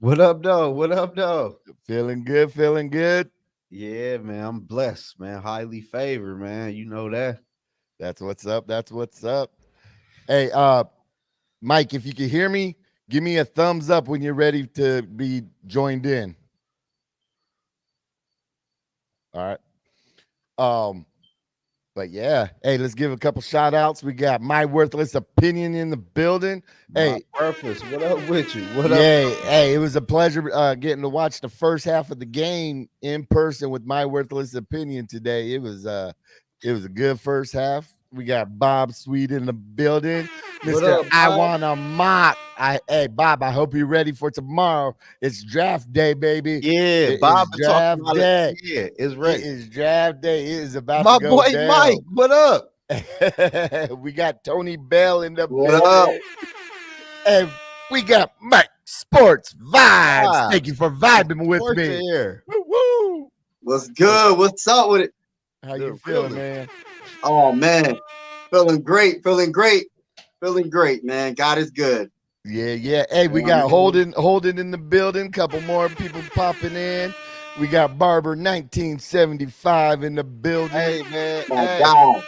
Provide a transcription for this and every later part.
What up, though? What up, though? Feeling good, feeling good. Yeah, man, I'm blessed, man. Highly favored, man. You know that. That's what's up. That's what's up. Hey, Mike, if you can hear me, give me a thumbs up when you're ready to be joined in. All right. Um, but yeah, hey, let's give a couple shout outs. We got My Worthless Opinion in the building. My Hey, purpose. What up with you? What up? yeah, hey, it was a pleasure getting to watch the first half of the game in person with My Worthless Opinion today. It was a good first half. We got Bob Sweet in the building. What Mr. up, I Bob? wanna mock. Hey Bob, I hope you're ready for tomorrow. It's draft day, baby. Yeah, It is Bob been talking draft about it. day. Yeah, it's It ready. is draft day. It is about to My go boy Mike, down. what up? We got Tony Bell in the What up? building. And we got Mike Sports Vibes. Vibes. Thank you for vibing with Sports me. here. Woo woo. What's good? What's up with it? How you Good feeling, feeling. man? Oh man, feeling great, man. God is good. Yeah. Hey, we got Holden in the building. Couple more people popping in. We got Barber 1975 in the building. Hey, man. My Hey, God.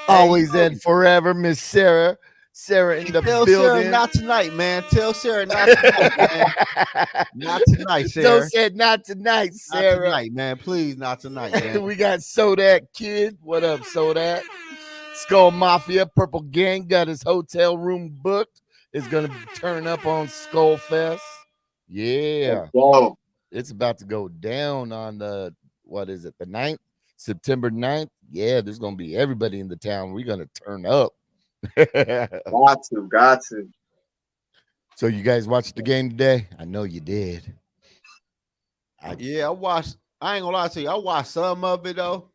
Always hey, and forever, Miss Sarah. Sarah in the tell building. Sarah not tonight, man. Tell Sarah not tonight, man. Not tonight, Joe Sarah. said not tonight, Not Sarah. tonight, man. Please, not tonight, man. We got Sodak Kid. What up, Sodak? Skull Mafia, Purple Gang got his hotel room booked. Is gonna turn up on Skull Fest. Yeah, Whoa. it's about to go down on the what is it, the 9th? September 9th. Yeah, there's gonna be everybody in the town. We're gonna turn up. Got to. So you guys watched the game today? I know you did. Yeah, I watched. I ain't gonna lie to you. I watched some of it though.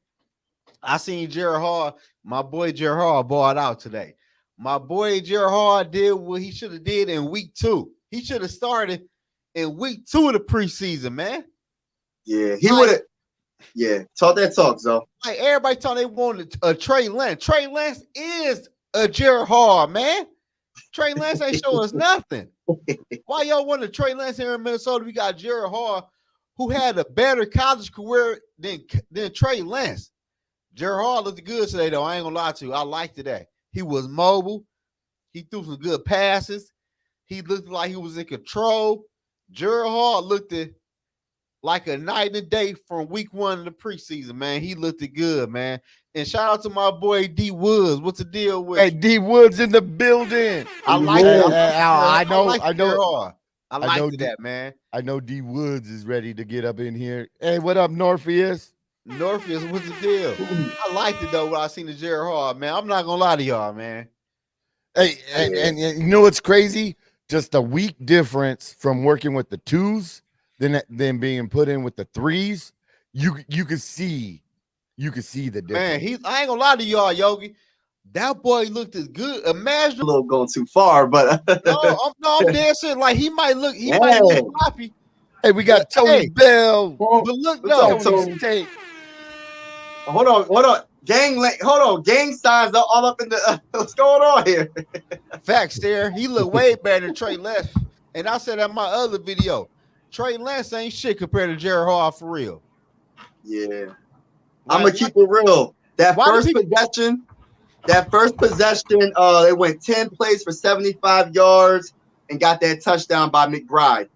I seen Jared Hall. My boy Jared Hall bought out today. My boy Jared Hall did what he should have did in week 2. He should have started in week 2 of the preseason, man. Yeah, he would have. Yeah, talk that talk, Zo. Like everybody thought they wanted a Trey Lance. Trey Lance is a Jared Hall, man. Trey Lance ain't show us nothing. Why y'all want a Trey Lance here in Minnesota? We got Jared Hall, who had a better college career than Trey Lance. Jared Hall looked good today, though. I ain't gonna lie to you. I liked today. He was mobile. He threw some good passes. He looked like he was in control. Jared Hall looked like a night and day from week 1 of the preseason, man. He looked good, man. And shout out to my boy D Woods. What's the deal with? Hey, D Woods in the building. I like Hey, it. I know. I liked that, man. I know D Woods is ready to get up in here. Hey, what up, Norpheus? Norpheus, what's the deal? I liked it though when I seen the Jared Hall, man. I'm not gonna lie to y'all, man. Hey, and you know what's crazy? Just a week difference from working with the 2s than being put in with the 3s. You could see the difference. Man, I ain't gonna lie to y'all, Yogi. That boy looked as good. Imagine A little going too far, but I'm dead serious. Like he might look floppy. Hey, we got Tony Bell. But look, What's no. up, Tony? Hold on. Gang signs all up in the. What's going on here? Facts there. He looked way better than Trey Lance. And I said that in my other video. Trey Lance ain't shit compared to Jared Hall for real. Yeah. I'm gonna keep it real. That first possession, they went 10 plays for 75 yards and got that touchdown by McBride.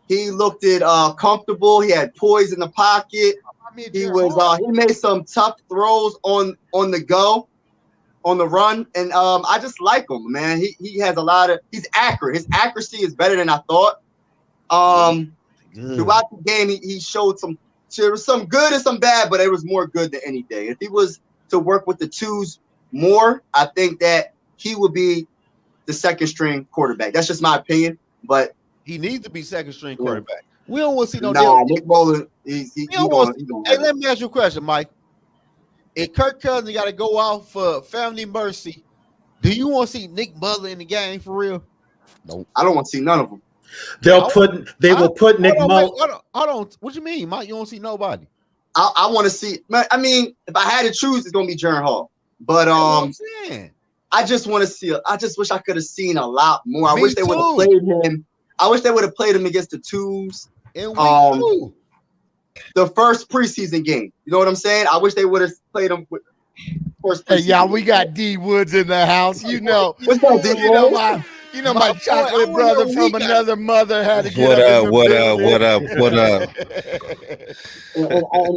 He looked comfortable. He had poise in the pocket. He made some tough throws on the go, on the run, and I just like him, man. He has he's accurate. His accuracy is better than I thought. Throughout the game, he showed there was some good and some bad, but it was more good than anything. If he was to work with the 2s more, I think that he would be the second string quarterback. That's just my opinion, but he needs to be second string quarterback. We don't want to see no Nick Mullen. Hey, let me ask you a question, Mike. If Kirk Cousins got to go out for family mercy, do you want to see Nick Mullen in the game for real? Nope. I don't want to see none of them. They will put Nick Mullen. Hold on. What you mean, Mike? You don't see nobody? I want to see. I mean, if I had to choose, it's gonna be Jared Hall. But I just want to see. I just wish I could have seen a lot more. I wish they would have played him. I wish they would have played him against the twos. In week 2. The first preseason game. You know what I'm saying? I wish they would have played him with first preseason. Hey, y'all, we got D Woods in the house. You know, What's up, D Woods? my chocolate brother from another mother had to get What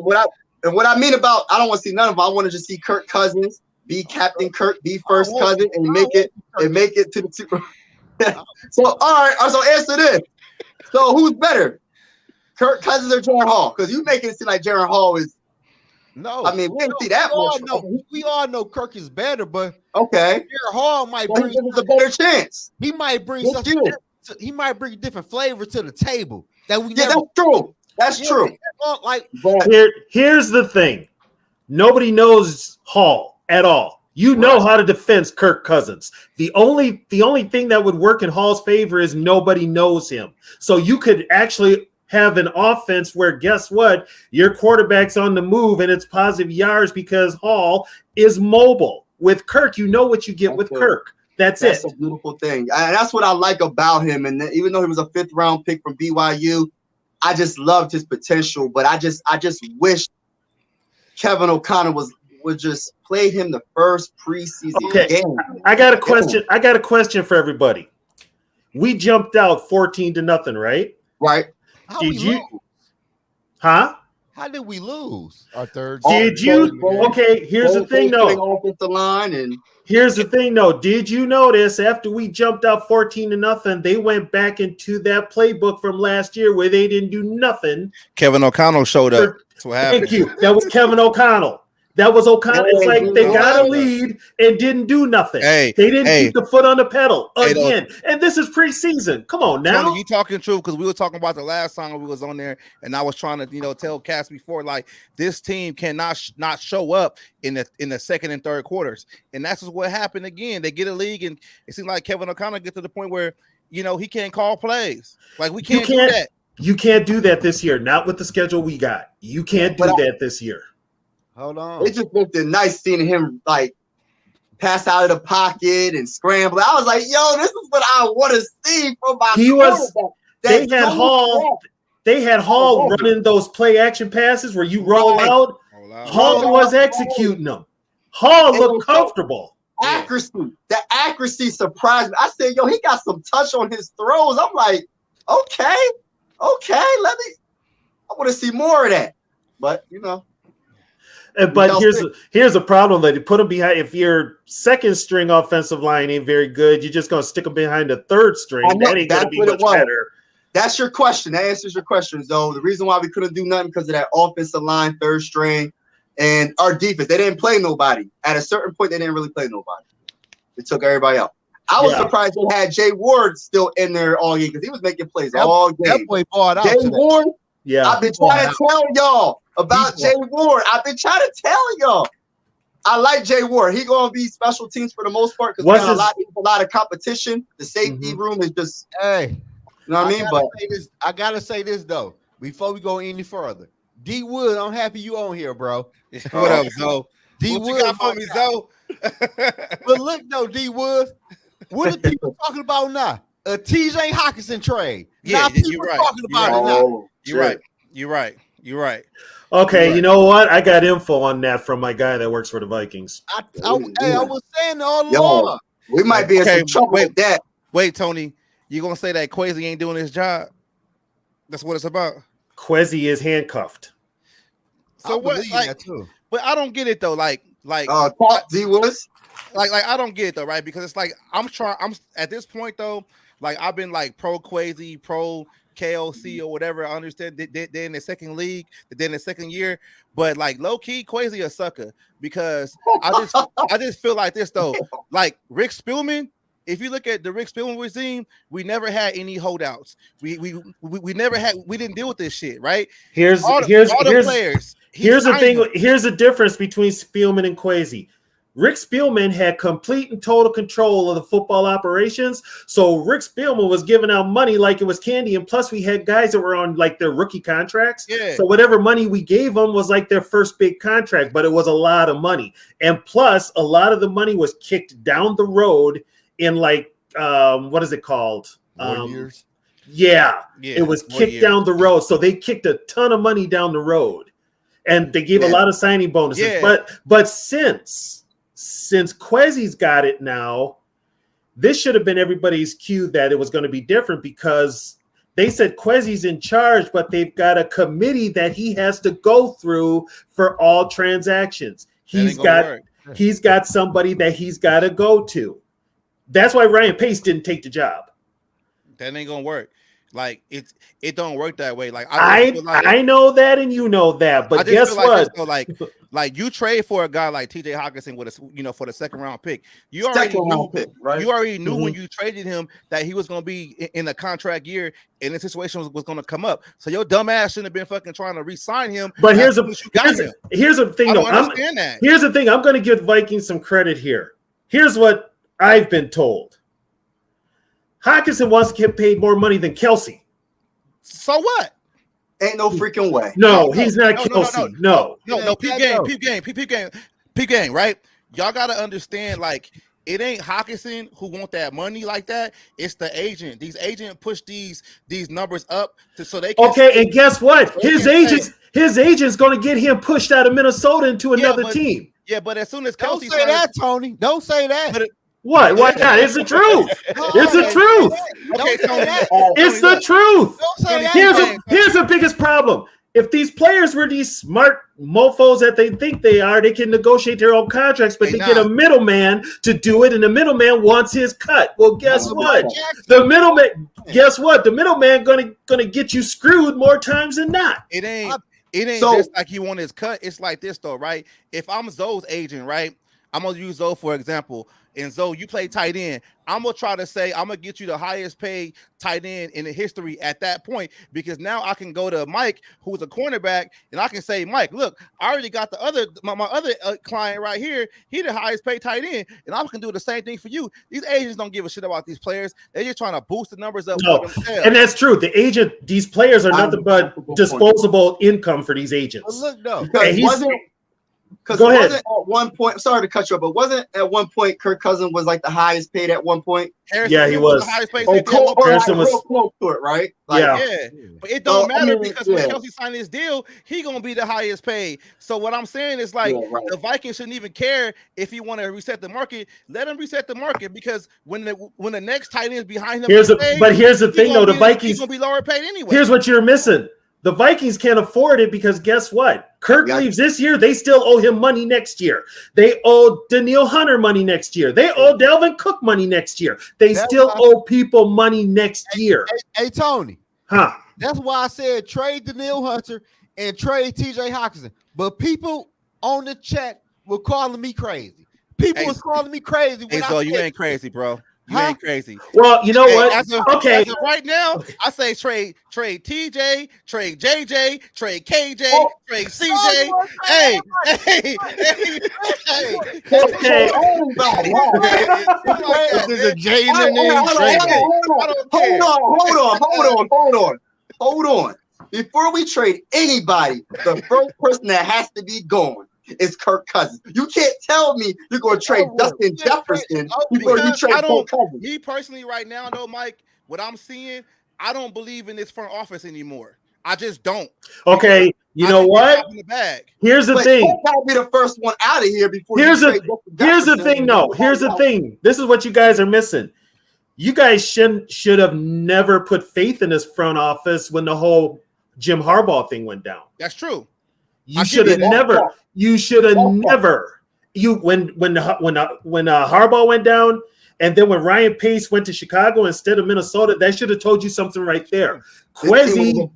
up? And what I mean about I don't want to see none of them. I want to just see Kirk Cousins be Captain Kirk, be first cousin, and make it to the Super. So all right, so answer this. So who's better, Kirk Cousins or Jaron Hall? Because you making it seem like Jaron Hall is. No, I mean we didn't see that much. We all know Kirk is better, but okay, Jaron Hall might bring us a better chance. He might bring something. He might bring different flavor to the table that we never. That's true. That's true. Like here's the thing: nobody knows Hall at all. You know how to defend Kirk Cousins. The only thing that would work in Hall's favor is nobody knows him. So you could actually have an offense where, guess what? Your quarterback's on the move and it's positive yards because Hall is mobile. With Kirk, you know what you get with Kirk. That's a beautiful thing. And that's what I like about him. And even though he was a 5th round pick from BYU, I just loved his potential. But I just wish Kevin O'Connor would just play him the first preseason game. I got a question. I got a question for everybody. We jumped out 14-0, right? Right. Did you? Huh? How did we lose? Our third. Did you? Okay. Here's the thing, though. Offensive line and. Here's the thing, though. Did you notice after we jumped out 14-0, they went back into that playbook from last year where they didn't do nothing? Kevin O'Connell showed up. That's what happened. Thank you. That was Kevin O'Connell. That was O'Connell. It's like they got a lead and didn't do nothing. They didn't keep the foot on the pedal again. And this is preseason. Come on now. Tony, you talking truth because we were talking about the last time we was on there, and I was trying to tell Cass before, like, this team cannot not show up in the second and third quarters, and that's what happened again. They get a league, and it seems like Kevin O'Connell get to the point where he can't call plays. Like we can't do that. You can't do that this year. Not with the schedule we got. You can't do that this year. Hold on. It just looked nice seeing him like pass out of the pocket and scramble. I was like, yo, this is what I want to see from my They had Hall running those play action passes where you roll out. Hall was executing them. Hall looked comfortable. The accuracy surprised me. I said, yo, he got some touch on his throws. I'm like, okay, I want to see more of that. But But here's a problem, lady. Put them behind. If your second string offensive line ain't very good, you're just gonna stick them behind the third string. That ain't gonna be much better. That's your question. That answers your question, though. The reason why we couldn't do nothing because of that offensive line, third string, and our defense. They didn't play nobody. At a certain point, they didn't really play nobody. They took everybody out. I was surprised they had Jay Ward still in there all game because he was making plays all game. That boy bought out. Jay Ward. Yeah, I've been trying to tell y'all about Jay Ward. I've been trying to tell y'all. I like Jay Ward. He gonna be special teams for the most part because a lot of competition. The safety room is just you know what I mean. But I gotta say this though before we go any further. D Wood, I'm happy you on here, bro. What up, Zoe? D What Wood, you got for me, Zoe? But look though, D Wood, what are people talking about now? A TJ Hawkinson trade. Yeah, now people talking about it now. You're right. Okay, you know what? I got info on that from my guy that works for the Vikings. I was saying all along. We might be in some trouble with that. Wait, Tony, you gonna say that Kwesi ain't doing his job? That's what it's about. Kwesi is handcuffed. So what? But I don't get it though. Like D Willis. Like I don't get it though, right? Because it's like I'm at this point though. Like I've been like pro Kwesi, pro KOC or whatever. I understand they're in the second league, they're in the second year, but like low key, Kwesi a sucker because I just feel like this though. Like Rick Spielman, if you look at the Rick Spielman regime, we never had any holdouts. We didn't deal with this shit, right? Here's the players. Here's the thing. Here's the difference between Spielman and Kwesi. Rick Spielman had complete and total control of the football operations. So Rick Spielman was giving out money like it was candy. And plus we had guys that were on like their rookie contracts. Yeah. So whatever money we gave them was like their first big contract, but it was a lot of money. And plus a lot of the money was kicked down the road in like, what is it called? 4 years. Yeah, Yeah, it was 4 kicked years. down the road. So they kicked a ton of money down the road, and they gave a lot of signing bonuses. Yeah. But since Quezzy's got it now, this should have been everybody's cue that it was going to be different, because they said Quezzy's in charge, but they've got a committee that he has to go through for all transactions. He's got somebody that he's got to go to. That's why Ryan Pace didn't take the job. That ain't gonna work. Like it don't work that way. Like I know that, and you know that, but guess what? Like you trade for a guy like T.J. Hawkinson with for the second round pick. You already knew when you traded him that he was gonna be in a contract year, and the situation was gonna come up. So your dumb ass shouldn't have been fucking trying to re-sign him. But here's the thing. Here's the thing. I'm gonna give Vikings some credit here. Here's what I've been told. Hawkinson wants to get paid more money than Kelsey. So what? Ain't no freaking way. No, he's not Kelsey. No. Peep game, right? Y'all gotta understand, like, it ain't Hawkinson who want that money like that. It's the agent. These agents push these numbers up so they can. Okay, and guess what? His agent's going to get him pushed out of Minnesota into another team. Yeah, but as soon as Kelsey, don't say that, Tony. Don't say that. What? Why not? It's the truth. It's the truth. Okay, Tony. It's the truth. Don't say that. Here's the biggest problem. If these players were these smart mofos that they think they are, they can negotiate their own contracts, but they get a middleman to do it, and the middleman wants his cut. Well, guess what? The middleman gonna get you screwed more times than not. It ain't just like he want his cut. It's like this though, right? If I'm Zoe's agent, right? I'm gonna use Zoe for example. And Zoe, you play tight end. I'm gonna try to say I'm gonna get you the highest paid tight end in the history at that point, because now I can go to Mike, who's a cornerback, and I can say, Mike, look, I already got my other client right here. He the highest paid tight end, and I can do the same thing for you. These agents don't give a shit about these players. They're just trying to boost the numbers up. No, and that's true. These players are nothing but disposable income for these agents. Look, though, because wasn't at one point, sorry to cut you off, but wasn't at one point Kirk Cousins was like the highest paid at one point? Yeah, he was. The highest paid Harrison was real close to it, right? Yeah. But it don't matter because when Kelsey signed his deal, he gonna be the highest paid. So what I'm saying is the Vikings shouldn't even care if he want to reset the market. Let him reset the market, because when the next tight end is behind him, here's the thing though, the Vikings gonna be lower paid anyway. Here's what you're missing. The Vikings can't afford it because guess what? Kirk leaves this year. They still owe him money next year. They owe Danielle Hunter money next year. They owe Dalvin Cook money next year. They still owe people money next year. Hey, Tony. Huh? That's why I said trade Danielle Hunter and trade T.J. Hawkinson. But people on the chat were calling me crazy. People was calling me crazy. So you ain't crazy, bro. You ain't crazy. Well, you know what? As of right now, I say trade TJ, trade JJ, trade KJ, trade CJ. Hey. Okay. This is a J in their name. Hold on. Before we trade anybody, the first person that has to be gone is Kirk Cousins. You can't tell me you're going to trade Justin Jefferson before you trade Kirk Cousins. Me personally, right now, though, Mike, what I'm seeing, I don't believe in this front office anymore. I just don't. Okay, you know what? Here's the thing. I'll be the first one out of here before. Here's the thing. No, here's the thing. This is what you guys are missing. You guys should have never put faith in this front office when the whole Jim Harbaugh thing went down. That's true. You should have never. You should have never. When Harbaugh went down, and then when Ryan Pace went to Chicago instead of Minnesota, that should have told you something right there. Quezzy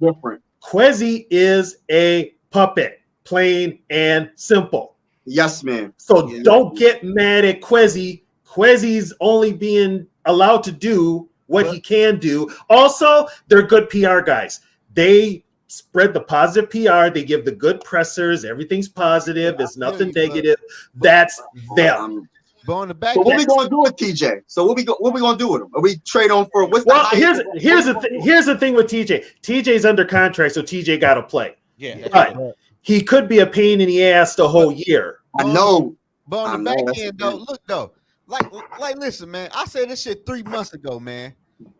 is a puppet, plain and simple. Yes, man. So don't get mad at Quezzy. Quezzy's only being allowed to do what he can do. Also, they're good PR guys. They spread the positive PR. They give the good pressers. Everything's positive. There's nothing negative. That's them. But on the back, so what are we going to do with TJ? So what we going to do with him? Are we trade on for what's the here's the thing with TJ. TJ's under contract, so TJ got to play. Yeah. But he could be a pain in the ass the whole year. I know. But on the back end, though, look though, like listen, man. I said this shit 3 months ago, man.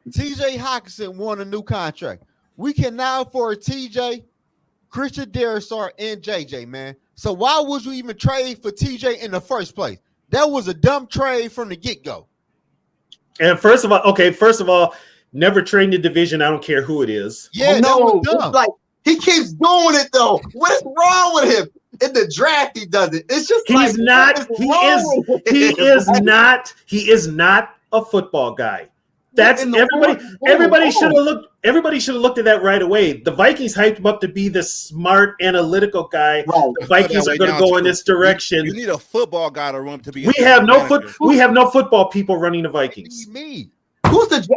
TJ Hawkinson won a new contract. We can now afford TJ, Christian Darrisaw, and JJ, man. So why would you even trade for TJ in the first place? That was a dumb trade from the get-go. And first of all, never trade the division. I don't care who it is. Yeah, no, it's like he keeps doing it though. What is wrong with him? In the draft, he does it. It's just He is not a football guy. That's everybody. Everybody should have looked. Everybody should have looked at that right away. The Vikings hyped him up to be the smart, analytical guy. Right. The Vikings are going to go in this direction. You need a football guy to run to be. We have no football people running the Vikings. Me. Who's the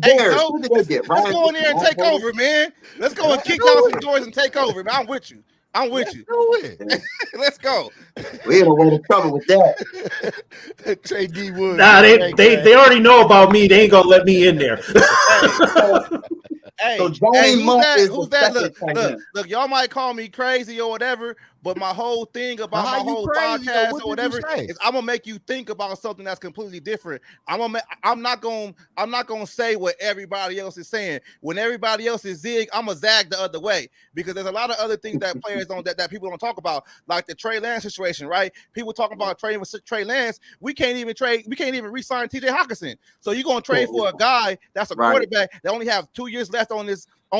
Bears? So, Who did they get? let's go in there and take over, man. Let's go and kick down some doors and take over, man. I'm with you. Let's go. We ain't away to trouble with that. Trey D. Wood. Nah, they already know about me. They ain't gonna let me in there. Hey, so Johnny who's that? Look, y'all might call me crazy or whatever, but my whole thing about my whole podcast or whatever is I'm gonna make you think about something that's completely different. I'm not gonna say what everybody else is saying. When everybody else is zig, I'm gonna zag the other way because there's a lot of other things that players don't that people don't talk about, like the Trey Lance situation, right? People talking about trading with Trey Lance. We can't even re-sign TJ Hawkinson. So you're gonna trade for a guy that's a quarterback that only have 2 years left on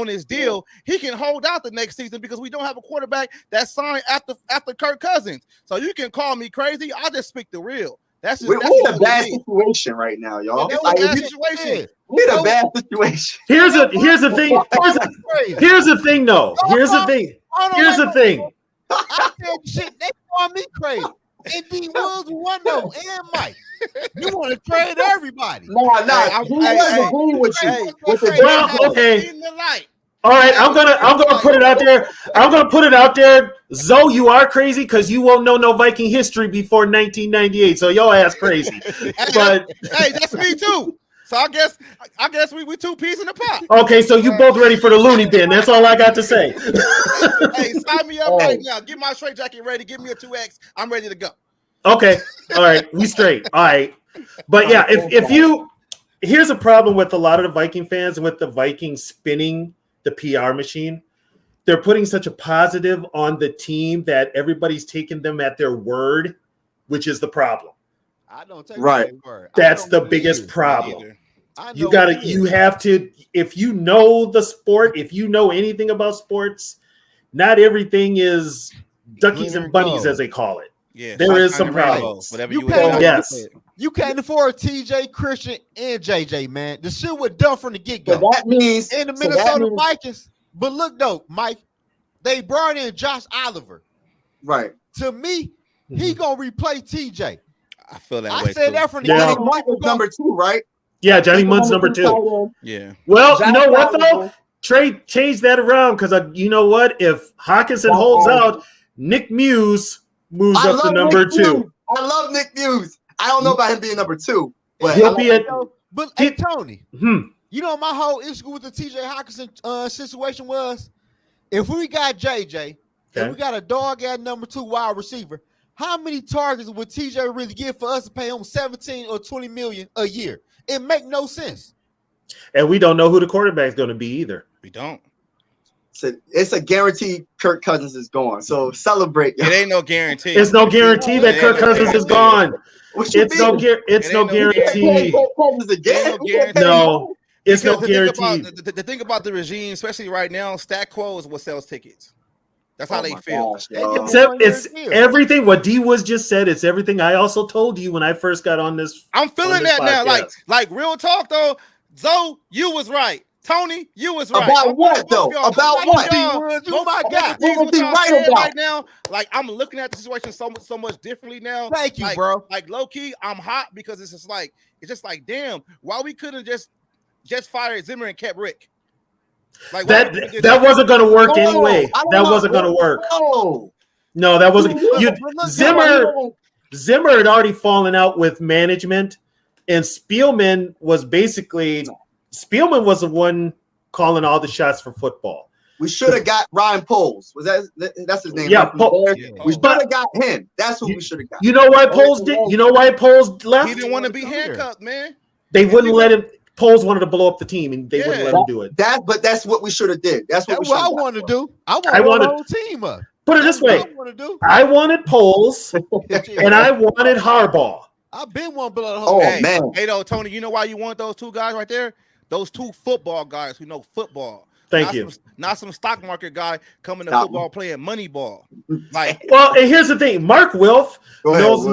this deal. He can hold out the next season because we don't have a quarterback that's signed after Kirk Cousins. So you can call me crazy. I'll just speak the real. We're in a bad situation right now, y'all. We're in a bad situation. We're in a bad situation. Here's the thing. Here's the thing, though. Here's the thing. I said shit. They call me crazy. And D Woods one though, and Mike. You want to trade everybody? I'm agreeing with you. Okay. All right, I'm gonna put it out there. I'm gonna put it out there. Zoe, you are crazy because you won't know no Viking history before 1998. So your ass crazy. But hey, that's me too. So I guess we two peas in the pot. Okay, so you both ready for the loony bin? That's all I got to say. Hey, sign me up right now. Get my straight jacket ready. Give me a 2X. I'm ready to go. Okay, all right, we straight. All right, but yeah, if you here's a problem with a lot of the Viking fans and with the Vikings spinning the PR machine. They're putting such a positive on the team that everybody's taking them at their word, which is the problem. I don't take right. Word. That's the biggest problem. You have to, if you know the sport, if you know anything about sports, not everything is duckies and bunnies, as they call it. Yeah, there is some problems. Whatever you can't afford TJ, Christian, and JJ, man. The shit was done from the get-go. So that means in the Minnesota Vikings. But look though, Mike, they brought in Josh Oliver. Right. To me, he gonna replace TJ. I feel that way. I said that from the Johnny Munt was number 2, right? Yeah, Johnny Munt's number 2. Yeah. Well, you know what though? Trade change that around because you know what? If Hawkinson holds out, Nick Muse moves up to number 2. I love Nick Muse. I don't know about him being number 2, but he'll be hey, Tony, you know my whole issue with the TJ Hawkinson situation was if we got JJ and we got a dog at number 2 wide receiver, how many targets would TJ really get for us to pay him 17 or 20 million a year? It make no sense. And we don't know who the quarterback is going to be either. We don't. It's a guarantee Kirk Cousins is gone. So celebrate. It ain't no guarantee. It's no guarantee that Kirk Cousins is gone. It's no guarantee. No, it's no guarantee. The thing about the regime, especially right now, stat quo is what sells tickets. That's how they feel. It's everything what D Woods just said. It's everything I also told you when I first got on this. I'm feeling that now. Like real talk though. Zoe, you was right. Tony, you was right. About what though? About what? You my guy. Right now, like I'm looking at the situation so much differently now. Thank you, bro. Like low key, I'm hot because it's just like damn, why we couldn't just fire Zimmer and kept Rick. Like that wasn't going to work anyway. That wasn't going to work. No, that wasn't. Zimmer had already fallen out with management, and Spielman was the one calling all the shots for football. We should have got Ryan Poles. That's his name? Yeah, we should have got him. That's who we should have got. You know why Poles did? You know why Poles left? He didn't want to be handcuffed, man. They wouldn't let him. Poles wanted to blow up the team, and they wouldn't let him do it. But that's what we should have did. That's what I want to do. I want the whole team up. Put it this way: I wanted Poles, and I wanted Harbaugh. I've been one blow the whole. Oh man! Hey, though, Tony, you know why you want those two guys right there? Those two football guys who know football. Thank you. Not some stock market guy coming to football playing money ball. Like, well, and here's the thing: Mark Wilf knows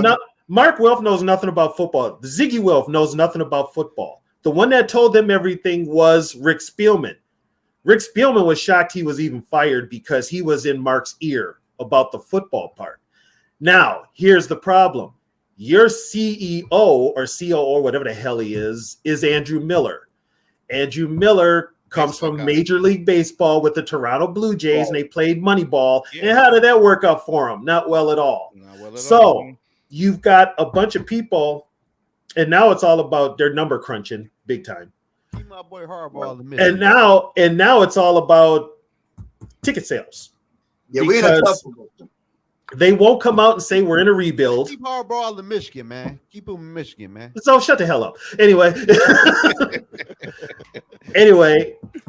nothing about football. Ziggy Wilf knows nothing about football. The one that told them everything was Rick Spielman. Rick Spielman was shocked he was even fired because he was in Mark's ear about the football part. Now, here's the problem. Your CEO or COO or whatever the hell he is Andrew Miller. Andrew Miller comes from Major League Baseball with the Toronto Blue Jays, and they played Moneyball. Yeah. And how did that work out for him? Not well at all. You've got a bunch of people, and now it's all about their number crunching big time. My boy Harbaugh, and now it's all about ticket sales. Yeah, we in a tough position. They won't come out and say we're in a rebuild. Keep Harbaugh in Michigan, man. Keep him in Michigan, man. So shut the hell up. Anyway,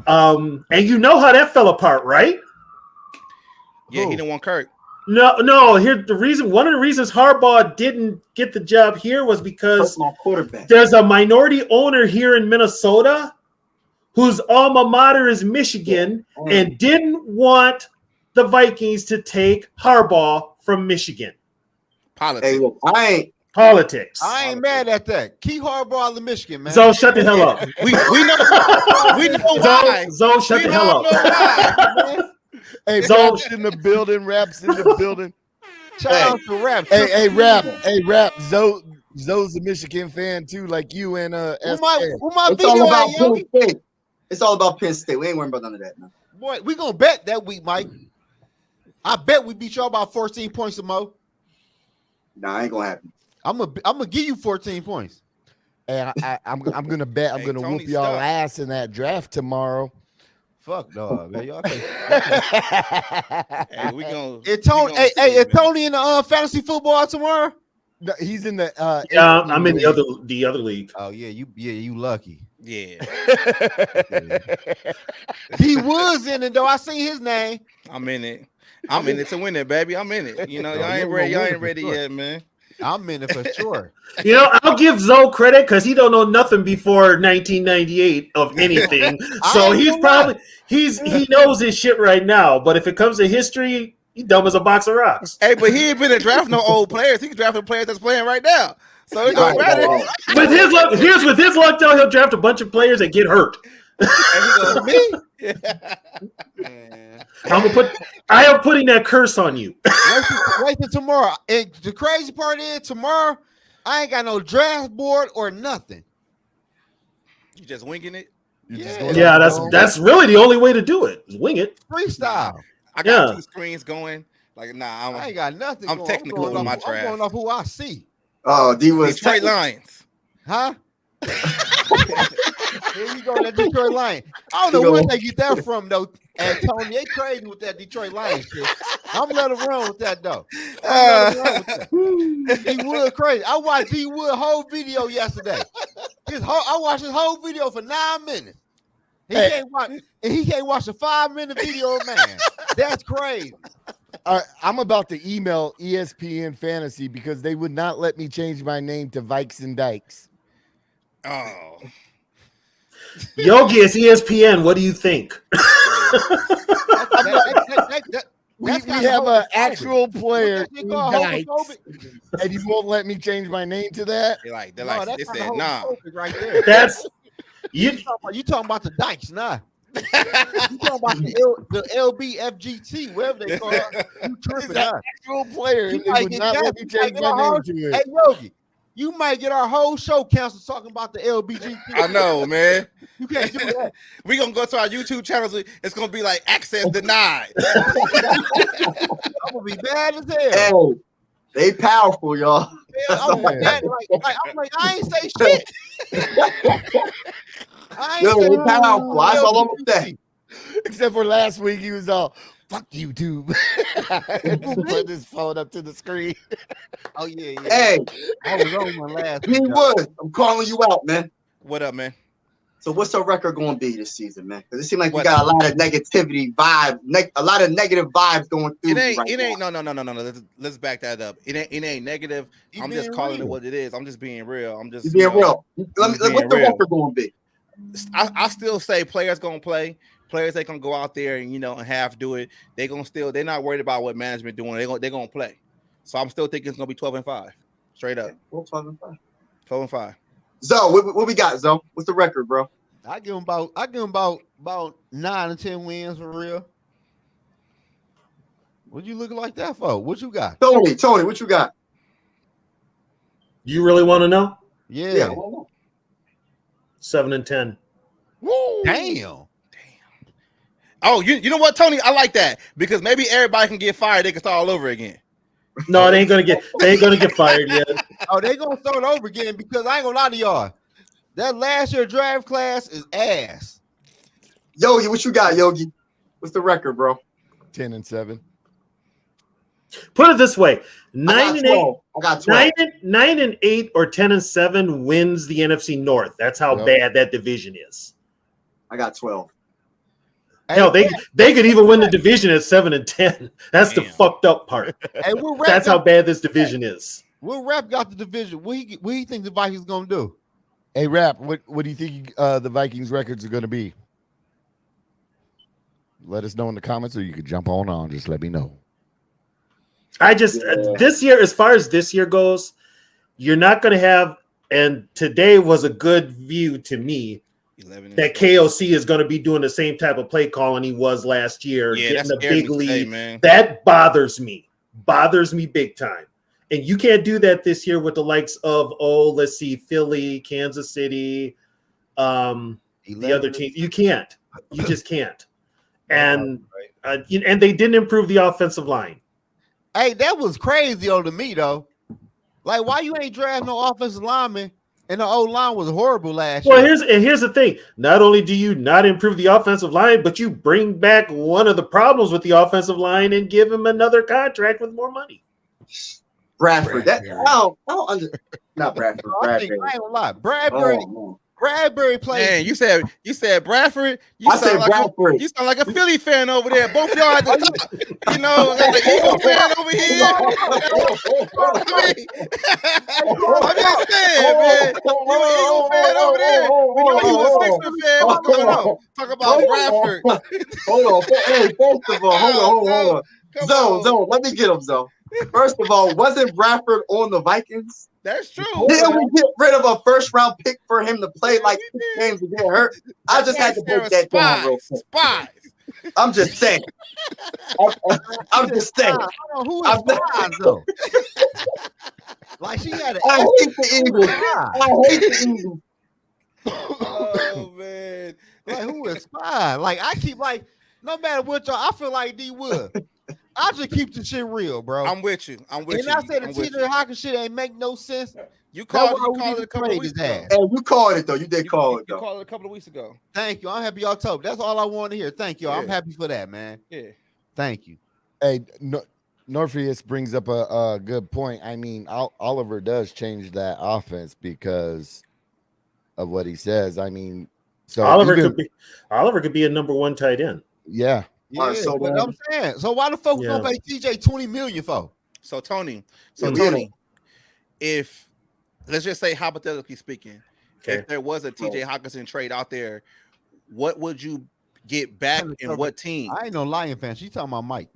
and you know how that fell apart, right? Yeah, he didn't want Kirk. No. Here, one of the reasons Harbaugh didn't get the job here was because there's a minority owner here in Minnesota whose alma mater is Michigan and didn't want the Vikings to take Harbaugh from Michigan. Politics. Hey, look, I ain't mad at that. Keep Harbaugh in Michigan, man. So shut the hell up. we know why. So shut the hell up. Hey, Raps in the building. Raps in the building. Shout out to Raps. Hey, Rap. Zoe's a Michigan fan too, like you and it's all about Penn State. It's all about Penn State. We ain't worrying about none of that, man. Boy, we gonna bet that week, Mike. I bet we beat y'all about 14 points or more. Nah, ain't gonna happen. I'm gonna give you 14 points. And I'm gonna bet I'm gonna whoop y'all ass in that draft tomorrow. Fuck dog, man. Y'all Hey, we gonna. Is Tony in the fantasy football tomorrow? No, he's in the. I'm in the other league. Oh yeah, you lucky. Yeah. He was in it though. I seen his name. I'm in it. I'm in it to win it, baby. I'm in it. You know, y'all ain't ready yet, man. I'm in it for sure. I'll give Zoe credit because he don't know nothing before 1998 of anything. So he's probably he knows his shit right now. But if it comes to history, he dumb as a box of rocks. Hey, but he ain't been to draft no old players. He can draft the players that's playing right now. So it don't matter. With his luck, though, he'll draft a bunch of players that get hurt. And he goes, me? I am putting that curse on you. Wait till tomorrow. And the crazy part is tomorrow, I ain't got no draft board or nothing. You just winging it? Yeah, that's really the only way to do it. Is wing it. Freestyle. I got 2 screens going. Like, nah, I ain't got nothing. I'm technical with my draft. I'm going off who I see. Oh, D was Detroit Lions. Huh? Here you go, that Detroit Lions. I don't know where they get that from, though. And Tony, they crazy with that Detroit Lions shit. I'm gonna run with that, though. D-Wood crazy. I watched D-Wood whole video yesterday. I watched his whole video for 9 minutes. He can't watch a 5-minute video, man. That's crazy. I'm about to email ESPN Fantasy because they would not let me change my name to Vikes and Dykes. Oh. Yogi, it's ESPN. What do you think? We have an actual player in Dykes, and you won't let me change my name to that? They said, nah. Right there. That's you talking about the Dykes, nah. You talking about the LBFGT, whatever they call it. You tripping out. Actual player. They would not let me change my name to it. Hey, Yogi, you might get our whole show canceled talking about the LBGT. I know, man. You can't do that. We're going to go to our YouTube channels. It's going to be like access denied. I'm going to be bad as hell. Hey, they powerful, y'all. I'm like, I ain't say shit. They powerful. I saw them today. Except for last week, he was all, fuck YouTube. Put his phone up to the screen. Oh, yeah. Hey. I was on my last He was. I'm calling you out, man. What up, man? So what's the record going to be this season, man? Because it seems like you got a lot of negativity vibe, a lot of negative vibes going through. It ain't. No. Let's back that up. It ain't negative. I'm just calling it what it is. I'm just being real. I'm just being real. What's the record going to be? I still say players gonna play. Players they gonna go out there and and half do it. They're not worried about what management doing. They're gonna play. So I'm still thinking it's gonna be 12-5, straight up. 12-5. 12-5. Zoe, what we got, Zoe? What's the record, bro? I give him about 9 or 10 wins for real. What you looking like that for? What you got? Tony, what you got? You really want to know? Yeah. 7-10. Woo. Damn. Oh, you know what, Tony? I like that because maybe everybody can get fired. They can start all over again. No, they ain't gonna get fired yet. Oh, they gonna start over again because I ain't gonna lie to y'all. That last year draft class is ass. Yogi, what you got, Yogi? What's the record, bro? 10-7. Put it this way: 9-8. I got 12. 9-8 or 10-7 wins the NFC North. That's how bad that division is. I got 12. Hell, they could even win the division at 7-10. That's the fucked up part. Hey, that's how bad this division is. Will Rap got the division? What do you think the Vikings gonna do? Hey, Rap, what do you think the Vikings records are going to be? Let us know in the comments, or you could jump on. Just let me know. This year, as far as this year goes, you're not going to have. And today was a good view to me that KOC is going to be doing the same type of play calling he was last year, getting the big lead. Man. That bothers me big time. And you can't do that this year with the likes of, let's see, Philly, Kansas City, the other teams. You can't. You just can't. And and they didn't improve the offensive line. Hey, that was crazy to me, though. Like, why you ain't drafting no offensive lineman? And the old line was horrible last year. Well, here's the thing. Not only do you not improve the offensive line, but you bring back one of the problems with the offensive line and give him another contract with more money. Bradford. Not Bradford. Bradbury. I ain't gonna lie. Bradbury played. Man, you said Bradford. I said Bradford. You sound like a Philly fan over there. Both of y'all at the top. Like the Eagle fan over here. I'm just saying, man. You an Eagle fan over there. We know you a Sixers fan. What's going on? Talk about Bradford. Hold on. Hey, first of all, hold on. Zoe, let me get him, Zoe. First of all, wasn't Bradford on the Vikings? That's true. Didn't we get rid of a first-round pick for him to play like 6 games to get hurt? I just had to break that down real quick. Spies. I'm just saying. I'm just saying. Who is Spies, though? Like, she had I hate the Eagles. Oh, man. Like, who is Spies? Like, I keep, like, no matter what y'all, I feel like D Wood. I just keep the shit real, bro. I'm with you. And I said the TJ Hawkins shit ain't make no sense. You called it a couple of weeks ago. Hey, you called it, though. You did call it, though. You called it a couple of weeks ago. Thank you. I'm happy y'all told. That's all I want to hear. Thank you. Yeah. I'm happy for that, man. Yeah. Thank you. Hey, Norpheus brings up a good point. I mean, Oliver does change that offense because of what he says. I mean, so Oliver could be a number 1 tight end. Yeah. Yeah, so what I'm saying. So why the fuck gonna pay TJ $20 million for? So Tony, if let's just say hypothetically speaking, if there was a TJ Hawkinson trade out there, what would you get back and what team? I ain't no Lion fan. She's talking about Mike.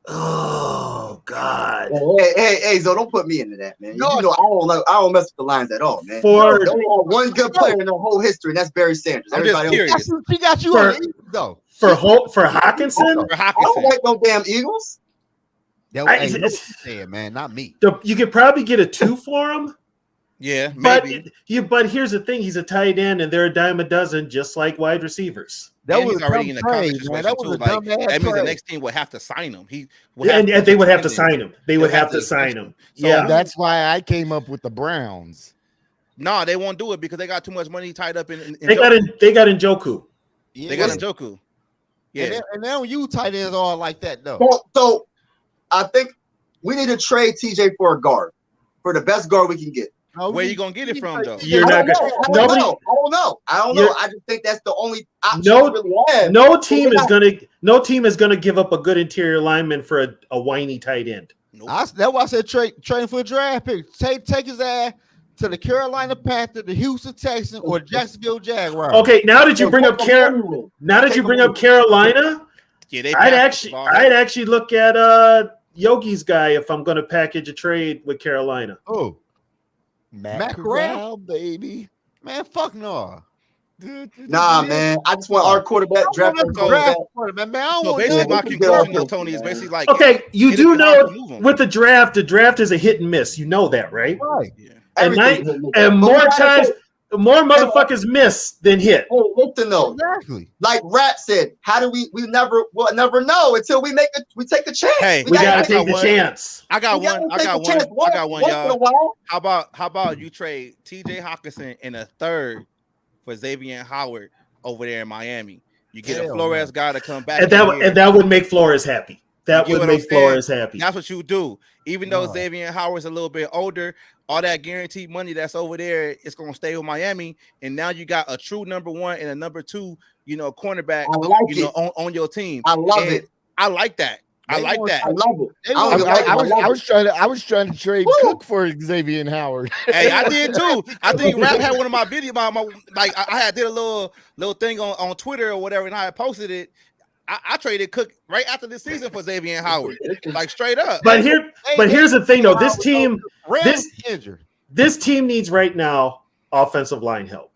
Oh God! Hey, Zoe, don't put me into that, man. No, I don't mess with the Lions at all, man. For one good player in the whole history, and that's Barry Sanders. Everybody else, she got you on the though. For Hawkinson? I don't like no damn Eagles. Man, not me. You could probably get a 2 for him. Yeah, maybe. But here's the thing: he's a tight end, and they're a dime a dozen, just like wide receivers. That was already in the contract situation. That was that means the next team would have to sign him. And they would have to sign him. They would have to sign him. Yeah, that's why I came up with the Browns. No, they won't do it because they got too much money tied up in they got Njoku. Yeah. They got Njoku. Yeah, and they don't use tight ends all like that though. So I think we need to trade TJ for a guard, for the best guard we can get. Where you gonna get it from though? You're not gonna. I don't know. I just think that's the only option we really have. No team is gonna give up a good interior lineman for a whiny tight end. Nope. That's why I said train for a draft pick. Take his ass to the Carolina Panthers, the Houston Texans, or Jacksonville Jaguars. Okay, now that you bring up Carolina, Yeah, I'd actually look at Yogi's guy if I'm going to package a trade with Carolina. Oh, Matt Corral, baby. Man, fuck no. Nah, man. I just want our quarterback draft. Man, So basically, my conclusion, though, Tony, is basically like okay. You do know with the draft is a hit and miss. You know that, right? Right. Yeah. And more motherfuckers miss than hit. Hey, listen though. Exactly. Like Rap said, how do we'll never know until we take the chance. Hey, we gotta take the chance. I got one, y'all. How about you trade TJ Hawkinson in a third for Zoe-N Howard over there in Miami? You get a Flores guy to come back, and that would make Flores happy. That would make Flores happy. That's what you do. Even though Zoe-N Howard's a little bit older, all that guaranteed money that's over there is going to stay with Miami. And now you got a true number one and a number two, cornerback, on your team. I love it. I like that. I love it. I was trying to trade Cook for Xavier Howard. Hey, I did too. I think Rap had one of my videos. I did a little thing on Twitter or whatever, and I had posted it. I traded Cook right after this season for Zoe-N Howard, like straight up. But here's the thing, though. This team needs right now offensive line help.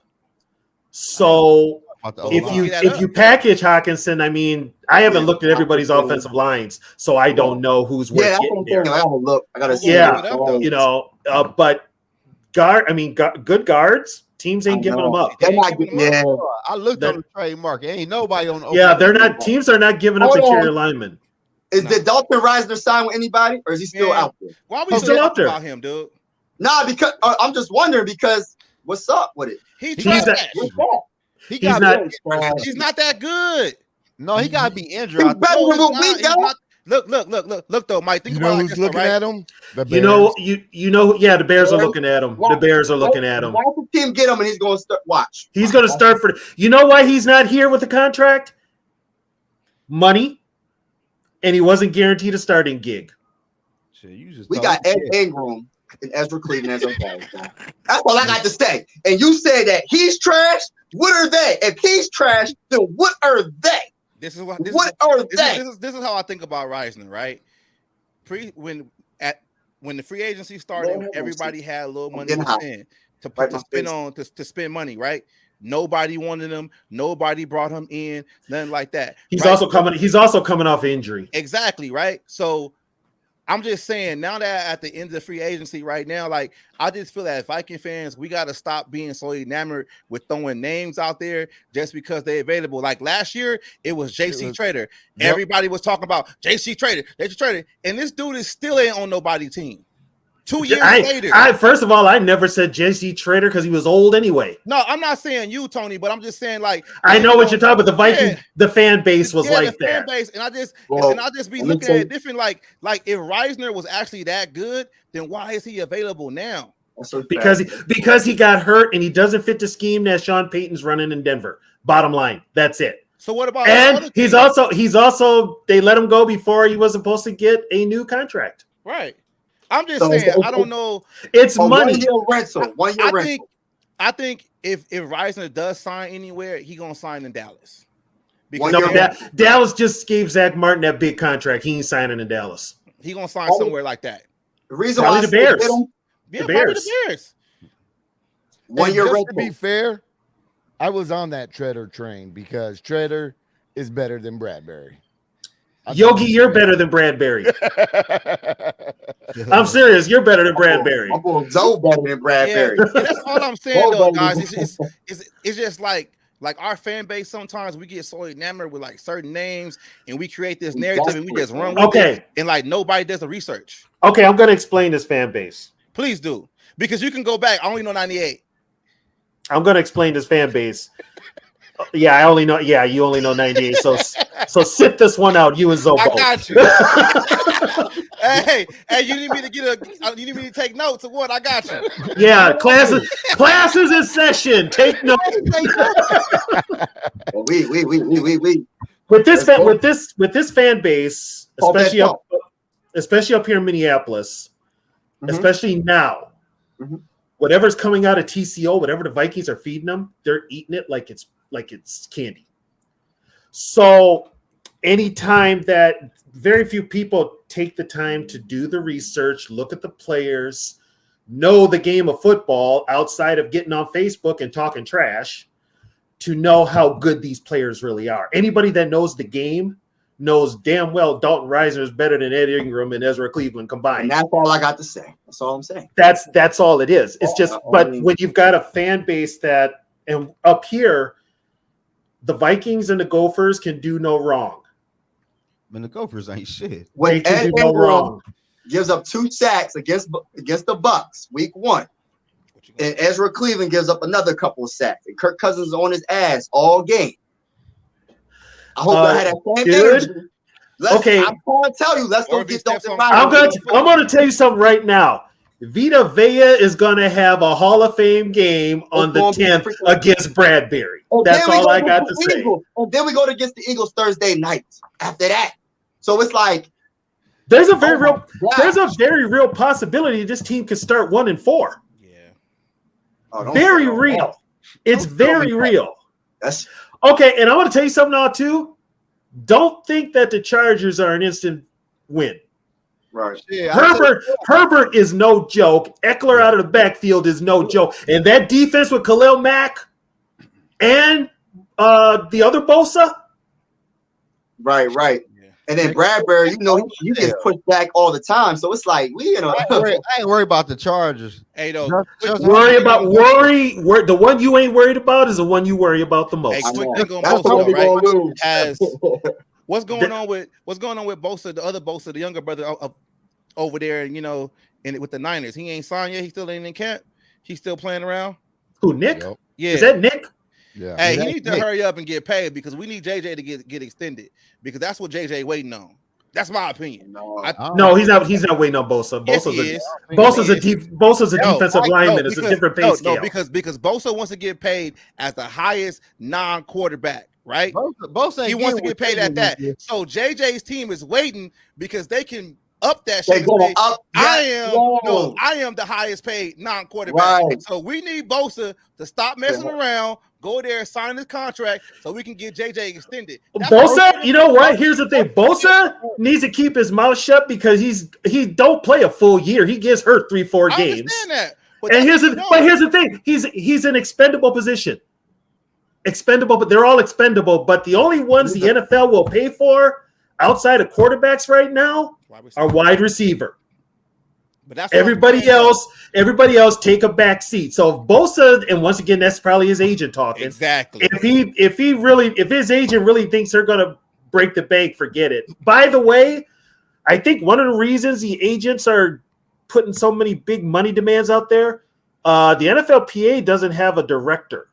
So if you package Hawkinson, I mean, I haven't looked at everybody's offensive lines, so I don't know who's worth getting there. I gotta look. I gotta see. Yeah, but good guards. Teams ain't giving them up. I looked on the trade market. Ain't nobody on. They're not. Teams are not giving up interior linemen. Did Dalton Reisner sign with anybody, or is he still out there? Why are we still out there about him, dude? Nah, because I'm just wondering because what's up with it? He's not that good. No, he gotta be injured. He's better than what we got. Look though, Mike. Think about who's looking at him? The Bears are looking at him. The Bears are looking at him. Why does the team get him and he's going to start? Watch. He's going to start for. You know why he's not here with the contract? Money, and he wasn't guaranteed a starting gig. We got Ed Ingram and Ezra Cleveland as our guys. That's all I got to say. And you said that he's trash. What are they? If he's trash, then what are they? This is how I think about Reisner, right? When the free agency started, everybody had a little money to spend money, right? Nobody wanted him. Nobody brought him in. Nothing like that. He's also coming off injury. Exactly, right? So I'm just saying now that at the end of the free agency right now, like I just feel that as Viking fans, we got to stop being so enamored with throwing names out there just because they're available. Like last year, it was JC Trader. Yep. Everybody was talking about JC Trader, and this dude is still ain't on nobody's team. 2 years later. First of all, I never said JC Trader because he was old anyway. No, I'm not saying you, Tony, but I'm just saying like I know what you're talking about. The Viking, the fan base was like that. Fan base, and I just be looking at it different. Like if Reisner was actually that good, then why is he available now? Because he got hurt and he doesn't fit the scheme that Sean Payton's running in Denver. Bottom line, that's it. So what about? And he's also they let him go before he was supposed to get a new contract. Right. I'm just saying, I don't know. It's money. 1 year rental. 1 year rental. I think if Reisner does sign anywhere, he gonna sign in Dallas. Dallas just gave Zach Martin that big contract. He ain't signing in Dallas. He gonna sign somewhere like that. The reason probably why the Bears. The Bears. 1 year rental. To be fair, I was on that Treader train because Treader is better than Bradbury. Yogi, you're better than Bradbury. I'm serious. You're better than Bradbury. I'm going Zoe better than Bradbury. Yeah, that's all I'm saying, though, guys. It's just like our fan base. Sometimes we get so enamored with like certain names, and we create this narrative, and we just run with it, and like nobody does the research. Okay, I'm gonna explain this fan base. Please do, because you can go back. I only know 98. I'm gonna explain this fan base. Yeah, you only know 98. So sit this one out, you and Zobo. I got you. Hey, you need me to you need me to take notes or what? I got you. Yeah, classes in session. Take notes. We. With this fan base, especially up here in Minneapolis, especially now, whatever's coming out of TCO, whatever the Vikings are feeding them, they're eating it like it's candy. So anytime that very few people take the time to do the research, look at the players, know the game of football outside of getting on Facebook and talking trash, to know how good these players really are. Anybody that knows the game knows damn well Dalton Risner is better than Ed Ingram and Ezra Cleveland combined. And that's all I got to say. That's all I'm saying. That's all it is. It's just, but when you've got a fan base that, and up here, the Vikings and the Gophers can do no wrong. Man, the Gophers ain't shit. When Ed Ingram gives up 2 sacks against the Bucks week 1, and Ezra Cleveland gives up another couple of sacks, and Kirk Cousins is on his ass all game. I hope I had that same energy. I'm going to tell you, let's go get Dalton Risner. I'm going to tell you something right now. Vita Vea is going to have a Hall of Fame game on the 10th against Bradbury. That's all I got to say. And then we go against the Eagles Thursday night after that. So it's like there's a very real possibility this team could start 1-4. Yeah. Very real. It's very real. Okay, and I want to tell you something now too. Don't think that the Chargers are an instant win. Right. Yeah, Herbert is no joke. Eckler out of the backfield is no joke. And that defense with Khalil Mack and the other Bosa. Right. Yeah. And then Bradbury, he gets pushed back all the time. So it's like I ain't worried about the Chargers. Hey, though. The one you ain't worried about is the one you worry about the most. Hey, quick thing on That's Bosa, right? What's going on with Bosa, the other Bosa, the younger brother over there, with the Niners? He ain't signed yet. He still ain't in camp. He's still playing around. Who, Nick? Yep. Yeah. Is that Nick? Yeah. Hey, he needs to hurry up and get paid because we need JJ to get extended because that's what JJ waiting on. That's my opinion. No, he's not waiting on Bosa. Bosa's a defensive lineman. It's a different pay scale. No, because Bosa wants to get paid as the highest non-quarterback, right? Bosa he wants to get paid at that. So JJ's team is waiting because they can up that shit. I am the highest paid non-quarterback. Right. So we need Bosa to stop messing around, go there, sign his contract so we can get JJ extended. Bosa, you know what? Here's the thing. Bosa needs to keep his mouth shut because he don't play a full year. He gets hurt 3-4 games. I understand that. But here's the thing. He's an expendable position. Expendable, but they're all expendable. But the only ones the NFL will pay for outside of quarterbacks right now are wide receiver. But that's everybody else take a back seat. So if Bosa, and once again, that's probably his agent talking. Exactly. If his agent really thinks they're gonna break the bank, forget it. By the way, I think one of the reasons the agents are putting so many big money demands out there, the NFLPA doesn't have a director.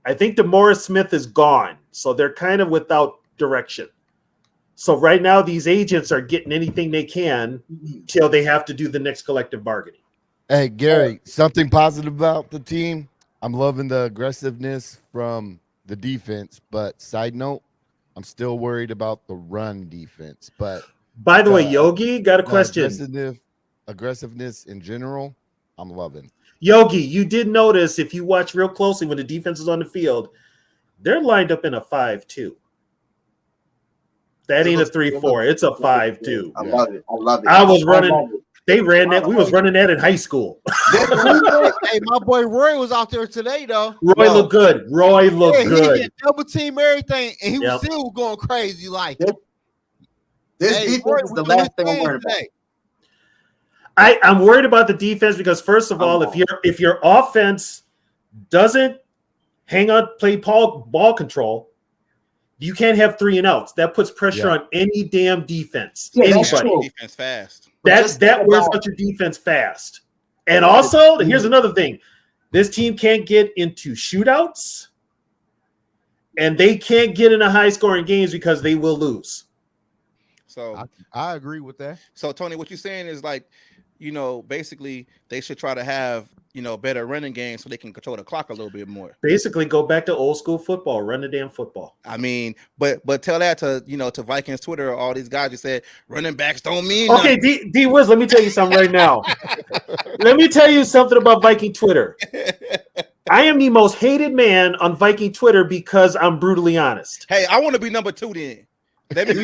I think DeMaurice Smith is gone, so they're kind of without direction. So right now, these agents are getting anything they can till they have to do the next collective bargaining. Hey, Gary, something positive about the team. I'm loving the aggressiveness from the defense, but side note, I'm still worried about the run defense. But by the way, Yogi, got a question. Aggressiveness in general, I'm loving. Yogi, you did notice if you watch real closely when the defense is on the field, they're lined up in a 5-2. That ain't a 3-4. It's a 5-2. I love it. I was running. They ran that. We was running that in high school. Hey, my boy Roy was out there today, though. Roy looked good. He did double team everything, and he was still going crazy. Like this defense is the last thing I'm worried about. I'm worried about the defense because first of all, if your offense doesn't play ball control, you can't have 3 and outs. That puts pressure on any damn defense. Anybody. Defense fast. That wears out your defense fast. And also, here's another thing. This team can't get into shootouts, and they can't get into high-scoring games because they will lose. So I agree with that. So Tony, what you're saying is like, basically they should try to have, better running games so they can control the clock a little bit more. Basically, go back to old school football, run the damn football. I mean, but tell that to to Vikings Twitter, all these guys who said running backs don't mean okay. D Wiz, let me tell you something right now. Let me tell you something about Viking Twitter. I am the most hated man on Viking Twitter because I'm brutally honest. Hey, I want to be number 2 then. You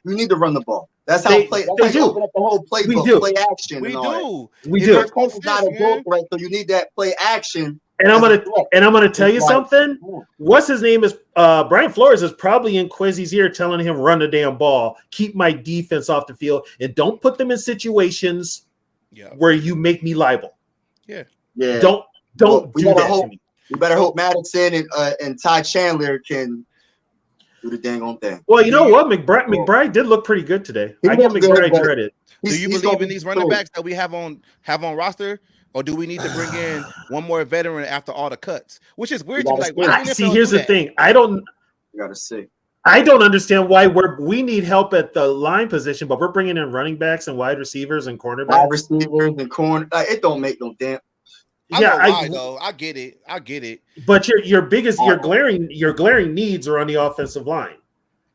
need to run the ball. That's how they do. Open up the whole playbook, play action. We do. It's not a joke, right? So you need that play action. And I'm gonna tell you something. What's his name is Brian Flores is probably in Quizzy's ear telling him run the damn ball, keep my defense off the field, and don't put them in situations where you make me liable. Yeah. Don't do that to me. We better hope Madison and Ty Chandler can do the dang on thing. Well, you know what? McBride did look pretty good today. I give McBride credit. Do you believe in these running backs that we have on roster? Or do we need to bring in one more veteran after all the cuts? Which is weird to be like, see, here's the thing. You gotta see. I don't understand why we need help at the line position, but we're bringing in running backs and wide receivers and cornerbacks. Wide receivers and corner. It don't make no damn. I get it. But your glaring needs are on the offensive line.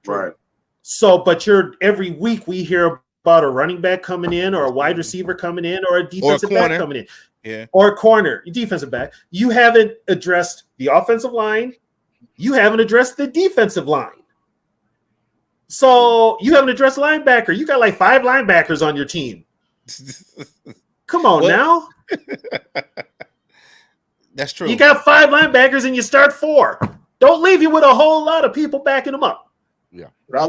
Right. So, but every week we hear about a running back coming in or a wide receiver coming in or a defensive back coming in. Yeah. Or a corner, defensive back. You haven't addressed the offensive line. You haven't addressed the defensive line. So you haven't addressed linebacker. You got like 5 linebackers on your team. Come on now. That's true. You got 5 linebackers and you start 4. Don't leave you with a whole lot of people backing them up. Yeah. But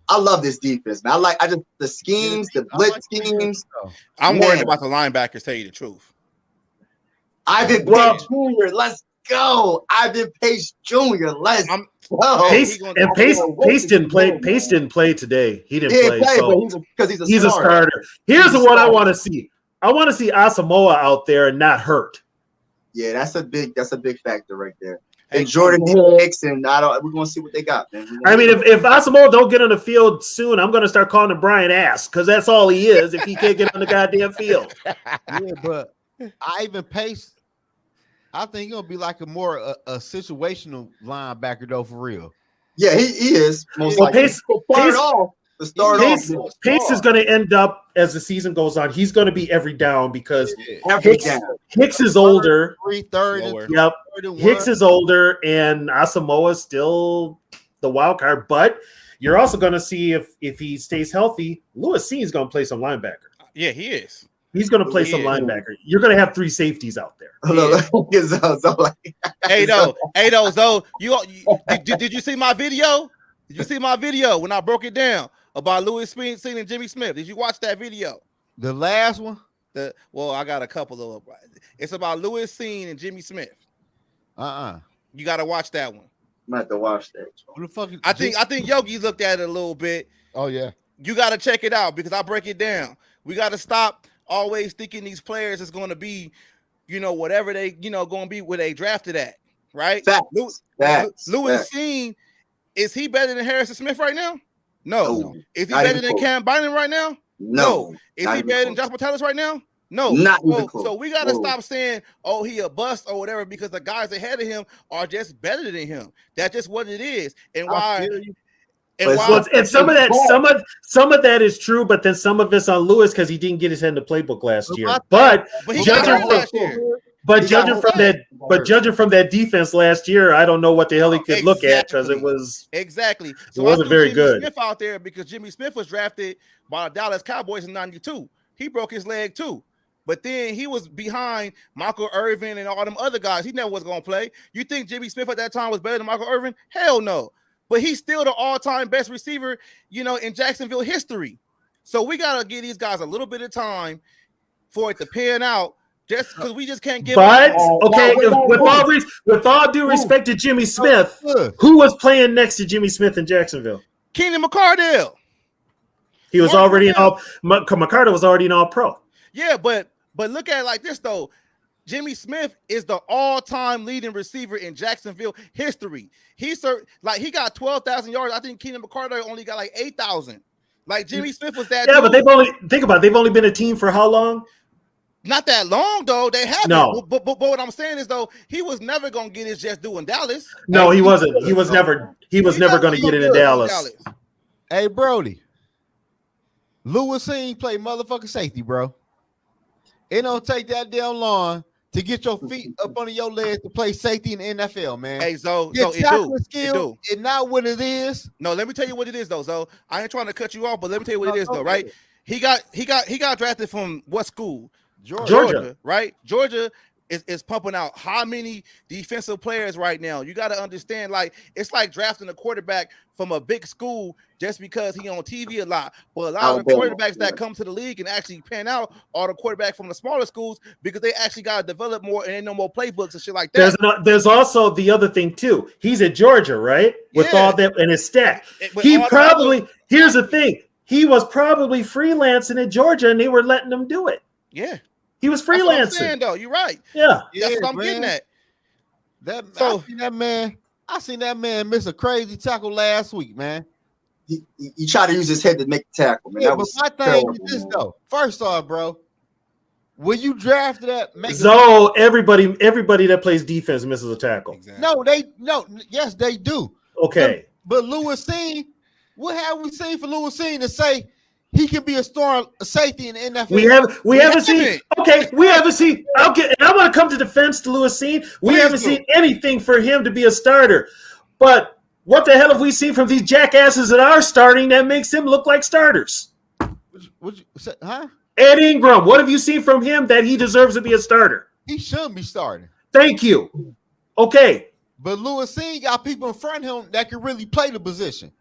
I love this defense, man. The schemes, the blitz schemes. I'm worried about the linebackers, tell you the truth. Ivan Pace Jr., let's go. Ivan Pace Jr., let's go. Pace didn't play. Pace didn't play today. He didn't play. Because he's a starter. Here's what I want to see. I want to see Asamoah out there and not hurt. Yeah, that's a big factor right there. And Jordan Hicks, and we're gonna see what they got, man. I mean, if Asamoah don't get on the field soon, I'm gonna start calling him Brian Ass because that's all he is if he can't get on the goddamn field. Yeah, but Ivan Pace, I think he'll be like a situational linebacker though, for real. Yeah, he is. Most likely. Pace is going to end up as the season goes on. He's going to be every down because Hicks is older. Yep. Hicks is older, and Asamoah is still the wild card. But you're also going to see if he stays healthy, Lewis C is going to play some linebacker. Yeah, he is. He's going to play some linebacker. You're going to have 3 safeties out there. Hey, Zoe, did you see my video? Did you see my video when I broke it down about Louis Steen and Jimmy Smith? Did you watch that video? The last one? I got a couple of them. It's about Louis Steen and Jimmy Smith. You got to watch that one. I'm going to have to watch that. What the fuck I think Yogi looked at it a little bit. Oh, yeah. You got to check it out because I break it down. We got to stop always thinking these players is going to be, whatever they, going to be where they drafted at, right? Louis Steen, is he better than Harrison Smith right now? No. Is he better than Cam Bynum right now? No. Is he better than Josh Metellus right now? No. So we got to stop saying, oh, he a bust or whatever, because the guys ahead of him are just better than him. That's just what it is. And why? And some of that is true, but then some of it's on Lewis because he didn't get his head in the playbook last year. But judging from that defense last year, I don't know what the hell he could look at because it was exactly. So it wasn't very Jimmy good. Smith out there because Jimmy Smith was drafted by the Dallas Cowboys in '92. He broke his leg too, but then he was behind Michael Irvin and all them other guys. He never was gonna play. You think Jimmy Smith at that time was better than Michael Irvin? Hell no. But he's still the all-time best receiver, in Jacksonville history. So we gotta give these guys a little bit of time for it to pan out. Just because we just can't give. But okay, with all due respect to Jimmy Smith, who was playing next to Jimmy Smith in Jacksonville? Keenan McCardell. He was already McCardell was already an All-Pro. Yeah, but look at it like this though. Jimmy Smith is the all-time leading receiver in Jacksonville history. He got 12,000 yards. I think Keenan McCardell only got like 8,000. Like Jimmy Smith was that. Yeah, dude. But they've only been a team for how long? Not that long though. They haven't. No. But what I'm saying is though, he was never gonna get his just due in Dallas. No, he wasn't. He was never gonna get it in Dallas. Hey Brody, Zoe-N play motherfucking safety, bro. It don't take that damn long to get your feet up under your legs to play safety in the NFL, man. Hey, Zoe, skill is not what it is. No, let me tell you what it is, though. Zoe, I ain't trying to cut you off, but let me tell you what it is, though. Right? He got drafted from what school? Georgia, right? Georgia is pumping out how many defensive players right now? You got to understand, like it's like drafting a quarterback from a big school just because he on TV a lot. But a lot of the quarterbacks that come to the league and actually pan out are the quarterbacks from the smaller schools because they actually got to develop more and ain't no more playbooks and shit like that. There's also the other thing too. He's at Georgia, right? With all that and his stack. Here's the thing. He was probably freelancing at Georgia and they were letting him do it. Yeah. He was freelancing. That's what I'm saying, though. You're right. Yeah. That's what I'm getting at. I seen that man miss a crazy tackle last week, man. He tried to use his head to make the tackle, man. Yeah, but my thing is this though. First off, bro, when you drafted that, everybody that plays defense misses a tackle. Exactly. Yes, they do. Okay. But Zoe-N, what have we seen for Zoe-N to say he can be a safety in the NFL? We haven't seen. Okay, we haven't seen. I'm going to come to defense to Zoe-N. We haven't seen anything for him to be a starter. But what the hell have we seen from these jackasses that are starting that makes him look like starters? Ed Ingram. What have you seen from him that he deserves to be a starter? He shouldn't be starting. Thank you. Okay. But Zoe-N got people in front of him that can really play the position.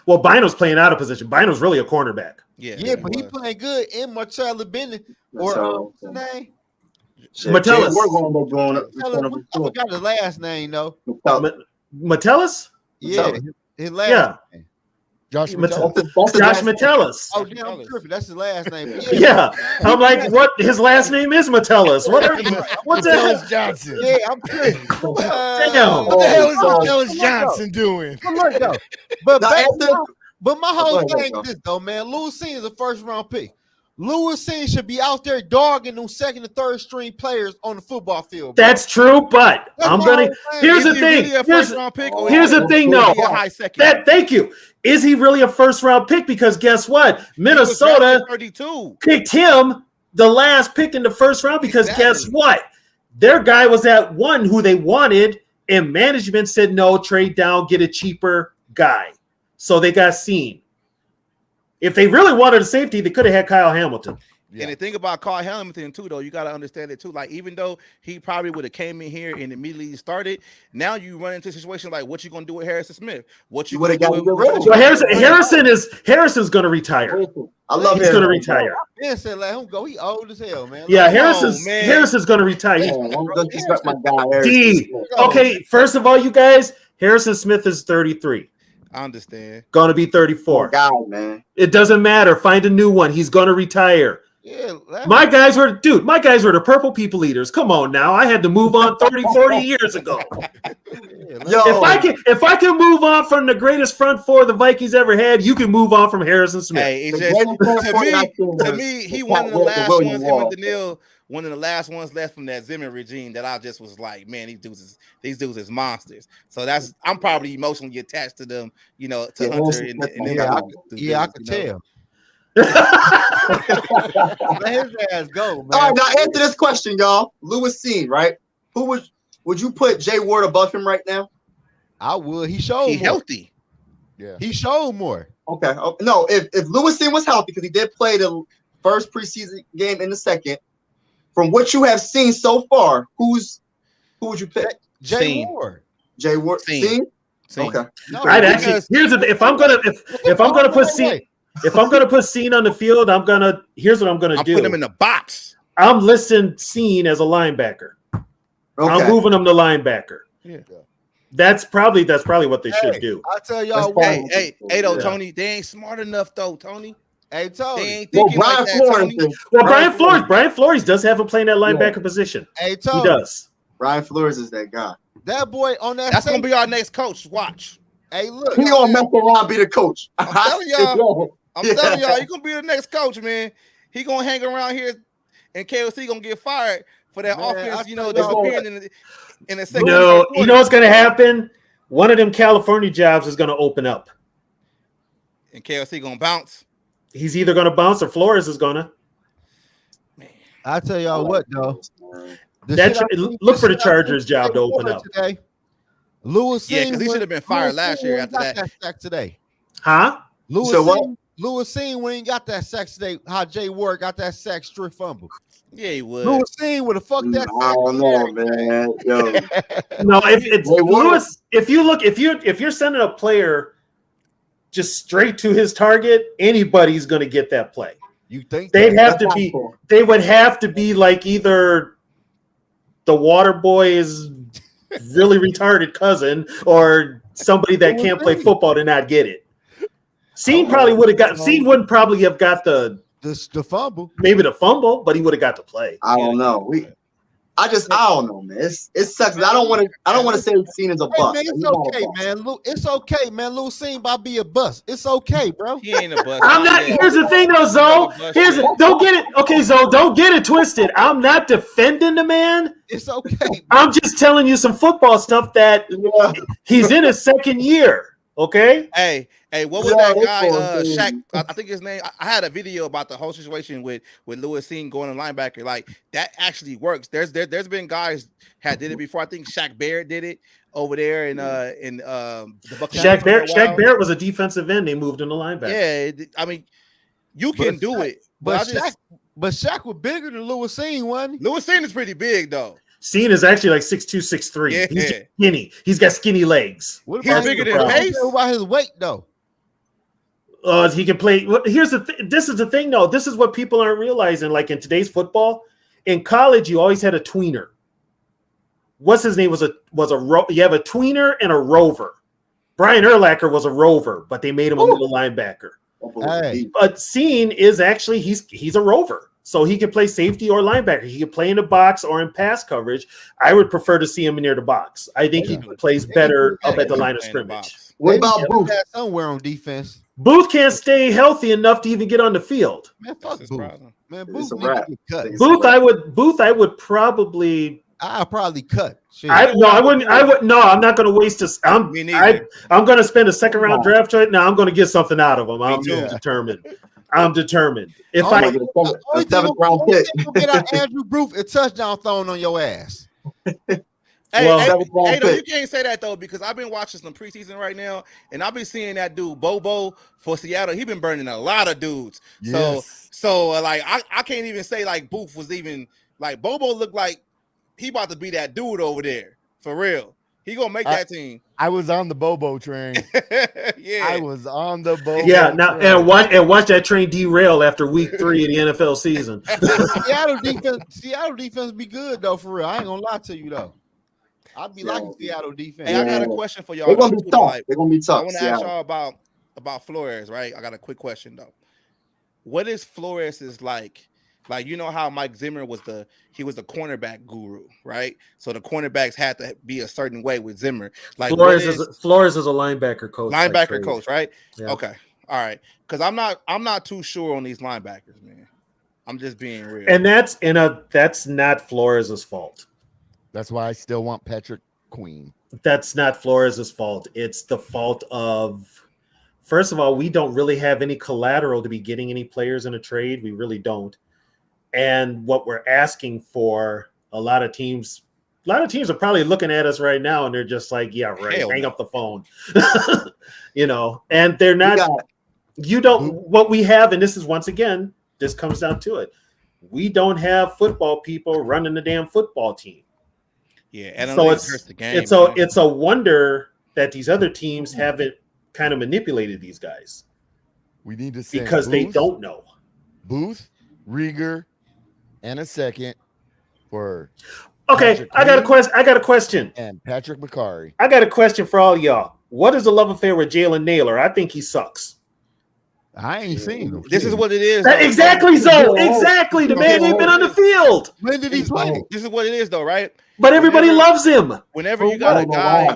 Well, Bino's playing out of position. Bino's really a cornerback. Yeah, but he playing good in Marcellus Bennett or what's his name? Metellus. I forgot his last name though. Metellus? Yeah, his last name. Josh Metellus. Josh Metellus. Oh, damn, I'm tripping. That's his last name. Yeah. I'm like, what? His last name is Metellus. What the hell? Johnson. Yeah, I'm tripping. Damn. What the hell is Metellus Johnson doing? But my whole thing is this, though, man. Zoe-N is a first-round pick. Zoe-N should be out there dogging those second and third string players on the football field. Bro. That's true, but here's the thing. Here's the thing, though. Thank you. Is he really a first-round pick? Because guess what? Minnesota picked him the last pick in the first round because guess what? Their guy was at one who they wanted, and management said, no, trade down, get a cheaper guy. So they got seen. If they really wanted a safety, they could have had Kyle Hamilton. Yeah. And the thing about Kyle Hamilton too, though, you got to understand it too. Like, even though he probably would have came in here and immediately started, now you run into a situation like, what you gonna do with Harrison Smith? What you would have got? Harrison's gonna retire. I love him. He's gonna retire. Yeah, said let him go. He old as hell, man. Yeah, Harrison's gonna retire. Don't disrespect my guy. Okay, first of all, you guys, Harrison Smith is 33. I understand. Going to be 34. God, man. It doesn't matter. Find a new one. He's going to retire. Yeah, my guys were the purple people eaters. Come on now. I had to move on 30, 40 years ago. If I can move on from the greatest front four the Vikings ever had, you can move on from Harrison Smith. Hey, it's just, to me, he one of the last ones, him and Daniil, one of the last ones left from that Zimmer regime that I just was like, man, these dudes is monsters. So I'm probably emotionally attached to them, to Hunter and I could tell. Let his ass go, man. All right, now answer this question, y'all. Zoe-N, right? Who would you put Jay Ward above him right now? I would. He showed more. Healthy. Yeah, he showed more. Okay. No, if Zoe-N was healthy, because he did play the first preseason game in the second. From what you have seen so far, who would you pick? Jay Ward. Jay Ward. Seen? Okay. No, if I'm gonna put Scene. If I'm gonna put Scene on the field, here's what I'm gonna do. Put him in the box. I'm listing Scene as a linebacker. Okay. I'm moving him to linebacker. Yeah. That's probably what they should do. I'll tell y'all Hey, Tony, they ain't smart enough though, Tony. Hey, They Tony. ain't Well, thinking Brian like that, Flores. Tony. is- Well, Brian Flores does have him playing that linebacker Yeah. position. Hey, He Tony. does. Brian Flores is that guy. That boy on that. That's gonna safety- be our next coach. Watch. Hey, look. He gonna mess around, be the coach. I'm telling y'all. I'm Yeah. telling y'all, he gonna be the next coach, man. He gonna hang around here, and KOC gonna get fired for that Man, offense. I You know, tell y'all disappearing in the second. No, third you quarter. know what's gonna happen? One of them California jobs is gonna open up. And KOC gonna bounce. He's either gonna bounce or Flores is gonna. I tell y'all what though. The That shit I seen- look for the shit I seen Chargers job to today open up. Today, Lewis. Yeah, 'cause he Seen should have been fired Lewis last Seen year when after he got that. sack today. Huh? Lewis So what? Seen, Lewis Seen when he got that sack today. How Jay Ward got that sack straight fumble. Yeah, he would. Lewis Seen would have fucked that. I don't know, man. Yo, No, if it's Wait, what? Lewis, if you're sending a player just straight to his target, anybody's gonna get that play. You think They'd that? have to be. They would have to be like either the water boy's really retarded cousin or somebody that can't play football to not get it. Scene probably would have got. Scene wouldn't probably have got the fumble. maybe the fumble, but he would have got the play. I don't know. I don't know, man. It sucks. I don't want to say Cena is a Hey, bust. man, He's it's not a okay, bust. man. It's okay, man. Lewis Seen about to be a bust. It's okay, bro. He ain't a bust. I'm not. Yeah. Here's the thing, though, Zoe. Don't get it. Okay, Zoe, don't get it twisted. I'm not defending the man. It's okay. I'm just telling you some football stuff that Yeah. he's in his second year. Okay. Hey, what was Yeah, that guy? that's Shaq. I think his name. I had a video about the whole situation with Lewis Seen going to linebacker. Like that actually works. There's been guys had did it before. I think Shaq Barrett did it over there in the Buccaneers. Shaq for a while. Barrett was a defensive end. They moved him to linebacker. Yeah, I mean, you can do it, But but I just Shaq was bigger than Lewis Seen, wasn't he? Lewis Seen is pretty big though. Scene is actually like 6'2", 6'3". Yeah. He's just skinny. He's got skinny legs. What He's about bigger his- than Pace? What about his weight though? He can play. Here's this is the thing, though. This is what people aren't realizing. Like in today's football, in college, you always had a tweener. What's his name? You have a tweener and a rover. Brian Urlacher was a rover, but they made him a middle linebacker. Hey. But Scene is actually he's a rover, so he can play safety or linebacker. He can play in the box or in pass coverage. I would prefer to see him near the box. I think he plays better up at the line of scrimmage. What about Maybe Booth? that somewhere on defense? Booth can't stay healthy enough to even get on the field. Man, fuck That's his Booth. problem. Man, It's Booth a need to wrap. get cut. It's- Booth, I would probably. I'll probably cut. Shit. I wouldn't. No, I'm not going to waste this. Me neither. I'm going to spend a second round draft choice. Now I'm going to get something out of him. I'm too. determined. I'm determined. If Oh, I Get a Only thing seventh round only pick. thing gonna get out Andrew Booth a touchdown thrown on your ass. Hey, Well, seventh round hey, no, you pick. can't say that though because I've been watching some preseason right now, and I've been seeing that dude Bobo for Seattle. He been burning a lot of dudes. Yes. So like I can't even say like Booth was even like Bobo looked like he about to be that dude over there for real. He gonna make that team. I was on the Bobo train. Yeah, I was on the Bobo. yeah, now train. and watch that train derail after week 3 of the NFL season. Seattle defense be good though, for real. I ain't gonna lie to you though. I'd be liking Seattle defense. Hey, I got a question for y'all. They're gonna be too, tough. like, They're gonna be I tough. want to ask Seattle. y'all about Flores, right? I got a quick question though. What is Flores's like? Like you know how Mike Zimmer was the cornerback guru, right? So the cornerbacks had to be a certain way with Zimmer. Like Flores is a linebacker coach. linebacker coach, right? Yeah. Okay, all right. Because I'm not too sure on these linebackers, man. I'm just being real. And that's not Flores's fault. That's why I still want Patrick Queen. That's not Flores's fault. It's the fault of, first of all, we don't really have any collateral to be getting any players in a trade. We really don't. And what we're asking for, a lot of teams are probably looking at us right now and they're just like, yeah, right. Hell Hang no. up the phone. And they're not, what we have, and this is once again, this comes down to it. We don't have football people running the damn football team. yeah, and So hurts the game. it's a wonder that these other teams haven't kind of manipulated these guys We need to send because they Booth, don't know. Booth, Rieger, and a second for Okay, Patrick I got a question. and Patrick McCarry. I got a question for all y'all. What is the love affair with Jalen Naylor? I think he sucks. I ain't seen him. This is what it is. Exactly, Zoe. Exactly. The man ain't been on the field. When did he play? This is what it is, though, right? But everybody loves him. Whenever you got a guy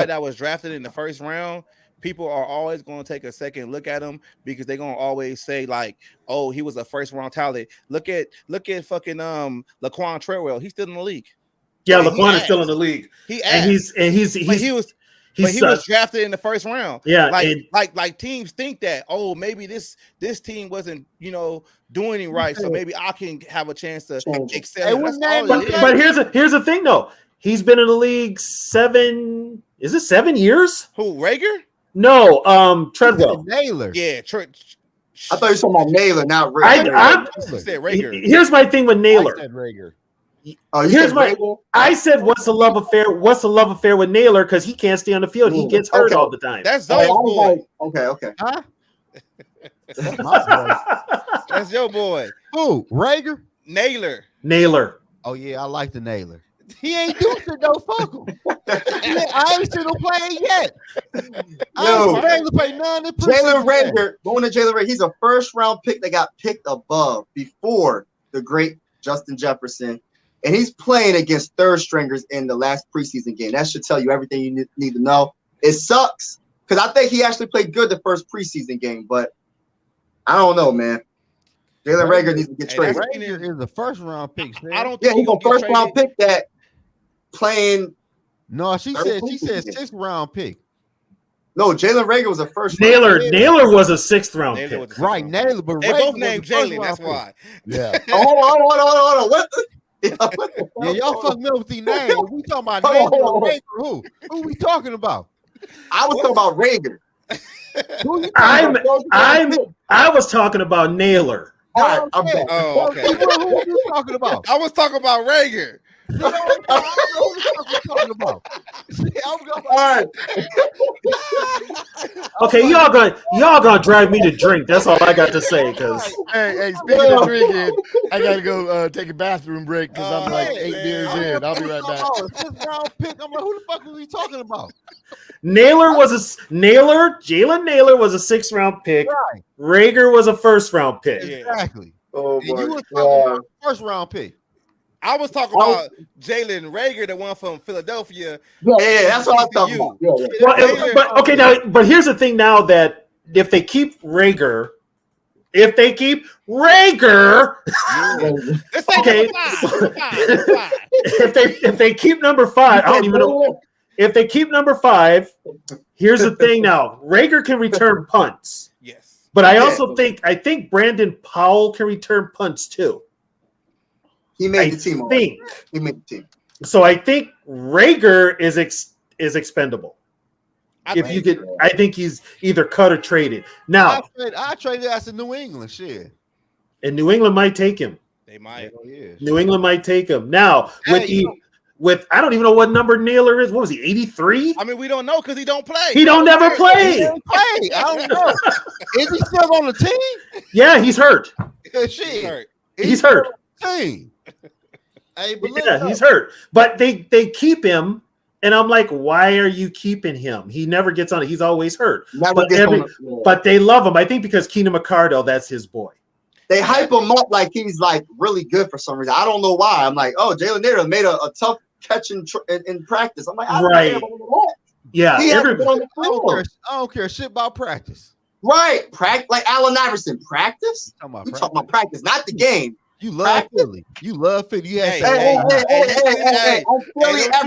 that was drafted in the first round, people are always going to take a second look at him because they're going to always say like, "Oh, he was a first round talent." Look at fucking Laquan Treadwell. He's still in the league. Yeah, Laquan is still in the league. He was drafted in the first round. Yeah, like teams think that, oh, maybe this team wasn't, doing it right, so maybe I can have a chance to excel. But here's the thing though. He's been in the league 7 years? Who, Rager? No, Treadwell. Naylor. Yeah, I thought you were talking about Naylor, not Rager. I said Rager. Here's my thing with Naylor. I said Rager. I said, what's the love affair? What's the love affair with Naylor? Because he can't stay on the field. He gets hurt all the time. That's Zoe's boy. Okay. Huh? That's your boy. Who? Rager? Naylor. Oh yeah, I like the Naylor. He ain't doing shit though. Fuck him. I ain't seen him playing yet. I ain't play none of Jalen Rager. Going to Jalen Rager. He's a first round pick that got picked above before the great Justin Jefferson. And he's playing against third stringers in the last preseason game. That should tell you everything you need to know. It sucks because I think he actually played good the first preseason game, but I don't know, man. Jalen Rager needs to get traded. Rager is the first round pick. I don't think he's a first round pick that playing. No, she said 6th round pick. No, Jalen Rager was a first. Naylor was a 6th round pick. Right, Naylor, but they both named Jalen. That's why. Yeah. Hold on. What the? Yeah, y'all fucked me up with the name. We talking about Naylor. Who? Who we talking about? I was talking about Rager. I was talking about Naylor. I'm back. Oh, okay. Who are you talking about? I was talking about Rager. All right. Okay, y'all gonna drive me to drink. That's all I got to say. Because hey, speaking of drinking, I gotta go take a bathroom break because I'm like 8 beers in. I'll be right back. I'm like, who the fuck was he talking about? Jalen Naylor was a 6th round pick. Right. Rager was a 1st round pick. Exactly. Oh and you were talking about first round pick. I was talking about Jalen Rager, the one from Philadelphia. Yeah, that's what I was talking about. Yeah. But here's the thing now that if they keep Rager, okay. if they keep number 5, I don't even know. If they keep number 5, here's the thing now. Rager can return punts. Yes. But I think Brandon Powell can return punts too. He made the team. He made the team. So I think Rager is expendable. I think he's either cut or traded. Now I traded as a New England shit. And New England might take him. They might. New England might take him. Now with I don't even know what number Naylor is. What was he? 83? I mean, we don't know because he don't play. He don't never play. I don't know. Is he still on the team? Yeah, he's hurt. He's hurt. He's hurt. But they keep him, and I'm like, why are you keeping him? He never gets on it. He's always hurt. But they love him. I think because Keenan McCardell, that's his boy. They hype him up like he's like really good for some reason. I don't know why. I'm like, oh, Jalen Naylor made a tough catch in practice. I'm like, I don't care about that. Yeah, I don't care shit about practice. Right, like Allen Iverson, practice. We talking about practice, not the game. You love Philly. You love Philly. Hey, I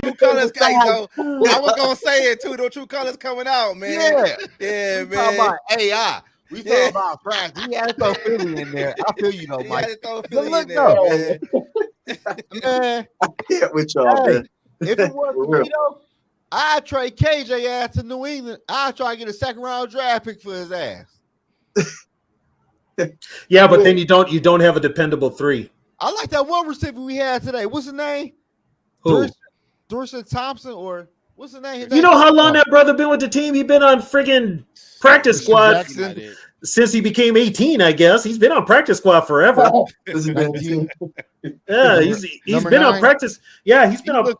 was gonna say it too. The true colors coming out, man. Yeah, man. Talking about AI. We talking about practice. We had to throw Philly in there. I feel you though, Mike. Man, I can't with y'all, man. If it wasn't I'd trade KJ ass to New England. I'd try to get a 2nd round draft pick for his ass. Yeah, but then you don't have a dependable 3. I like that one receiver we had today. What's his name? Who? Dorson Thompson, or what's his name? You know how long that brother been with the team? He been on friggin' practice squad since he became 18, I guess. He's been on practice squad forever. Yeah, he's been on practice. Yeah, he's been on.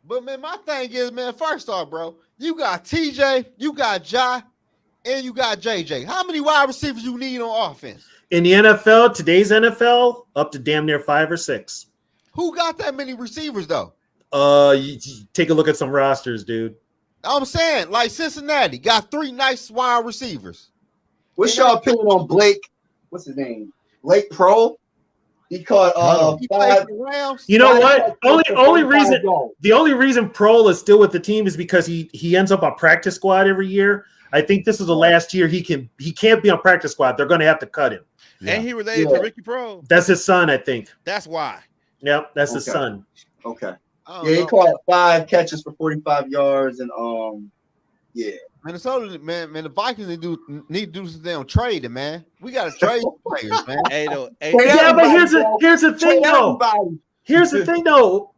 But man, my thing is, man, first off, bro, you got TJ, you got Ja, and you got JJ. How many wide receivers you need on offense? In the NFL, today's NFL, up to damn near 5 or 6. Who got that many receivers though? You take a look at some rosters, dude. I'm saying, like Cincinnati got 3 nice wide receivers. What's your opinion on Blake? What's his name? Blake Pro. He caught He played 5. for the Rams. You know what? Five Only reason yards. the only reason Prohl is still with the team is because he ends up on practice squad every year. I think this is the last year he can't be on practice squad. They're going to have to cut him. Yeah. And he related to Ricky Pro. That's his son, I think. That's why. Yep, that's his son. Okay. Yeah, he caught 5 catches for 45 yards, and yeah. Minnesota, man, the Vikings need to do some damn trading, man. We got to trade players, man. Yeah, but here's the thing, though. Here's the thing, though.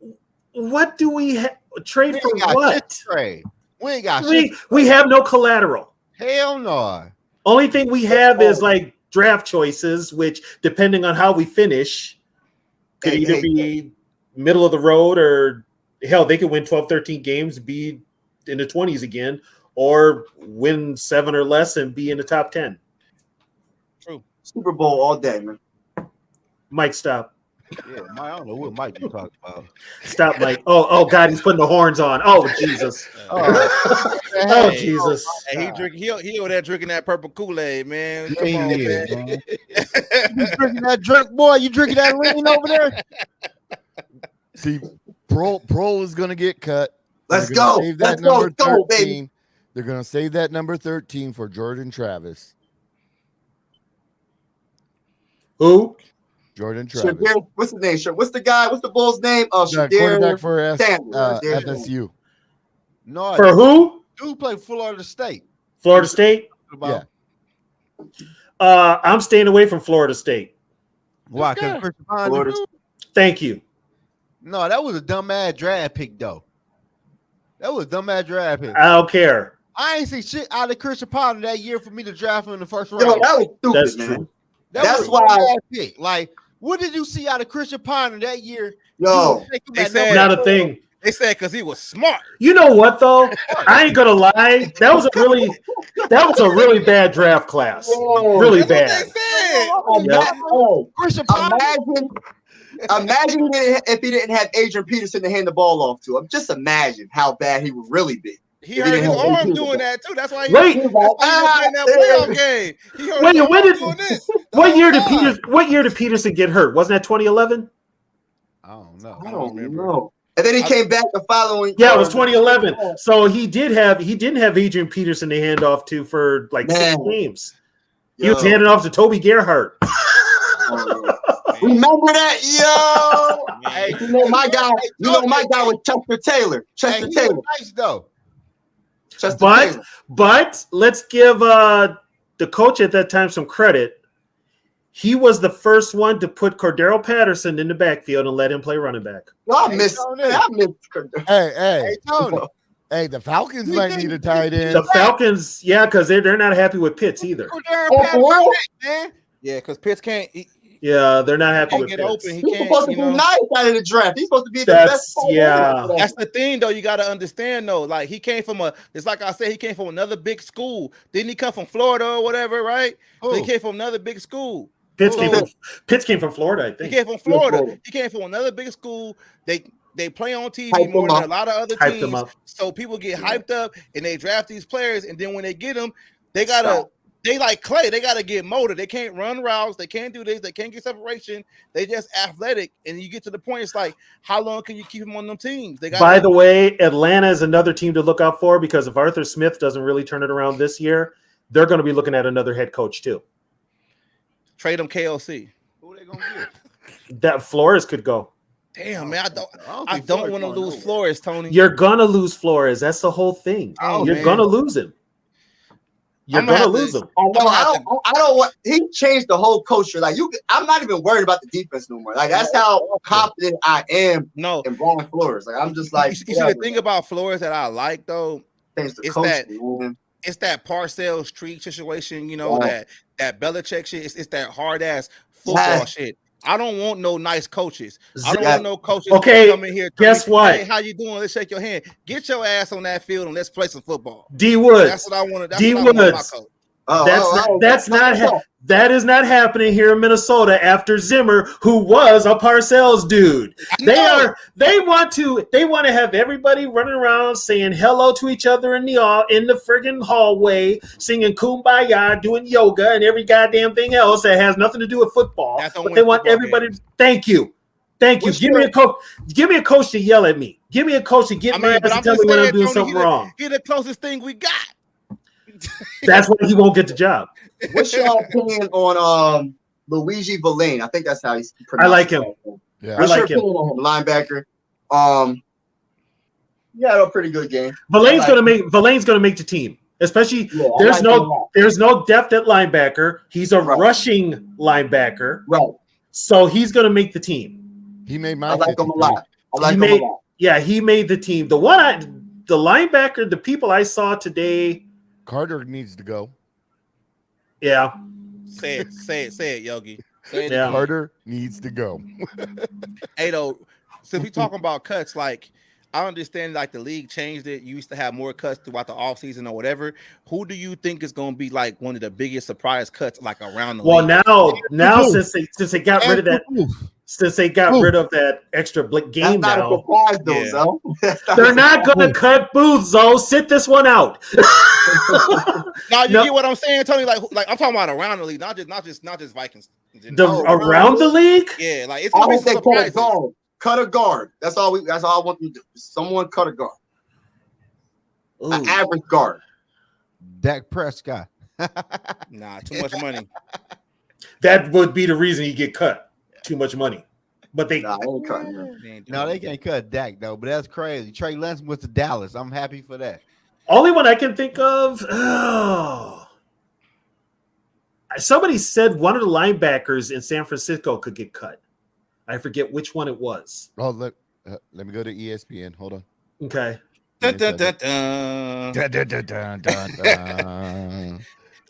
What do we trade for? What? Trade. We ain't got we have no collateral. Hell no. Only thing we have is like draft choices, which depending on how we finish, could either be middle of the road or hell, they could win 12, 13 games, be in the 20s again, or win 7 or less and be in the top 10. True. Super Bowl all day, man. Mike, stop. Yeah, I don't know what Mike you talking about. Stop, Mike. Oh, God, he's putting the horns on. Oh, Jesus. Oh, Jesus. Hey, he over there drinking that purple Kool-Aid, man. Come on, man. You drinking that drink, boy? You drinking that lean over there? See, Pro is going to get cut. Let's go. Let's go, baby. They're going to save that number 13 for Jordan Travis. Who? Jordan Travis. Shadir, what's his name? What's the guy? What's the Bull's name? Quarterback for FSU. No, for who? Dude played Florida State. Florida State? Yeah. I'm staying away from Florida State. Why? Thank you. No, that was a dumbass draft pick, though. That was a dumbass draft pick. I don't care. I ain't see shit out of Christian Ponder that year for me to draft him in the first round. Yo, that was stupid, That's man. true. That's why. Pick. Like, what did you see out of Christian Ponder that year? Yo, they said not a thing. They said because he was smart. You know what though? I ain't gonna lie. That was a really bad draft class. Whoa. Really That's bad. what they said. Christian Ponder. Imagine if he didn't have Adrian Peterson to hand the ball off to him. Just imagine how bad he would really be. He hurt his arm doing that too. That's why he Wait. playing that playoff game. What year did Peterson get hurt? Wasn't that 2011? I don't know. I don't remember. And then he came back the following. Yeah, it was 2011. So he didn't have Adrian Peterson to hand off to for like 6 games. He was handing off to Toby Gerhart. Remember that, yo? Hey, you know my guy was Chester Taylor. Chester Taylor. Nice though. But let's give the coach at that time some credit. He was the first one to put Cordero Patterson in the backfield and let him play running back. I missed Cordero. Hey, Tony. Hey, the Falcons might need a tight end. The Falcons, yeah, because they're not happy with Pitts either. Yeah, because Pitts can't. Yeah, they're not happy with get Pitts. open. He He's can't. supposed to be nice out of the draft. He's supposed to be the best. Yeah. That's the thing, though. You got to understand, though. Like he came from it's like I said, he came from another big school. Didn't he come from Florida or whatever, right? So he came from another big school. Pitts came from Florida, I think. He came from Florida. He came from another big school. They play on TV more than a lot of other teams. So people get hyped up and they draft these players, and then when they get them, they like Clay. They gotta get molded. They can't run routes. They can't do this. They can't get separation. They just athletic. And you get to the point, it's like, how long can you keep them on them teams? By the way, Atlanta is another team to look out for because if Arthur Smith doesn't really turn it around this year, they're going to be looking at another head coach too. Trade them KLC. Who they gonna get? That Flores could go. Damn, man, I don't want to lose Flores, Tony. You're gonna lose Flores. That's the whole thing. You're gonna lose him. You're gonna lose him. I don't want. He changed the whole culture. Like I'm not even worried about the defense no more. Like that's how confident I am. In Brian Flores. Like I'm just like. You see the thing about Flores that I like though. It's that Parcells Street situation. You know that Belichick shit. It's that hard ass football shit. I don't want no nice coaches. I don't want no coaches come in here. Guess what? Hey, how you doing? Let's shake your hand. Get your ass on that field and let's play some football. D Woods. That's what I want. That is not happening here in Minnesota after Zimmer, who was a Parcells dude. They want to have everybody running around saying hello to each other in the friggin' hallway, singing Kumbaya, doing yoga, and every goddamn thing else that has nothing to do with football. But they want everybody. Thank you. Give me a coach. Give me a coach to yell at me. Give me a coach to get my ass and tell me when I'm doing something wrong. He's the closest thing we got. That's why he won't get the job. What's your opinion on Luigi Villain? I think that's how he's pronounced. I like him. Yeah. What's your opinion on him? Linebacker. Yeah, a pretty good game. Villain's gonna make the team. Especially there's no depth at linebacker. He's a rushing linebacker. Right. So he's gonna make the team. He made my I like him a lot. Yeah, he made the team. The linebacker, the people I saw today. Carter needs to go. Yeah. Say it, Yogi. Say it. Yeah. Carter needs to go. Hey, though, since we talking about cuts, like I understand, like the league changed it. You used to have more cuts throughout the offseason or whatever. Who do you think is going to be like one of the biggest surprise cuts, like around the league? Now since they got rid of that. Since they got rid of that extra game that's not now, a surprise, though, Zoe. They're not going to cut Booth, Zoe. Sit this one out. Now you get what I'm saying, Tony. Like I'm talking about around the league, not just Vikings. Around the league, yeah. Like it's gonna be some surprises. Cut a guard. That's all I want you to do. Someone cut a guard. An average guard. Dak Prescott. Nah, too much money. That would be the reason he get cut. Too much money, but they ain't cutting him. No, they can't cut Dak though. But that's crazy. Trey Lance went to Dallas. I'm happy for that. Only one I can think of. Somebody said one of the linebackers in San Francisco could get cut. I forget which one it was. Oh, let me go to ESPN. Hold on. Okay. Dun, dun, dun, dun.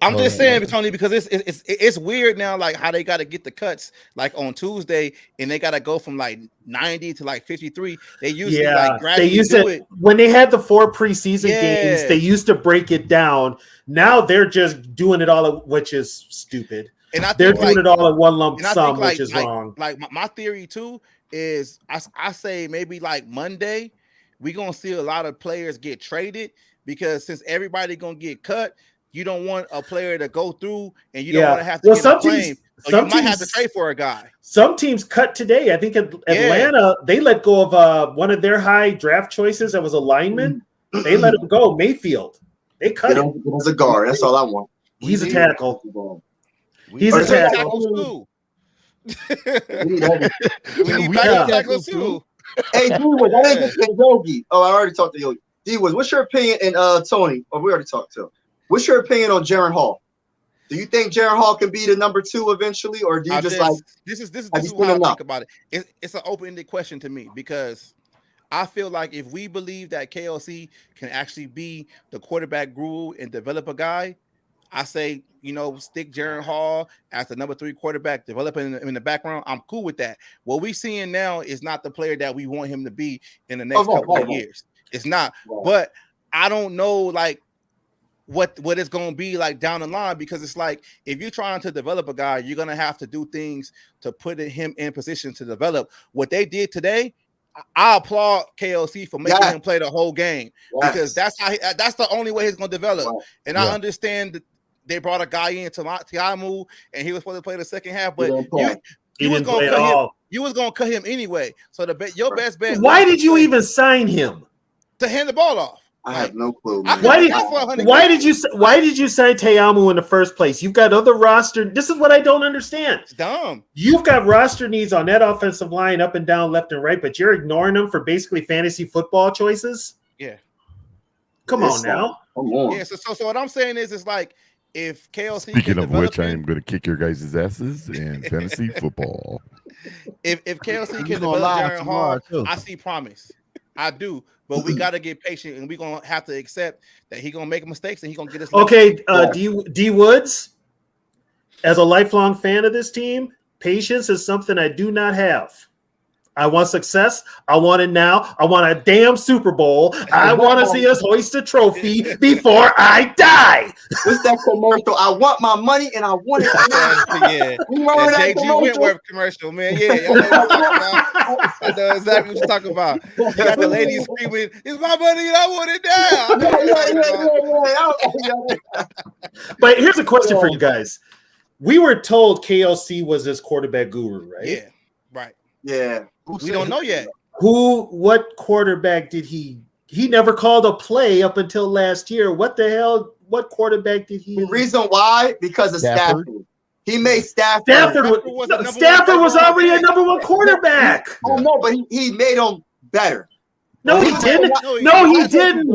I'm just saying, Tony, because it's weird now, like how they got to get the cuts like on Tuesday, and they got to go from like 90 to like 53. They usually when they had the 4 preseason games, they used to break it down. Now they're just doing it all, which is stupid. And they're doing it all in one lump sum, which is wrong. Like my theory too is, I say maybe like Monday we're gonna see a lot of players get traded, because since everybody gonna get cut, you don't want a player to go through and you don't want to have to get a claim. So you might have to trade for a guy. Some teams cut today. I think Atlanta, they let go of one of their high draft choices that was a lineman. They let him go. Mayfield. They cut him. As a guard. That's all I want. He's a tackle. He's a tackle. We need backup tackles too. Hey, D-Wood, I didn't get Yogi. Oh, I already talked to Yogi. D-Wood, what's your opinion? And Tony, we already talked to. What's your opinion on Jaren Hall? Do you think Jaren Hall can be the number 2 eventually, or do you this is what I think about it? It's an open-ended question to me, because I feel like if we believe that KLC can actually be the quarterback guru and develop a guy, I say, stick Jaren Hall as the number 3 quarterback, developing in the background. I'm cool with that. What we're seeing now is not the player that we want him to be in the next couple of years. It's not. But I don't know, like, what it's going to be like down the line, because it's like, if you're trying to develop a guy, you're going to have to do things to put him in position to develop. What they did today, I applaud KLC for making him play the whole game, because that's the only way he's going to develop. And I understand that they brought a guy in to Tiamu, and he was supposed to play the second half, but you was going to cut him anyway. So your best bet. Why did you even sign him? To hand the ball off. I have no clue. Why did you sign Tiamu in the first place? You've got other roster. This is what I don't understand. It's dumb. You've got roster needs on that offensive line up and down, left and right, but you're ignoring them for basically fantasy football choices. Yeah. Come on now. Yeah. So what I'm saying is, it's like, if KLC. Speaking of which, I am going to kick your guys' asses in fantasy football. If KLC can develop Jaren Hall, I see promise. I do, but we got to get patient, and we're gonna have to accept that he's gonna make mistakes, and he's gonna get us. Okay, D Woods, as a lifelong fan of this team, patience is something I do not have. I want success. I want it now. I want a damn Super Bowl. I want to see us hoist a trophy before I die. What's that commercial? I want my money and I want it now. Yeah. You remember that JG commercial? Wentworth commercial, man. Yeah, y'all know what I'm talking about. I know exactly what you're talking about. You got the ladies screaming, "It's my money and I want it now." But here's a question for you guys. We were told KLC was this quarterback guru, right? Yeah, right. Yeah. We don't know yet. What quarterback did he never called a play up until last year? What the hell? What quarterback did he? The reason why? Because of Stafford. He made Stafford. Stafford was already a number one quarterback. Oh no, but he made him better. No, he didn't. No, he didn't.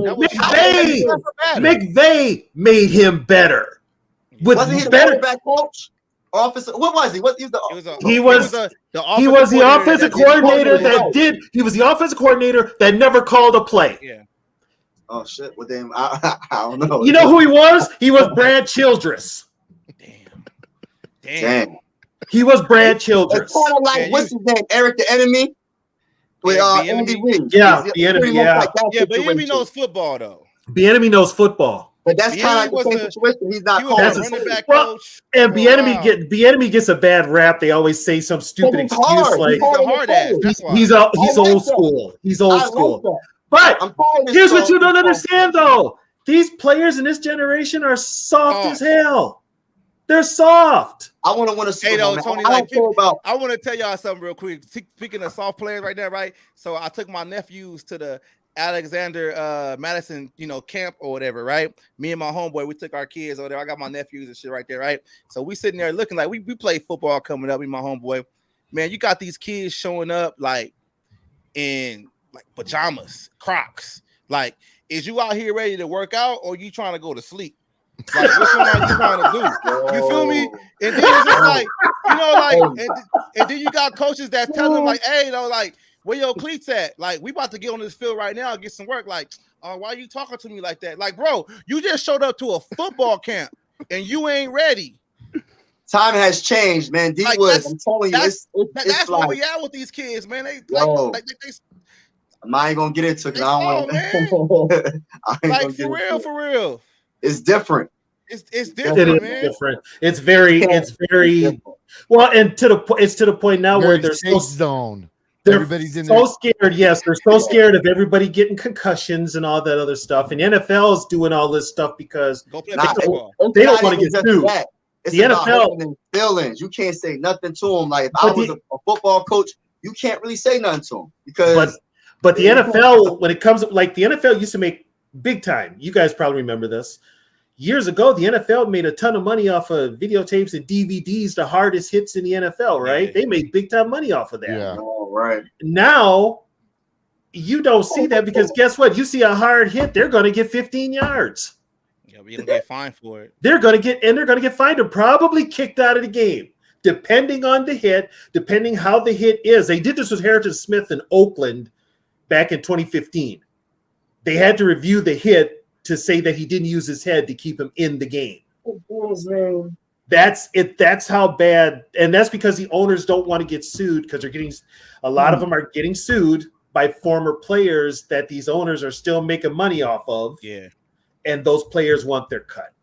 McVay made him better. Wasn't he the quarterback coach? Officer, what was he? He was the offensive coordinator that did. He was the offensive coordinator that never called a play. Yeah. Oh shit! Well, then I don't know. You know who he was? He was Brad Childress. Damn. He was Brad Childress. It's kind of like what's his name? Eric the Enemy with Andy Reid. Yeah, the Enemy. Yeah, but the Enemy knows football though. The Enemy knows football. But that's kind of like the same situation. He's not calling. Running back coach. And Bieniemy gets a bad rap. They always say some stupid excuse like he's a hard ass. He's old school. He's old school. But here's what you don't understand though: these players in this generation are soft as hell. They're soft. I want to win a Super Bowl. Tony, I want to tell y'all something real quick. Speaking of soft players right now, right? So I took my nephews to the Alexander Madison, camp or whatever, right? Me and my homeboy, we took our kids over there. I got my nephews and shit right there, right? So we sitting there looking like we play football coming up. Me and my homeboy, man, you got these kids showing up like in like pajamas, Crocs. Like, is you out here ready to work out or you trying to go to sleep? Like, which one are you trying to do? You feel me? And then it's just like, and then you got coaches that tell them like, hey, like, where your cleats at? Like, we about to get on this field right now and get some work. Like, why are you talking to me like that? Like, bro, you just showed up to a football camp and you ain't ready. Time has changed, man. D like, Woods, I'm telling you, that's it's where like, we at with these kids, man. They I ain't gonna get into it because I don't want to. Like, for real. It's different. It's different, man. Different. It's very well, and it's to the point now where they're safe zone. Everybody's in so scared. Yes, they're so scared of everybody getting concussions and all that other stuff. And the NFL is doing all this stuff because they don't want to get sued. It's the NFL feelings. You can't say nothing to them. Like if I was a football coach, you can't really say nothing to them because. But the NFL, when it comes like the NFL used to make big time. You guys probably remember this. Years ago, the NFL made a ton of money off of videotapes and DVDs, the hardest hits in the NFL, right? They made big time money off of that. Yeah. Oh, right. Now, you don't see that because guess what? You see a hard hit, they're going to get 15 yards. Yeah, we're going to get fined for it. They're going to get fined and probably kicked out of the game, depending on the hit, depending how the hit is. They did this with Harrison Smith in Oakland back in 2015. They had to review the hit to say that he didn't use his head to keep him in the game. That's it. That's how bad. And that's because the owners don't want to get sued because they're getting a lot of them are getting sued by former players that these owners are still making money off of. Yeah. And those players want their cut.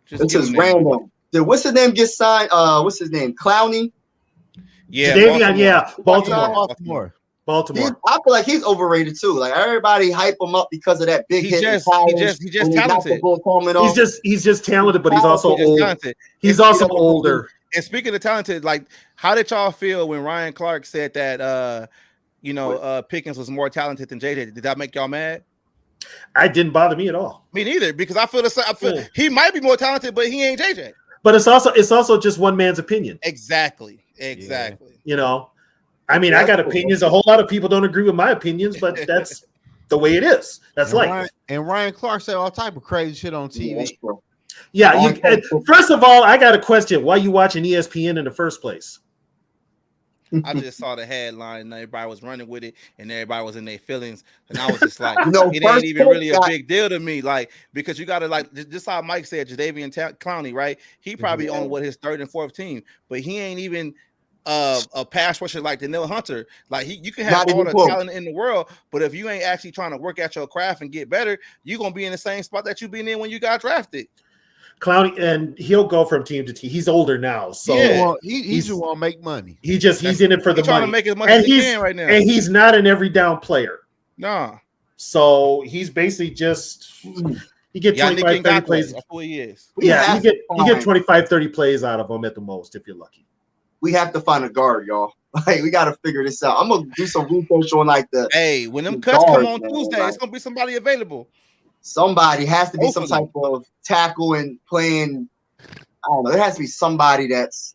This is random. Did what's his name get signed? What's his name? Clowney? Yeah. Baltimore. I feel like he's overrated too. Like everybody hype him up because of that big hit. He just talented. He's just talented, but he's also old. He's also older. And speaking of talented, like, how did y'all feel when Ryan Clark said that Pickens was more talented than JJ? Did that make y'all mad? It didn't bother me at all. Me neither, because I feel he might be more talented, but he ain't JJ. But it's also just one man's opinion. Exactly. Yeah. I mean, I got opinions. A whole lot of people don't agree with my opinions, but that's the way it is. That's life. And Ryan Clark said all type of crazy shit on TV. Yeah. First of all, I got a question. Why are you watching ESPN in the first place? I just saw the headline and everybody was running with it and everybody was in their feelings. And I was just like, it ain't even really a big deal to me. Like, because you got to like, just how Mike said, Jadeveon Clowney, right? He probably on his third and fourth team, but he ain't even a pass rusher like Danielle Hunter. Like you can have Not all even the close. talent in the world, but if you ain't actually trying to work at your craft and get better, you're gonna be in the same spot that you been in when you got drafted. Clowney, and he'll go from team to team. He's older now, so He just want to make money. he's in it for the trying money. to make as much And as he can right now. And he's not an every down player. Nah. So he's basically just he get 25, 30 plays. That's who he is. Yeah, you get 25, 30 plays out of him at the most if you're lucky. We have to find a guard, y'all. Like we got to figure this out. I'm gonna do some research on like Hey, when them cuts guards, come on man, Tuesday, like, it's gonna be somebody available. somebody has to be some Hopefully. type of tackle and playing. I don't know. There has to be somebody that's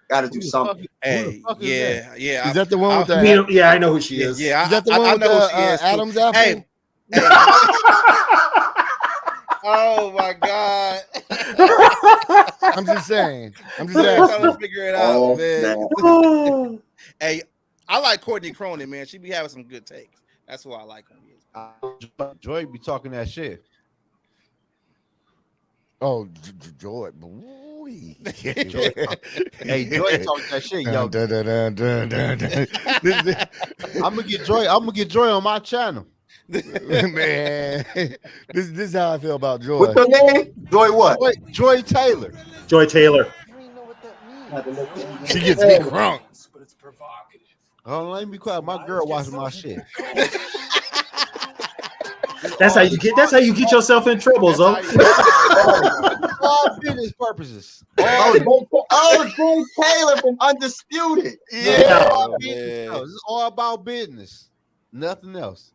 got to do something. Hey, yeah. Is that the one with the? I know who she is. Yeah, Is that the one I with know the who she is. Too. Adam's apple? Hey. Oh my God! I'm just saying. I'm just I'm trying to asking. figure it out, man. Oh. Hey, I like Courtney Cronin, man. She be having some good takes. That's who I like. Joy be talking that shit. Oh, Joy. Boy. Hey, Joy talking that shit, yo. I'm gonna get Joy on my channel. Man, this is how I feel about Joy. What's her name? Joy what? Joy Taylor. Joy Taylor. She gets me crunk. Oh, let me be quiet. My girl watching my shit. That's how you get yourself in trouble, Zoe. All business purposes. Joy Taylor from Undisputed. Yeah, Oh, business. man. It's all about business. Nothing else.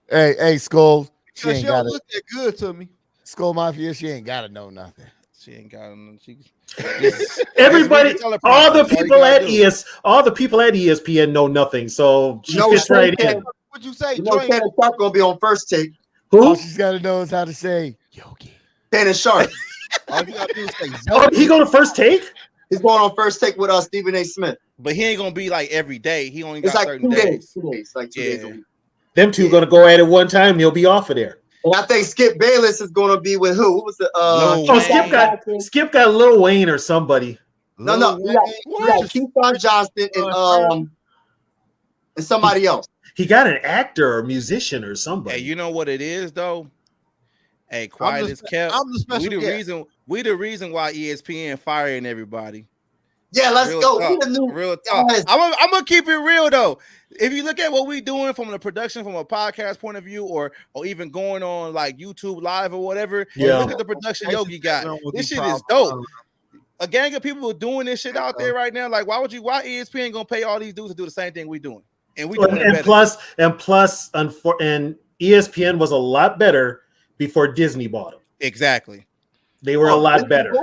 Hey, Skull. She She ain't don't got it. look that good to me. Skull Mafia. She ain't got to know nothing. She ain't got him. Everybody, all the people at ES. ESPN know nothing, so she No, fits right in. What'd you say, You know, Joy? Shannon Sharp gonna be on First Take. All Who? she's got to know is how to say Yogi. Shannon Sharp. All you gotta do is say Oh, he go to First Take? He's going on First Take with Stephen A. Smith. But he ain't gonna be like every day. He only It's got like certain 2 days. days. 2 days. Like 2 days a Yeah. week. Them two gonna go at it one time. And he'll be off of there. And I think Skip Bayless is gonna be with who? What was the Lil Oh, Wayne. Skip got Lil Wayne or somebody. No, Lil we got Wayne. Keyshawn Johnson and somebody else. He got an actor or musician or somebody. Hey, you know what it is though? Hey, quiet as kept. I'm the special guest. We the reason why ESPN firing everybody. Yeah, let's Real go. talk. We the new Real talk. guys. I'm gonna keep it real though. If you look at what we doing from the production, from a podcast point of view, or even going on like YouTube Live or whatever, Yeah. look at the production Yogi got. This shit is dope. A gang of people doing this shit out there right now. Like, why ESPN gonna pay all these dudes to do the same thing we doing? And we doing it better. And ESPN was a lot better before Disney bought them. Exactly. They were a lot better.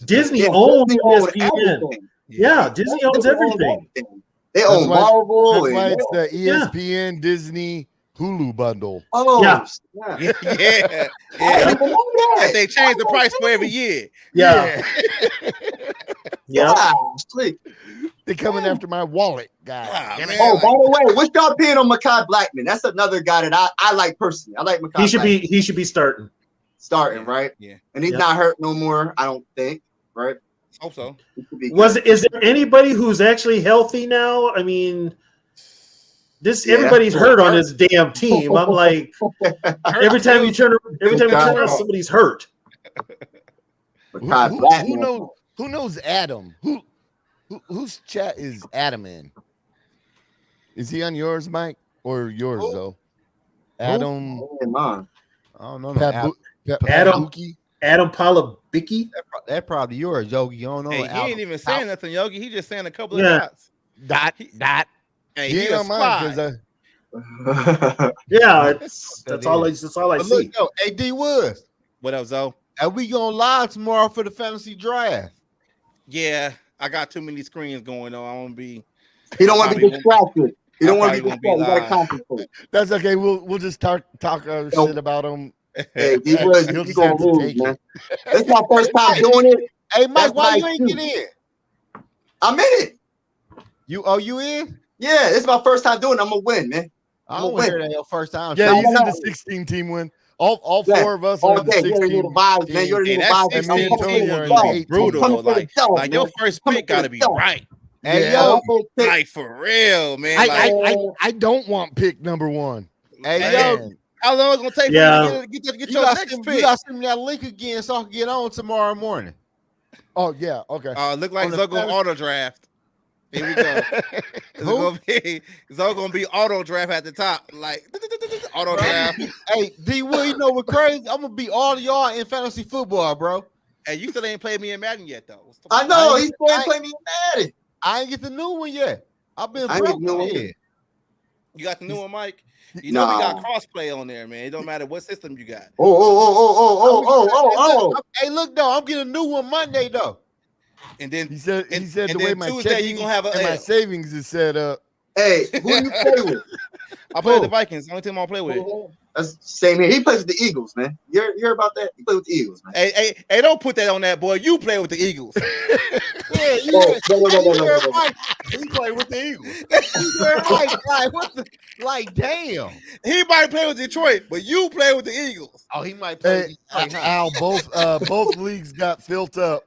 Disney owns ESPN. everything. Yeah, Disney owns everything. They own Marvel. That's why and- it's the ESPN Disney Hulu bundle. Oh, Yeah. Yeah. I Yeah. didn't even know that. They change the price for every year. Yeah. Yeah. Gosh, They're coming after my wallet, guys. Ah, man. oh, by the way, what's your opinion on Mekhi Blackman? That's another guy that I like personally. I like Mekhi. He should be starting. starting, right? Yeah. And he's not hurt no more, I don't think, right? Hope so. He could be Is there anybody who's actually healthy now? I mean, everybody's hurt on this damn team. I'm like, every time you turn around, somebody's hurt. Mekhi Blackman. Who knows Adam? Whose chat is Adam in? Is he on yours, Mike, or yours though? Adam. Mine. I don't know. Adam Palabicki. That probably yours, Yogi. You don't know. Hey, he ain't even saying nothing, Yogi. He just saying a couple of Yeah. dots. Dot. Hey, He he ain't a on mine spy. because Yeah, that's all I But see. look, yo, hey, D Woods, What up, Zoe? are we going live tomorrow for the fantasy draft? Yeah, I got too many screens going on. I'm gonna be. He don't want to be distracted. He don't want to be probably won't be distracted. You gotta live. concentrate. that's okay. We'll just talk shit about him. Hey, D Woods, He'll you just gonna have to lose, take man. it. It's my first time doing it. Hey, Mike, That's why you nice, ain't too. get in? I'm in it. You in? Yeah, it's my first time doing it. I'm gonna win, man. I I'm don't gonna win. hear that your first time. Yeah, shot. he's in the 16 team win. All Yeah. four of us are in the Okay, you already knew 16. the vibes, man. You already Hey, knew the that vibes. 16 me and team Tony was are in gonna the be 18. brutal. Coming Though. for the Like, dog, like your man. first Coming pick for got to the be dog. right. Hey, Yeah. yo, Like for real, man. I don't want pick number 1. hey, yo, Man. How long it's gonna take Yeah. for you to get you your got next you pick? got to send me that link again so I can get on tomorrow morning. Oh yeah, okay. Look like On the Zoe gonna auto draft. Here we go. Zoe gonna be auto draft at the top, like auto draft. Hey, D Will, you know what crazy? I'm gonna be all y'all in fantasy football, bro. Hey, you still ain't played me in Madden yet, though. I know he's playing me in Madden. I ain't get the new one yet. I've been I ain't get broke the new one yet. yet. You got the new one, Mike. You know we Nah. got crossplay on there, man. It don't matter what system you got. Oh. Hey, look though, I'm getting a new one Monday though. And then He said and the way then my Tuesday checking you gonna have and my a savings is set up. Hey, who you play with? I play with the Vikings. Only team I'll play with. That's same here. He plays with the Eagles, man. You hear about that? He plays with the Eagles, man. Hey, don't put that on that boy. You play with the Eagles. Yeah, you No. He play with the Eagles. Like what the damn. He might play with Detroit, but you play with the Eagles. Oh, he might play. Hey, Al, both leagues got filled up.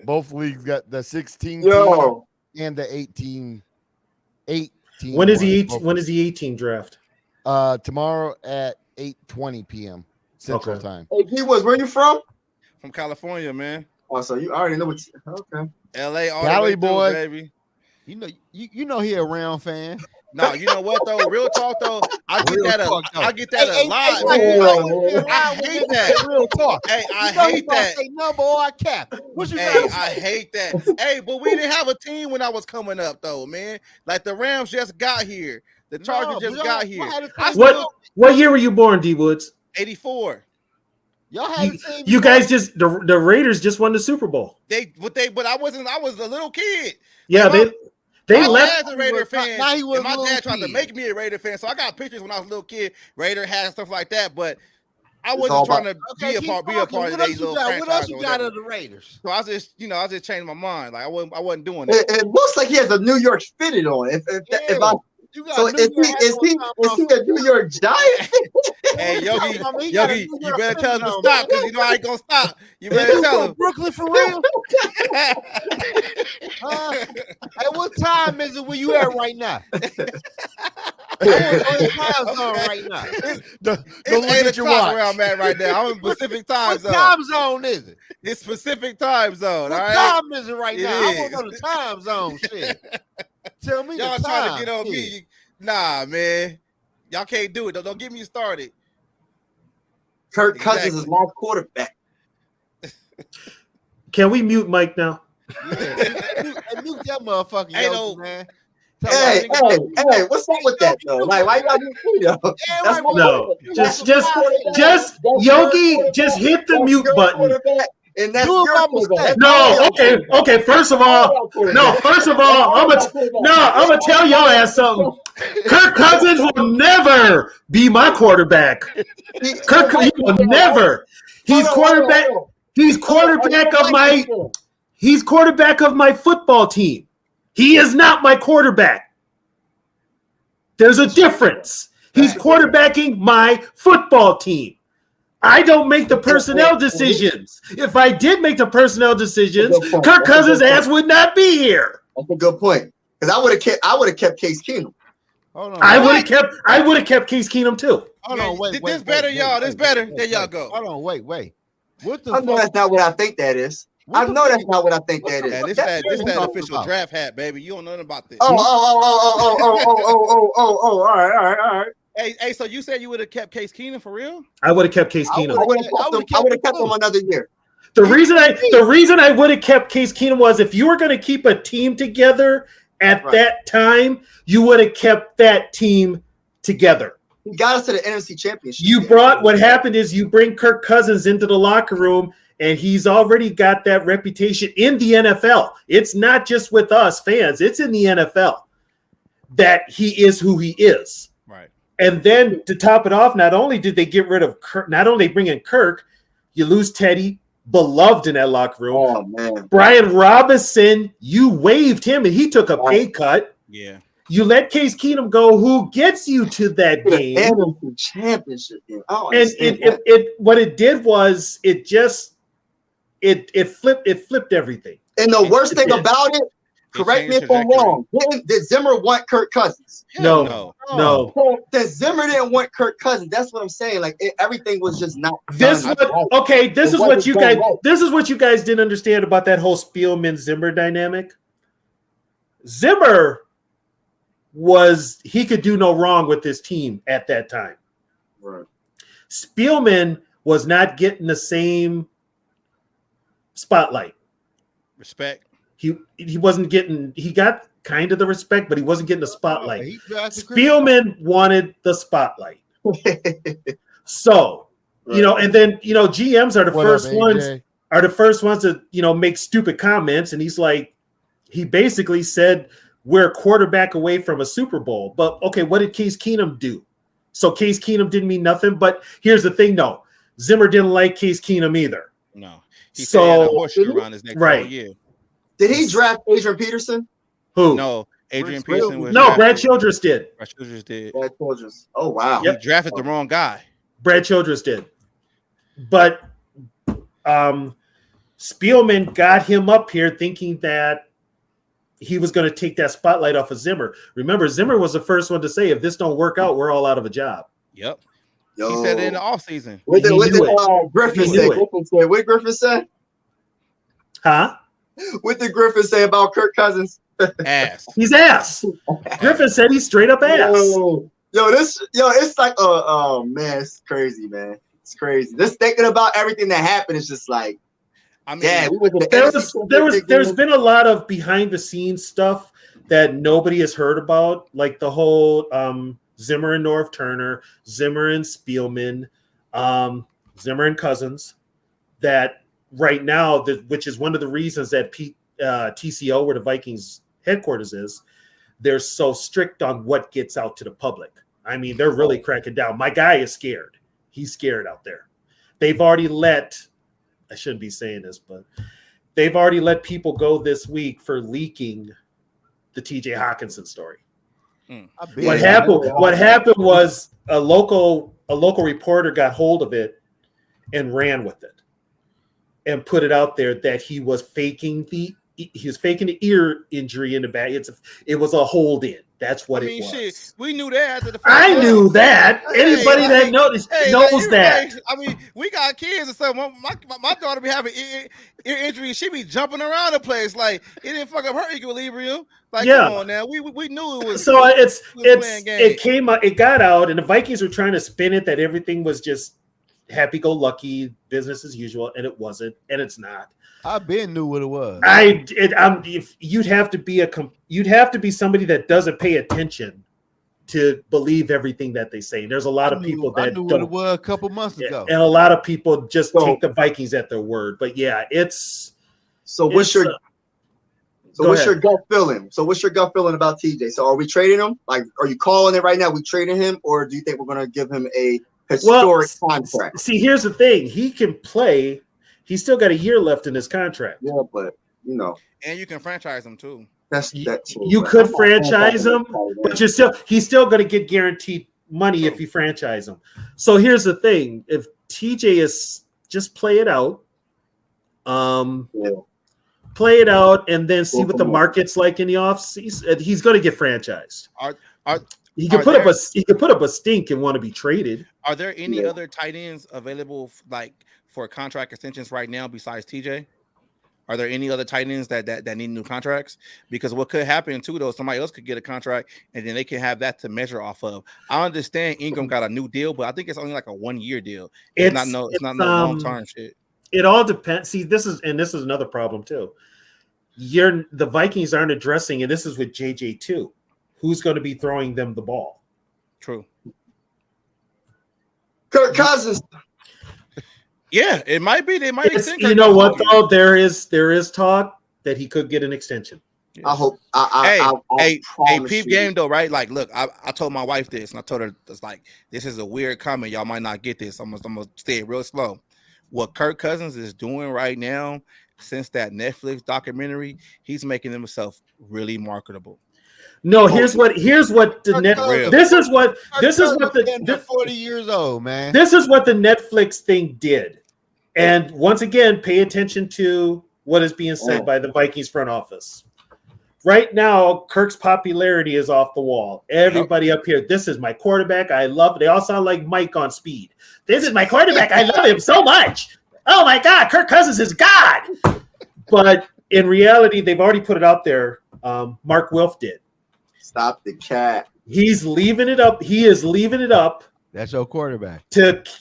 Both leagues got the 16 team and the 18. When is the 18 draft? Tomorrow at 8:20 p.m. Central Time. Hey, he was. Where you from? From California, man. Oh, so you already know what. Okay. LA, all Cali the way boy. through, baby. You know he a round fan. No, you know what though? Real talk though, I get that a lot, Hey, man. I hate that. Real talk. Hey, I You know he hate about to that. say number or I cap. What you Hey, got? I hate that. Hey, but we didn't have a team when I was coming up though, man. Like the Rams just got here. The Chargers just got here. What year were you born, D Woods? 84. Y'all had the same. You guys just the Raiders just won the Super Bowl. But I wasn't. I was a little kid. Yeah, Like, they my left. dad's a Raider fan. Now he was And my a little dad tried to kid. make me a Raider fan, so I got pictures when I was a little kid, Raider hat and stuff like that. But I all wasn't trying about- to be a part of What these little franchises. What else you or got whatever. of the Raiders? So I just changed my mind. Like I wasn't doing it. It looks like he has a New York fitted on. You got So a New York is he a New York Giant? Hey, Yogi, I mean, he got a Yogi, New you York better tell him to fitted on, stop because you know I ain't gonna stop. You better tell him. Brooklyn for real? Hey, what time is it where you at right now? What time zone right now? Don't It's look 8 at your o'clock watch. where I'm at right now. I'm in Pacific time What zone. time zone is it? It's Pacific time zone. What All right. time is it right It now? I is. want to know the time zone. Shit. Tell me Y'all the time. trying to get on me. Nah, man. Y'all can't do it. Don't get me started. Kirk Cousins is my quarterback. Can we mute Mike now? Yeah. Mute that motherfucker, Hey, Yogi, no. man. Hey, what's up with that though? Like, why you gotta be free though? That's my No, quarterback. just Yogi, just hit the mute button. And that's Do it your by quarterback. mistake. No, okay. First of all, I'm gonna tell y'all ass something. Kirk Cousins will never be my quarterback. Kirk Cousins will never. He's quarterback. He's quarterback of my football team. He is not my quarterback. There's a difference. He's quarterbacking my football team. I don't make the personnel decisions. If I did make the personnel decisions, Kirk Cousins' ass would not be here. That's a good point. Because I would have kept Case Keenum. Hold on. I would have kept Case Keenum too. Hold on. Wait. This better, y'all. This better. There y'all go. Hold on. Wait. What the I know fuck? that's not what I think that is. I know that's not what I think that is. Man, this that official draft hat, baby. You don't know nothing about this. Oh, all right. Hey, so you said you would have kept Case Keenum for real? I would have kept Case Keenum. I would have kept him another year. The reason I would have kept Case Keenum was if you were going to keep a team together at that time, you would have kept that team together. He got us to the NFC Championship. What happened is you bring Kirk Cousins into the locker room, and he's already got that reputation in the NFL. It's not just with us fans. It's in the NFL that he is who he is. Right. And then to top it off, not only did they get rid of Kirk, not only bring in Kirk, you lose Teddy, beloved in that locker room. Oh, man. Brian Robinson, you waived him, and he took a pay cut. Yeah. You let Case Keenum go, who gets you to that game. NFC Championship game. And what it did was it flipped everything. And the worst thing about it, Correct me if I'm wrong. Did Zimmer want Kirk Cousins? No. Then Zimmer didn't want Kirk Cousins. That's what I'm saying. Like everything was just not. This is what you guys didn't understand about that whole Spielman Zimmer dynamic. Zimmer he could do no wrong with this team at that time. Right. Spielman was not getting the same spotlight. Respect. He wasn't getting. He got kind of the respect, but he wasn't getting the spotlight. Spielman wanted the spotlight. So, and then GMs are the first ones to make stupid comments, and he basically said we're a quarterback away from a Super Bowl. But okay, what did Case Keenum do? So Case Keenum didn't mean nothing. But here's the thing, no, Zimmer didn't like Case Keenum either. No, he said he had a horseshoe around his neck all year. Did he draft Adrian Peterson? Who? No, Adrian Peterson was Brad Childress did. Brad Childress did. Brad Childress. Oh wow. He drafted the wrong guy. Brad Childress did. But Spielman got him up here thinking that he was going to take that spotlight off of Zimmer. Remember, Zimmer was the first one to say, if this don't work out, we're all out of a job. Yep. He said it in the offseason. What did Griffin say? What did Griffin say? Huh? What did Griffin say about Kirk Cousins? Ass. He's ass. Griffin said he's straight up ass. It's like, oh man, it's crazy, man. It's crazy. Just thinking about everything that happened is just like, there's been a lot of behind the scenes stuff that nobody has heard about, like the whole Zimmer and Norv Turner, Zimmer and Spielman, Zimmer and Cousins, that right now, which is one of the reasons that TCO, where the Vikings headquarters is, they're so strict on what gets out to the public. I mean, they're really cracking down. My guy is scared. He's scared out there. They've already I shouldn't be saying this, but they've already let people go this week for leaking the TJ Hawkinson story. What happened was a local reporter got hold of it and ran with it and put it out there that he was faking the ear injury in the back. It was a hold in. That's what it was. Shit, we knew that after the first I knew that. Anybody that knows that. I mean, we got kids and stuff. My daughter be having ear injury and she be jumping around the place like it didn't fuck up her equilibrium. Like, come on now. We knew it was. So it got out, and the Vikings were trying to spin it that everything was just happy-go-lucky, business as usual, and it wasn't, and it's not. I been knew what it was. If you'd have to be somebody that doesn't pay attention to believe everything that they say. There's a lot of people that knew what it was a couple months ago, and a lot of people just take the Vikings at their word. But yeah, it's so. What's your gut feeling? So what's your gut feeling about TJ? So are we trading him? Like, are you calling it right now? We trading him, or do you think we're going to give him a historic contract? See, here's the thing: he can play. He's still got a year left in his contract. Yeah, but and you can franchise him too. You could franchise him, but he's still going to get guaranteed money if you franchise him. So here's the thing: if TJ is just play it out, play it out, and then see what the market's like in the offseason, he's going to get franchised. He could put up a stink and want to be traded. Are there any other tight ends available for contract extensions right now besides TJ? Are there any other tight ends that need new contracts? Because what could happen too, though, somebody else could get a contract and then they can have that to measure off of. I understand Ingram got a new deal, but I think it's only like a 1-year deal. It's not no long-term shit. It all depends. See, this is another problem too. The Vikings aren't addressing, and this is with JJ too. Who's going to be throwing them the ball? True. Kirk Cousins. Yeah, it might be. They might extend. You know what though? There is talk that he could get an extension. I hope. Hey, peep game though, right? Like, look, I told my wife this, and I told her it's like this is a weird comment. Y'all might not get this. I'm gonna stay real slow. What Kirk Cousins is doing right now, since that Netflix documentary, he's making himself really marketable. No, here's what the Netflix. This is what the 40 years old, man. This is what the Netflix thing did. And once again, pay attention to what is being said by the Vikings front office. Right now, Kirk's popularity is off the wall. Everybody up here, this is my quarterback. I love it. They all sound like Mike on speed. This is my quarterback. I love him so much. Oh my God, Kirk Cousins is God. But in reality, they've already put it out there. Mark Wilf did. Stop the cat. He's leaving it up. He is leaving it up. That's your quarterback.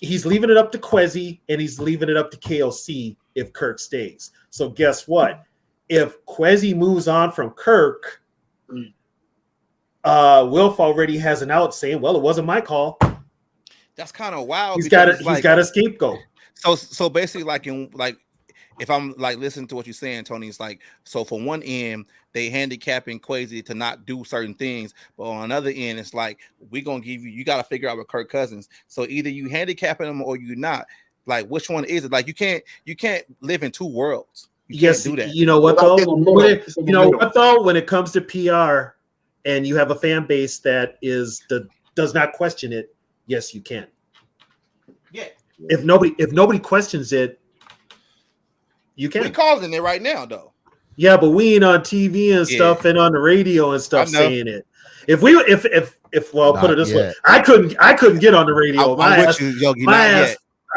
He's leaving it up to Kwesi, and he's leaving it up to KOC if Kirk stays. So guess what? If Kwesi moves on from Kirk, Wilf already has an out saying, "Well, it wasn't my call." That's kind of wild. He's got a scapegoat. So basically, if I'm like listening to what you're saying, Tony, it's like, so for one end, they handicapping Kwesi to not do certain things, but on another end, it's like, we're gonna give you got to figure out with Kirk Cousins. So either you handicapping him or you not. Like, which one is it? Like, you can't live in two worlds. You can't do that. You know what though? When it comes to PR, and you have a fan base that does not question it, yes, you can. Yeah. If nobody questions it, you can. We calling it right now, though. Yeah, but we ain't on TV and stuff and on the radio and stuff saying it. If put it this way, I couldn't get on the radio.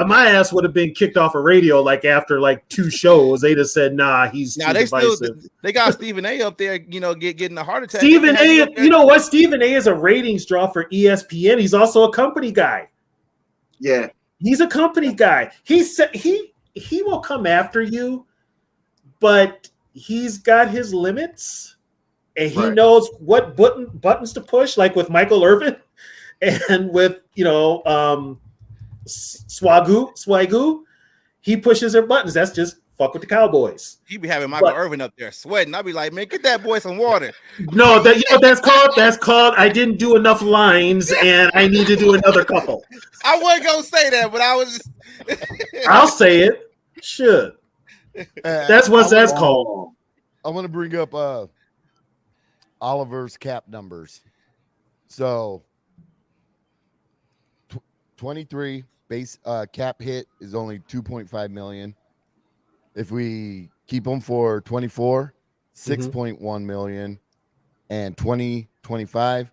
My ass would have been kicked off of radio like after like 2 shows. They just said, "Nah, he's too divisive." They got Stephen A. up there, getting a heart attack. Stephen A. You know what? Stephen A. is a ratings draw for ESPN. He's also a company guy. Yeah, he's a company guy. He said he will come after you, but he's got his limits, and he knows what buttons to push. Like with Michael Irvin, and with Swagoo, he pushes their buttons. That's just fuck with the Cowboys. He be having Michael Irvin up there sweating. I'll be like, man, get that boy some water. No, that's called I didn't do enough lines and I need to do another couple. I wasn't gonna say that, but I was just I'll say it. Should. That's what that's called. I want to bring up Oliver's cap numbers. So 23 base cap hit is only 2.5 million. If we keep them for 24, 6.1 million, and 2025,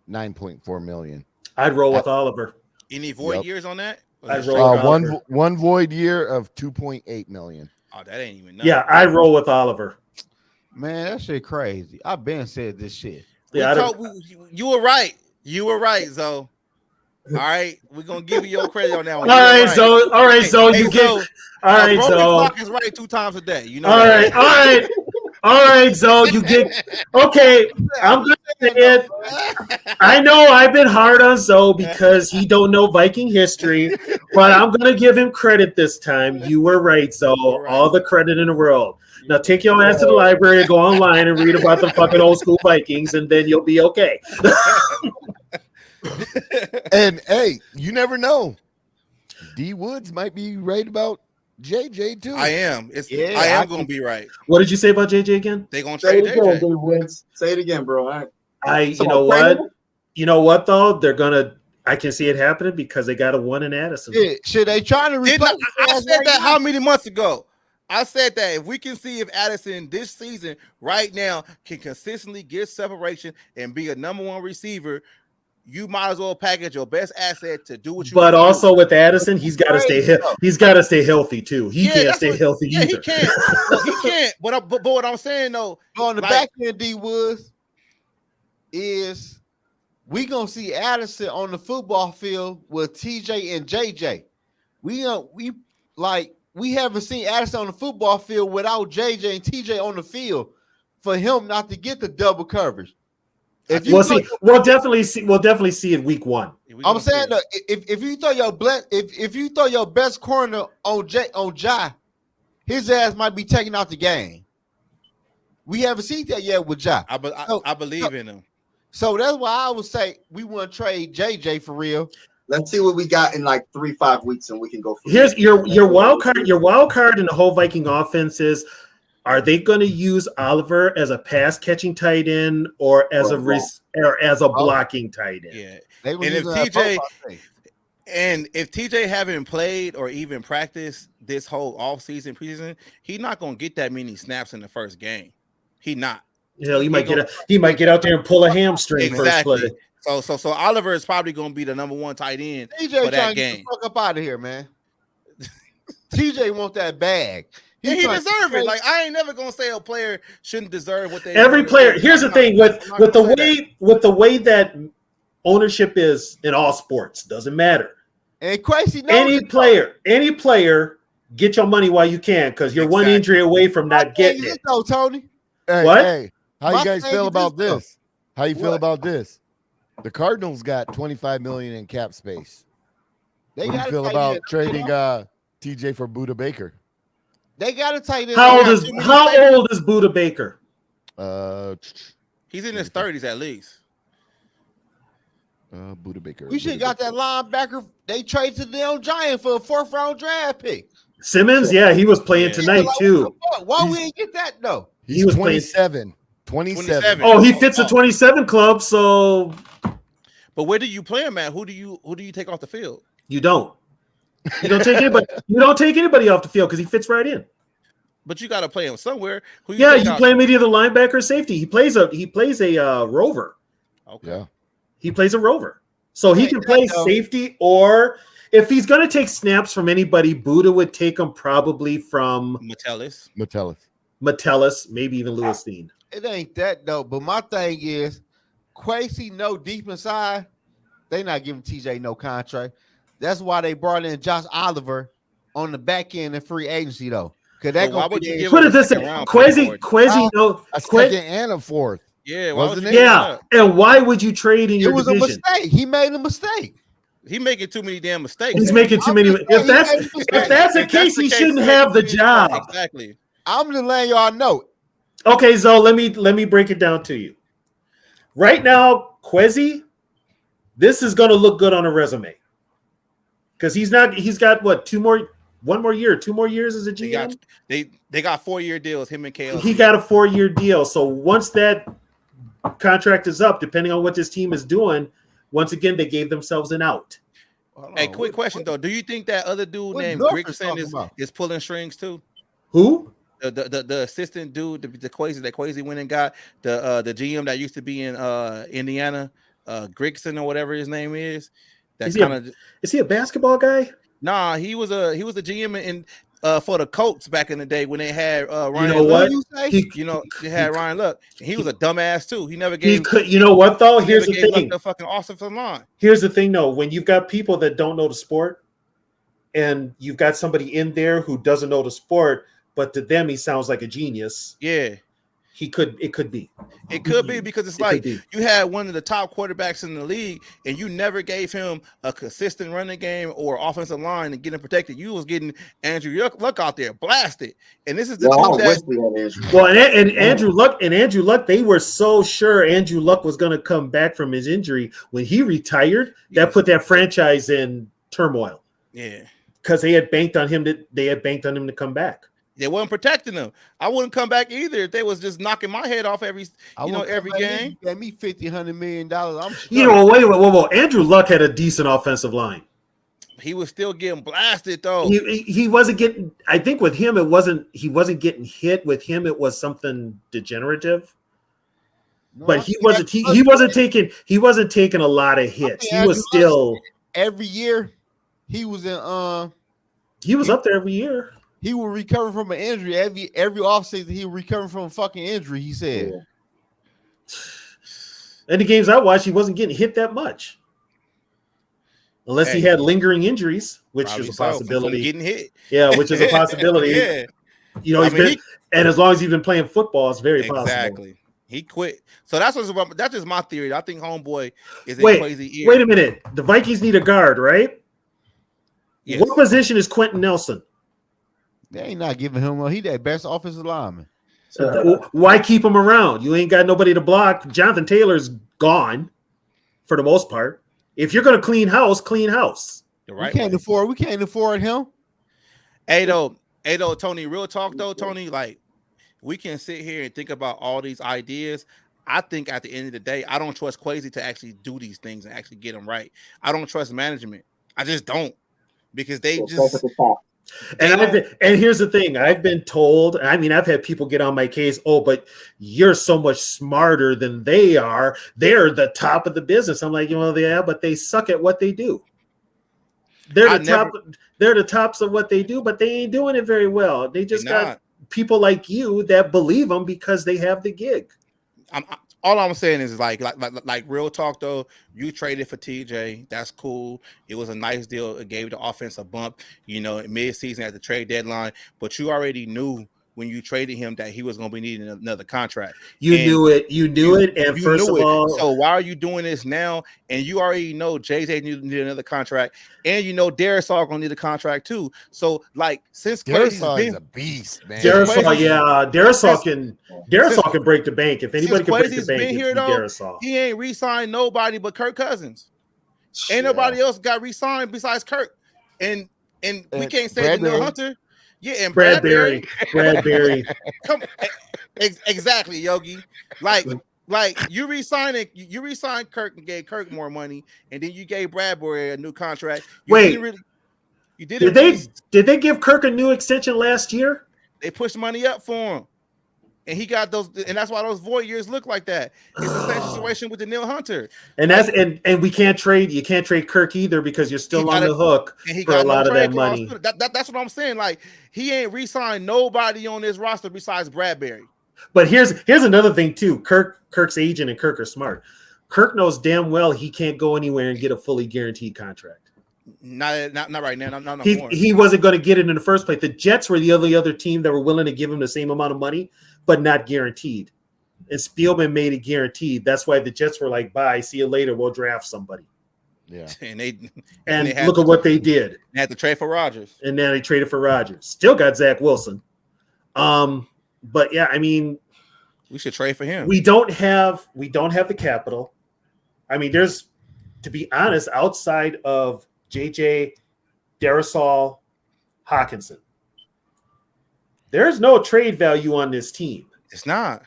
9.4 million. I'd roll with Oliver. Any void years on that? I'd roll with one void year of 2.8 million. Oh, that ain't even nothing. Yeah, I'd roll with Oliver. Man, that shit crazy. I've been said this shit. Yeah, you were right. You were right, Zoe. All right, we're gonna give you your credit on that one. All right, Zoe. All right, Zoe. You get. All right, Zoe. Clock is right 2 times a day. You know. All right, Zoe. You get. Okay, I'm gonna say it. I know I've been hard on Zoe because he don't know Viking history, but I'm gonna give him credit this time. You were right, Zoe. All the credit in the world. Now take your ass to the library, go online, and read about the fucking old school Vikings, and then you'll be okay. And hey, you never know. D Woods might be right about JJ too. I am. I am gonna be right. What did you say about JJ again? They gonna trade JJ. Say it again, bro. You know what though? They're gonna. I can see it happening because they got a one in Addison. Yeah, should they trying to replace? I said that how many months ago? I said that if we can see if Addison this season right now can consistently get separation and be a number 1 receiver, you might as well package your best asset to do what you. But also with Addison, he's got to stay. He's got to stay healthy too. He can't stay healthy either. He can't. He can't. But what I'm saying though, on the back end, D Woods is we gonna see Addison on the football field with TJ and JJ. We haven't seen Addison on the football field without JJ and TJ on the field for him not to get the double coverage. We'll definitely see it week 1. I'm saying that if you throw your best corner on Jai, his ass might be taking out the game. We haven't seen that yet with Jai. I believe in him. So that's why I would say we want to trade JJ for real. Let's see what we got in like 3-5 weeks, and we can go. Here's your wild card. Your wild card in the whole Viking offense is: are they going to use Oliver as a pass catching tight end or as a blocking tight end? Yeah. And if TJ haven't played or even practiced this whole preseason, he's not going to get that many snaps in the first game. He not. Hell, he might get out there and pull a hamstring exactly. first play. So Oliver is probably going to be the number one tight end TJ for that trying to game. get the fuck up out of here, man. TJ want that bag. He deserve it. Like, I ain't never gonna say a player shouldn't deserve what they. Every player. Here's the thing with the way that ownership is in all sports, doesn't matter. And Quasi knows any player, get your money while you can, because you're one injury away from not getting it. Though, Tony. What? Hey, how you guys feel about this? How you feel about this? The Cardinals got $25 million in cap space. How do you feel about trading TJ for Buda Baker? They got to tight end. How old is Buda Baker? He's in his 30s at least. Buda Baker. We should have got that linebacker. They traded to the damn Giant for a 4th round draft pick. Simmons, yeah, he was playing tonight too. Why we didn't get that though? He was 27. 27. Oh, he fits the 27 club. So, but where do you play him at? Who do you take off the field? You don't. You don't take anybody. You don't take anybody off the field because he fits right in. But you got to play him somewhere. You play him either linebacker or safety. He plays a rover. Okay. Yeah. He plays a rover, so he can play safety, or if he's going to take snaps from anybody, Buda would take him probably from Metellus, maybe even Lewis Dean. It ain't that though. But my thing is, Quasi no deep inside. They not giving TJ no contract. That's why they brought in Josh Oliver on the back end in free agency though. Because that why would you give what is this? Quasi no a second and a 4th. Yeah, wasn't it? Yeah, and why would you trade in your division? It was a mistake. He made a mistake. He making too many damn mistakes. He's making too many. If that's the case, he shouldn't have the job. Exactly. I'm just letting y'all know. Okay, so let me break it down to you. Right now, Quasi, this is going to look good on a resume because he's got what 2 more years as a GM. They got 4-year deals. Him and KL. He got a 4-year deal. So once that contract is up, depending on what this team is doing, once again they gave themselves an out. Hey, quick question though: do you think that other dude named Grigson is pulling strings too? Who? The assistant dude, the Quasi went and got the GM that used to be in Indiana, Grigson or whatever his name is. Is he a basketball guy? Nah, he was the GM in for the Colts back in the day when they had Ryan. You know what? They had Ryan Luck. He was a dumbass too. He never gave. You know what though? Here's the thing. The fucking offensive line. Here's the thing though. When you've got people that don't know the sport, and you've got somebody in there who doesn't know the sport, but to them he sounds like a genius. Yeah. It could be. It could be because it's like you had one of the top quarterbacks in the league and you never gave him a consistent running game or offensive line and getting protected. You was getting Andrew Luck out there blasted. And this is the Andrew Luck, they were so sure Andrew Luck was going to come back from his injury. When he retired, that put that franchise in turmoil. Yeah. Because they had banked on him to come back. They wasn't protecting them. I wouldn't come back either if they was just knocking my head off every game. Get me $50-100 million. I'm wait. Andrew Luck had a decent offensive line. He was still getting blasted though. He wasn't getting. I think with him it wasn't. He wasn't getting hit. With him it was something degenerative. No, but he wasn't taking. He wasn't taking a lot of hits. He was still every year. He was in. He was up there every year. He will recover from an injury every offseason. He will recover from a fucking injury. He said. In the games I watched, he wasn't getting hit that much, unless he had lingering injuries, which is a possibility. Getting hit, which is a possibility. And as long as he's been playing football, it's very possible. Exactly. He quit. So that's just my theory. I think homeboy is crazy. Wait a minute. The Vikings need a guard, right? Yes. What position is Quentin Nelson? They ain't not giving him. He that best offensive lineman. Why keep him around? You ain't got nobody to block. Jonathan Taylor's gone for the most part. If you're going to clean house, clean house. Right. We can't afford him. Hey, Tony, real talk though, Tony, like we can sit here and think about all these ideas. I think at the end of the day, I don't trust Quasi to actually do these things and actually get them right. I don't trust management. I just don't because they just And here's the thing. I've been told, I mean, I've had people get on my case, oh, but you're so much smarter than they are. They're the top of the business. I'm like, yeah, but they suck at what they do. They're the tops of what they do, but they ain't doing it very well. They just got people like you that believe them because they have the gig. All I'm saying is like real talk though. You traded for TJ. That's cool. It was a nice deal. It gave the offense a bump, mid-season at the trade deadline. But you already knew when you traded him that he was going to be needing another contract. You knew it. And first of all, so why are you doing this now? And you already know JJ need another contract, and Darisaw going to need a contract too. So like since Darisaw is a beast, man. Darisaw can break the bank. If anybody can break the bank, it's Darisaw. He ain't re-signed nobody but Kirk Cousins. Ain't nobody else got re-signed besides Kirk. And we can't say Danielle Hunter. Yeah, and Bradbury. Come, exactly, Yogi. Like you re-signed Kirk and gave Kirk more money, and then you gave Bradbury a new contract. Did they give Kirk a new extension last year? They pushed money up for him, and he got those, and that's why those void years look like that. It's the same situation with Danielle Hunter, and that's and we can't trade. You can't trade Kirk either because you're still on the hook for a lot of that money. That's what I'm saying. Like he ain't re-signed nobody on this roster besides Bradbury. But here's another thing too. Kirk's agent and Kirk are smart. Kirk knows damn well he can't go anywhere and get a fully guaranteed contract. Not right now. Not he wasn't going to get it in the first place. The Jets were the other team that were willing to give him the same amount of money, but not guaranteed. And Spielman made it guaranteed. That's why the Jets were like, "Bye, see you later. We'll draft somebody." Yeah, and look at what they did. They had to trade for Rodgers, and then they traded for Rodgers. Still got Zach Wilson. But yeah, I mean, we should trade for him. We don't have the capital. I mean, to be honest, outside of JJ, Darisaw, Hawkinson, there's no trade value on this team. It's not.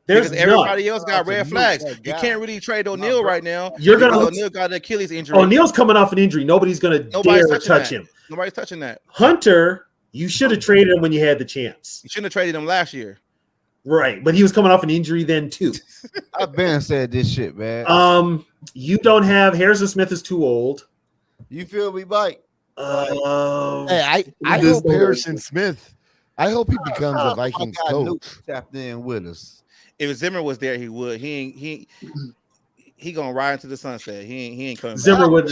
Because everybody else got red flags. You can't really trade O'Neal right now. O'Neal got an Achilles injury. O'Neal's coming off an injury. Nobody's going to dare touch him. Nobody's touching that. Hunter, you should have traded him when you had the chance. You shouldn't have traded him last year. Right, but he was coming off an injury then too. I've been said this shit, man. You don't have Harrison Smith is too old. You feel me, Mike? Hey, I hope Harrison Smith. I hope he becomes a Vikings coach. Tapped in with us. If Zimmer was there, he would. He gonna ride into the sunset. He ain't coming. Zimmer would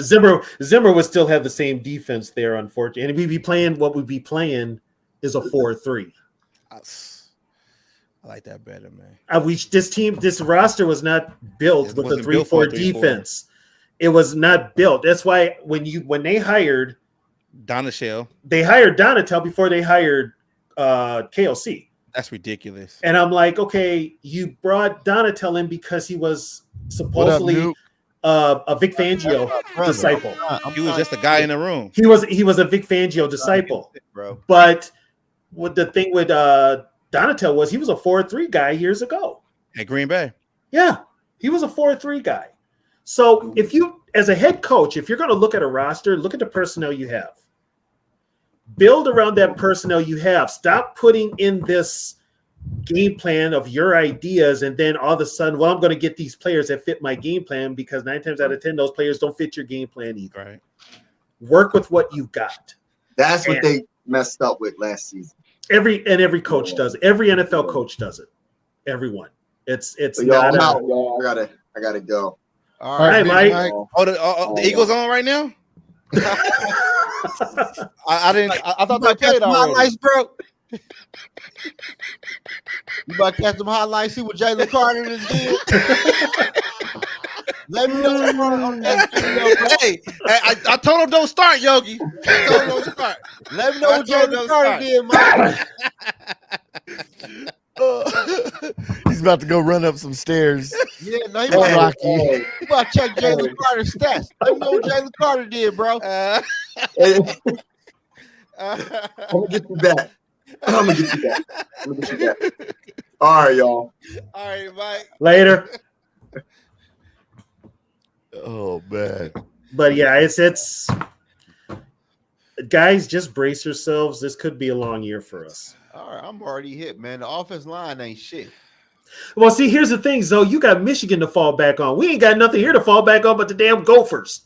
still have the same defense there, unfortunately. And we'd be playing what we'd be playing is a 4-3. I like that better, man. This roster was not built with a 3-4 defense. It was not built. That's why when they hired Donatell, they hired Donatell before they hired KLC. That's ridiculous. And I'm like, okay, you brought Donatell in because he was supposedly a Vic Fangio disciple. He was just a guy in the room. He was a Vic Fangio disciple, bro. But what the thing with Donatell was he was a 4-3 guy years ago at Green Bay. Yeah, he was a 4-3 guy. So if you, as a head coach, if you're going to look at a roster, look at the personnel you have. Build around that personnel you have. Stop putting in this game plan of your ideas and then all of a sudden, well, I'm going to get these players that fit my game plan because 9 times out of 10, those players don't fit your game plan either. Right. Work with what you've got. That's what they messed up with last season. Every coach does it. Every NFL coach does it. Everyone. It's not. I'm out, y'all. I gotta go. All right, Mike. The Eagles on right now. I thought they played already. Highlights, bro. You about to catch some highlights? See what Jalen Carter is doing. Let me know. Hey, I told him don't start, Yogi. I told him don't start. Let me know what Jalen Carter did, Mike. He's about to go run up some stairs. Yeah, no, he about to check Jalen Carter's stats. Let me know what Jalen Carter did, bro. I'm gonna get you back. I'm gonna get you back. All right, y'all. All right, Mike. Later. Oh man. But yeah, it's guys, just brace yourselves. This could be a long year for us. All right, I'm already hit, man. The offense line ain't shit. Well, see, here's the thing, Zoe. You got Michigan to fall back on. We ain't got nothing here to fall back on but the damn Gophers.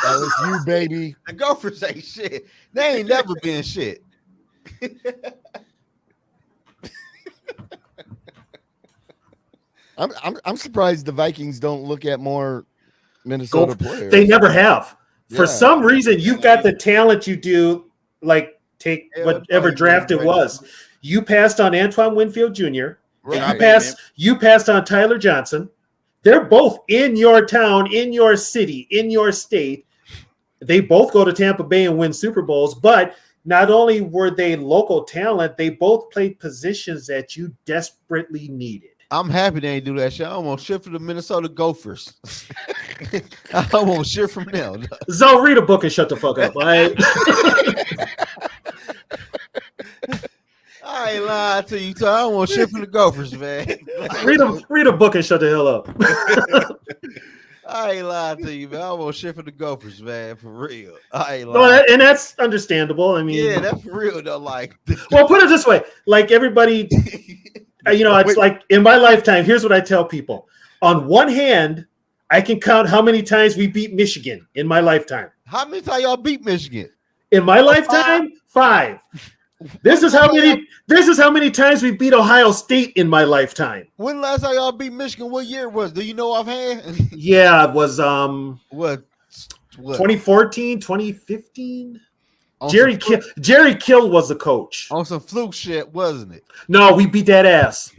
LSU, baby. The Gophers ain't shit. They ain't never been shit. I'm surprised the Vikings don't look at more Minnesota players. They never have. For Yeah. some reason, you've got the talent you do, like take whatever draft it was. You passed on Antoine Winfield Jr. Right. You passed on Tyler Johnson. They're both in your town, in your city, in your state. They both go to Tampa Bay and win Super Bowls, but not only were they local talent, they both played positions that you desperately needed. I'm happy they ain't do that shit. I don't want shit from the Minnesota Gophers. I don't want shit from them. Zoe, read a book and shut the fuck up. All right? I ain't lying to you, so I don't want shit from the Gophers, man. read a book and shut the hell up. I ain't lying to you, man. I don't want shit from the Gophers, man. For real. I ain't lying. Well, and that's understandable. I mean, yeah, that's for real though. Like, well, put it this way: like everybody, it's like in my lifetime. Here's what I tell people: on one hand, I can count how many times we beat Michigan in my lifetime. how many times y'all beat Michigan? In my lifetime, 5. This is how many times we beat Ohio State in my lifetime. When last time y'all beat Michigan? What year it was? Do you know offhand? Yeah, it was What? 2014, 2015. Jerry Kill was the coach. On some fluke shit, wasn't it? No, we beat that ass.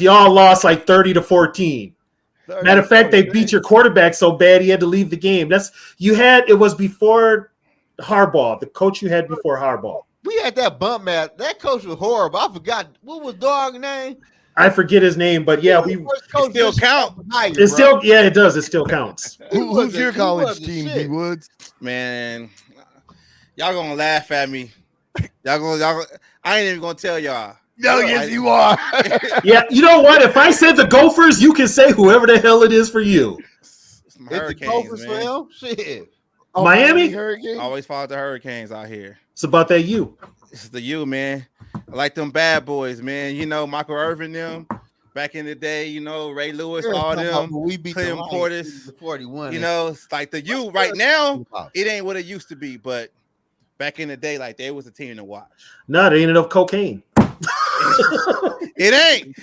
Y'all lost like 30-14. Matter of fact, they beat your quarterback so bad he had to leave the game. It was before Harbaugh, the coach you had before Harbaugh. We had that bump match. That coach was horrible. I forgot what was dog name. I forget his name, but yeah, it still count. It does. It still counts. Who's your college team, D Woods? Man, y'all gonna laugh at me. I ain't even gonna tell y'all. No, yes, you are. Yeah, you know what? If I said the Gophers, you can say whoever the hell it is for you. It's the Hurricanes, man. For him? Shit. Miami? Hurricane? Always follow the Hurricanes out here. It's about that you. It's the U, man. I like them bad boys, man. You know, Michael Irvin, them back in the day, you know, Ray Lewis, all them. We beat Clem Portis, 41. you know, it's like the U right now, it ain't what it used to be, but back in the day, like they was a team to watch. No, there ain't enough cocaine. It ain't.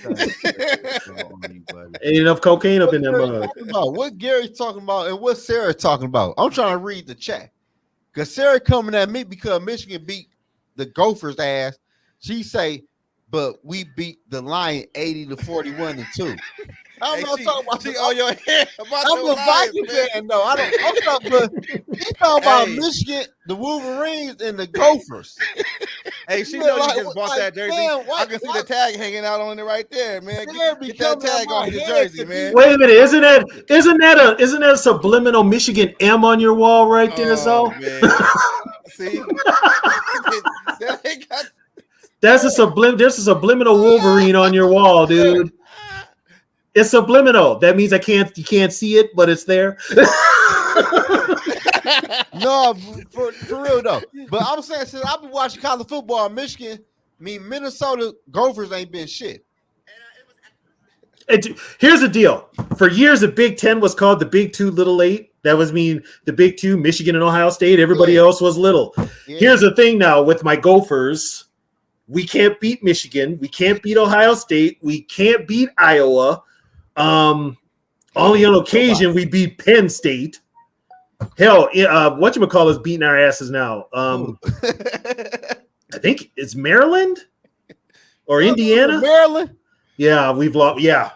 Ain't enough cocaine up in that mug. What Gary's talking about and what Sarah talking about? I'm trying to read the chat because Sarah coming at me because Michigan beat the Gophers ass. She say, but we beat the Lion 80-41-2. I'm not talking about she on your head. I'm a Vikings fan, though. I'm talking about Michigan, the Wolverines, and the Gophers. Hey, she know you just bought that jersey. I can see the tag hanging out on it right there, man. Get that tag off your jersey, man. Wait a minute, isn't that a subliminal Michigan M on your wall right there, man. See, there's a subliminal Wolverine on your wall, dude. It's subliminal. That means you can't see it, but it's there. No, for real though. But I'm saying since I've been watching college football in Michigan, Minnesota Gophers ain't been shit. Here's the deal. For years, the Big Ten was called the Big 2 Little 8. That was the Big 2, Michigan and Ohio State. Everybody else was little. Yeah. Here's the thing now with my Gophers. We can't beat Michigan. We can't beat Ohio State. We can't beat Iowa. Only on occasion we beat Penn State. Hell, whatchamacallit is beating our asses now. I think it's Maryland or Indiana. Maryland? Yeah, we've lost. Yeah.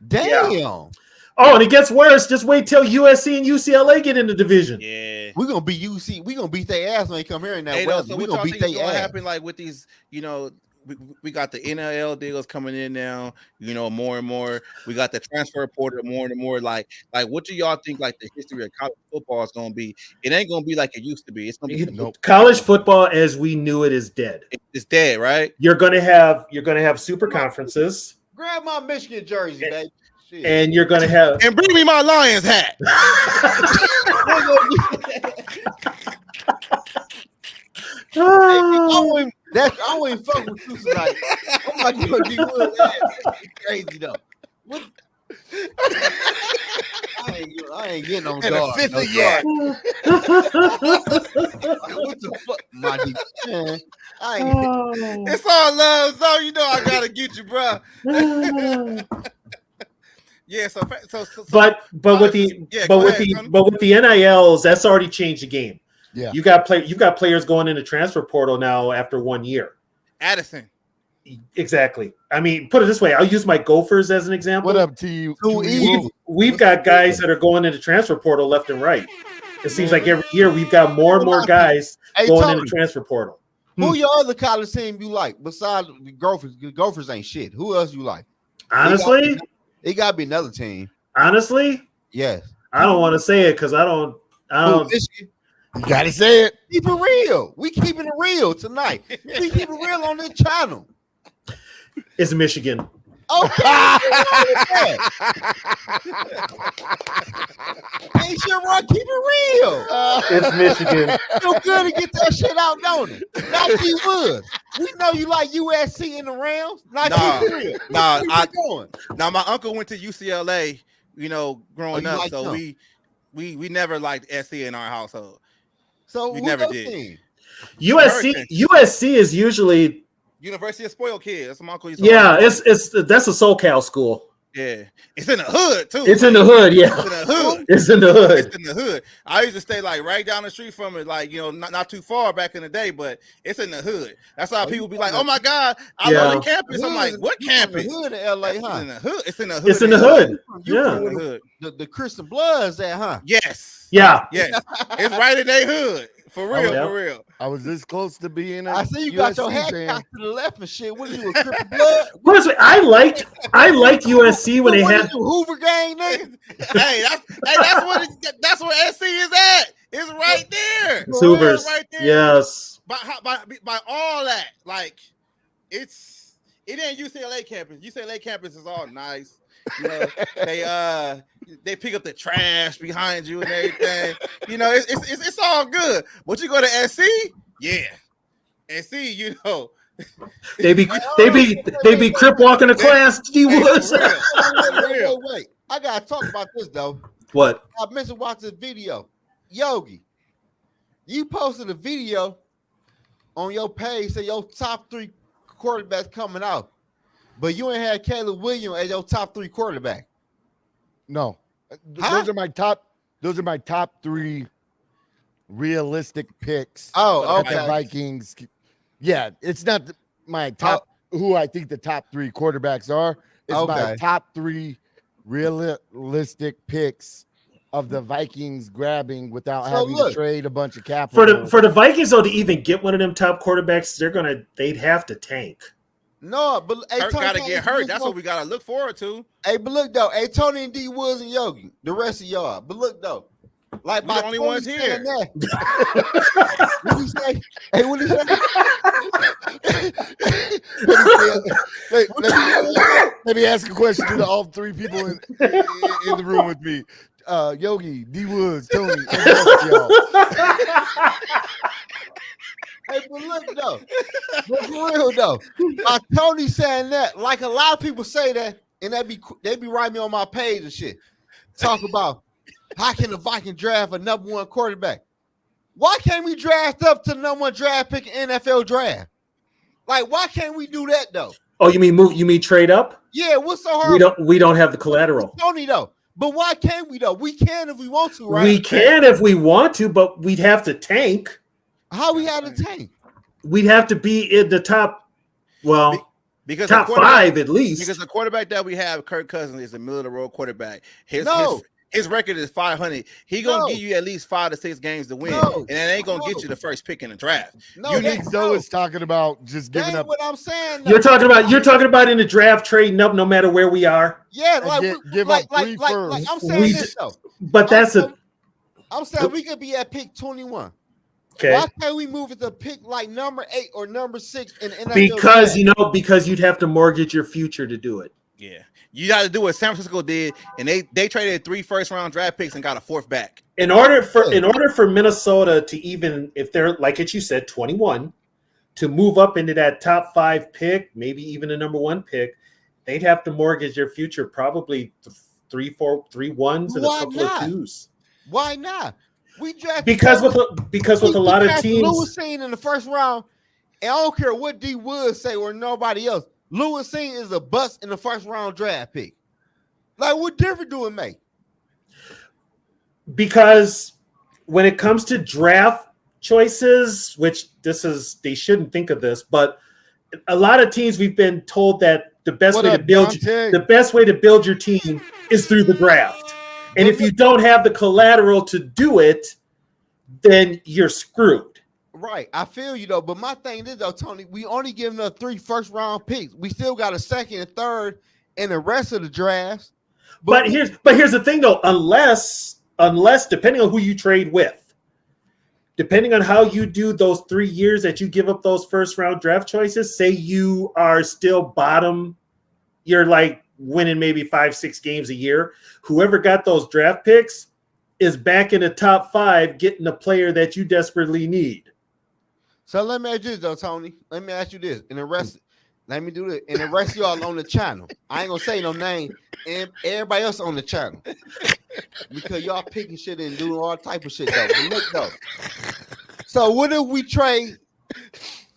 Damn. Yeah. Oh, and it gets worse. Just wait till USC and UCLA get in the division. Yeah. We're gonna beat UC. We're gonna beat their ass when they come here in that weather. So we're gonna beat their ass. Happen like with these, you know, we got the NIL deals coming in now, you know, more and more. We got the transfer portal more and more. Like what do y'all think like the history of college football is gonna be? It ain't gonna be like it used to be. It's gonna be college football as we knew it is dead. It's dead, right? You're gonna have super conferences. Grab my Michigan jersey, baby. Shit. And you're gonna have and bring me my Lions hat. I wouldn't fuck with you tonight. I'm not gonna D Wood ass. That's crazy though. What? I ain't getting on And a guard. fifth No of yak. What the fuck, my D? Man, I ain't. It's all love, so you know I gotta get you, bro. Yeah, but with the NILs, that's already changed the game. Yeah, you got players going into transfer portal now after 1 year. Addison. Exactly. I mean, put it this way. I'll use my Gophers as an example. what up to you? We've got guys that are going into transfer portal left and right. It seems like every year we've got more and more guys going into transfer portal. Who your other college team you like besides the Gophers? The Gophers ain't shit. Who else you like? Honestly, it gotta be another team. Honestly, yes. I don't want to say it because I don't. Michigan? You gotta say it. Keep it real. We keeping it real tonight. We keep it real on this channel. It's Michigan. Okay. Ain't sure right. Keep it real. It's Michigan. Feel good to get that shit out, don't it? Now you would. We know you like USC in the Rams. Now keep it real. Now my uncle went to UCLA. You know, growing up, like so we never liked SC in our household. So we never did. Team? USC is usually University of Spoiled Kids. That's what my uncle used to that's a SoCal school. Yeah, it's in the hood too. It's in the hood, yeah. It's in the hood. It's in the hood. It's in the hood. I used to stay like right down the street from it, like not too far back in the day, but it's in the hood. That's why people be like, "Oh my God, I love the campus." I'm like, "What campus?" The hood in LA, It's huh? in the hood. It's in the hood. It's in the hood. Yeah, in the hood. The Christian Bloods there, huh? Yes. Yeah. Yes. It's right in their hood. For real, for real. I was this close to being I see you got your hat cocked to the left and shit. What are you, a Christian Blood? Honestly, I liked USC when they had Hoover gang, nigga. That's where SC is at. It's right there. It's Hoovers. Right there. Yes. By all that, like it ain't UCLA campus. UCLA campus is all nice. You know, they pick up the trash behind you and everything. You know, it's all good. But you go to SC, yeah. SC, you know. They be crip walking to class. Wait. I gotta talk about this though. What? I mentioned watching this video. Yogi, you posted a video on your page say your top 3 quarterbacks coming out. But you ain't had Caleb Williams as your top 3 quarterback. No, those are my top 3 realistic picks. Oh, okay. The Vikings. Yeah, it's not my top. Who I think the top 3 quarterbacks are. It's my top 3 realistic picks of the Vikings grabbing without having to trade a bunch of capital. For the Vikings though to even get one of them top quarterbacks, they'd have to tank. No, but Hurt gotta get hurt. That's what we gotta look forward to. Hey, but look though, Tony and D Woods and Yogi, the rest of y'all. But look though, like we're the only ones here. What he say? Hey, what he say? Let me ask a question to all 3 people in the room with me. Yogi, D Woods, Tony, and the rest of y'all. Hey, but look though, but for real though, like Tony saying that, like a lot of people say that, and they be writing me on my page and shit, talk about how can the Vikings draft a number 1 quarterback? Why can't we draft up to the number 1 draft pick in NFL draft? Like, why can't we do that though? Oh, you mean trade up? Yeah, what's so hard? We don't have the collateral. Tony though. But why can't we though? We can if we want to, right? We can if we want to, but we'd have to tank. How we had a tank? We'd have to be in the top, because top 5 at least. Because the quarterback that we have, Kirk Cousins, is a middle of the road quarterback. His record is 500. He gonna give you at least 5 to 6 games to win, and it ain't gonna get you the first pick in the draft. Zoe is talking about just giving up. What I'm saying. You're talking about in the draft trading up no matter where we are. Yeah, like give up 3 first. Like I'm saying this though. But I'm saying we could be at pick 21. Okay. Why can't we move it to pick like number 8 or number 6 in NFL? Because you'd have to mortgage your future to do it. Yeah, You got to do what San Francisco did, and they traded 3 first-round draft picks and got a 4th back. In order for Minnesota to even, if they're like it you said, 21, to move up into that top 5 pick, maybe even a number 1 pick, they'd have to mortgage their future probably 3 ones and a couple of 2s. Why not? We drafted because with a lot of teams. Zoe-N in the first round, and I don't care what D Wood say or nobody else. Zoe-N is a bust in the first round draft pick. Like, what difference do it make? Because when it comes to draft choices, which they shouldn't think of this, but a lot of teams we've been told that the best way to build your team is through the draft. And if you don't have the collateral to do it, then you're screwed. Right. I feel you though. But my thing is though, Tony, we only giving up 3 first-round picks. We still got a 2nd and 3rd in the rest of the drafts. But here's the thing though, unless depending on who you trade with, depending on how you do those 3 years that you give up those first-round draft choices, say you are still bottom, you're like winning maybe 5-6 games a year. Whoever got those draft picks is back in the top 5 getting a player that you desperately need. So let me ask you this though, Tony. Let me ask you this. And the rest, let me do this. And the rest of y'all on the channel. I ain't gonna say no name. And everybody else on the channel. Because y'all picking shit and doing all type of shit though. But look though. So what if we trade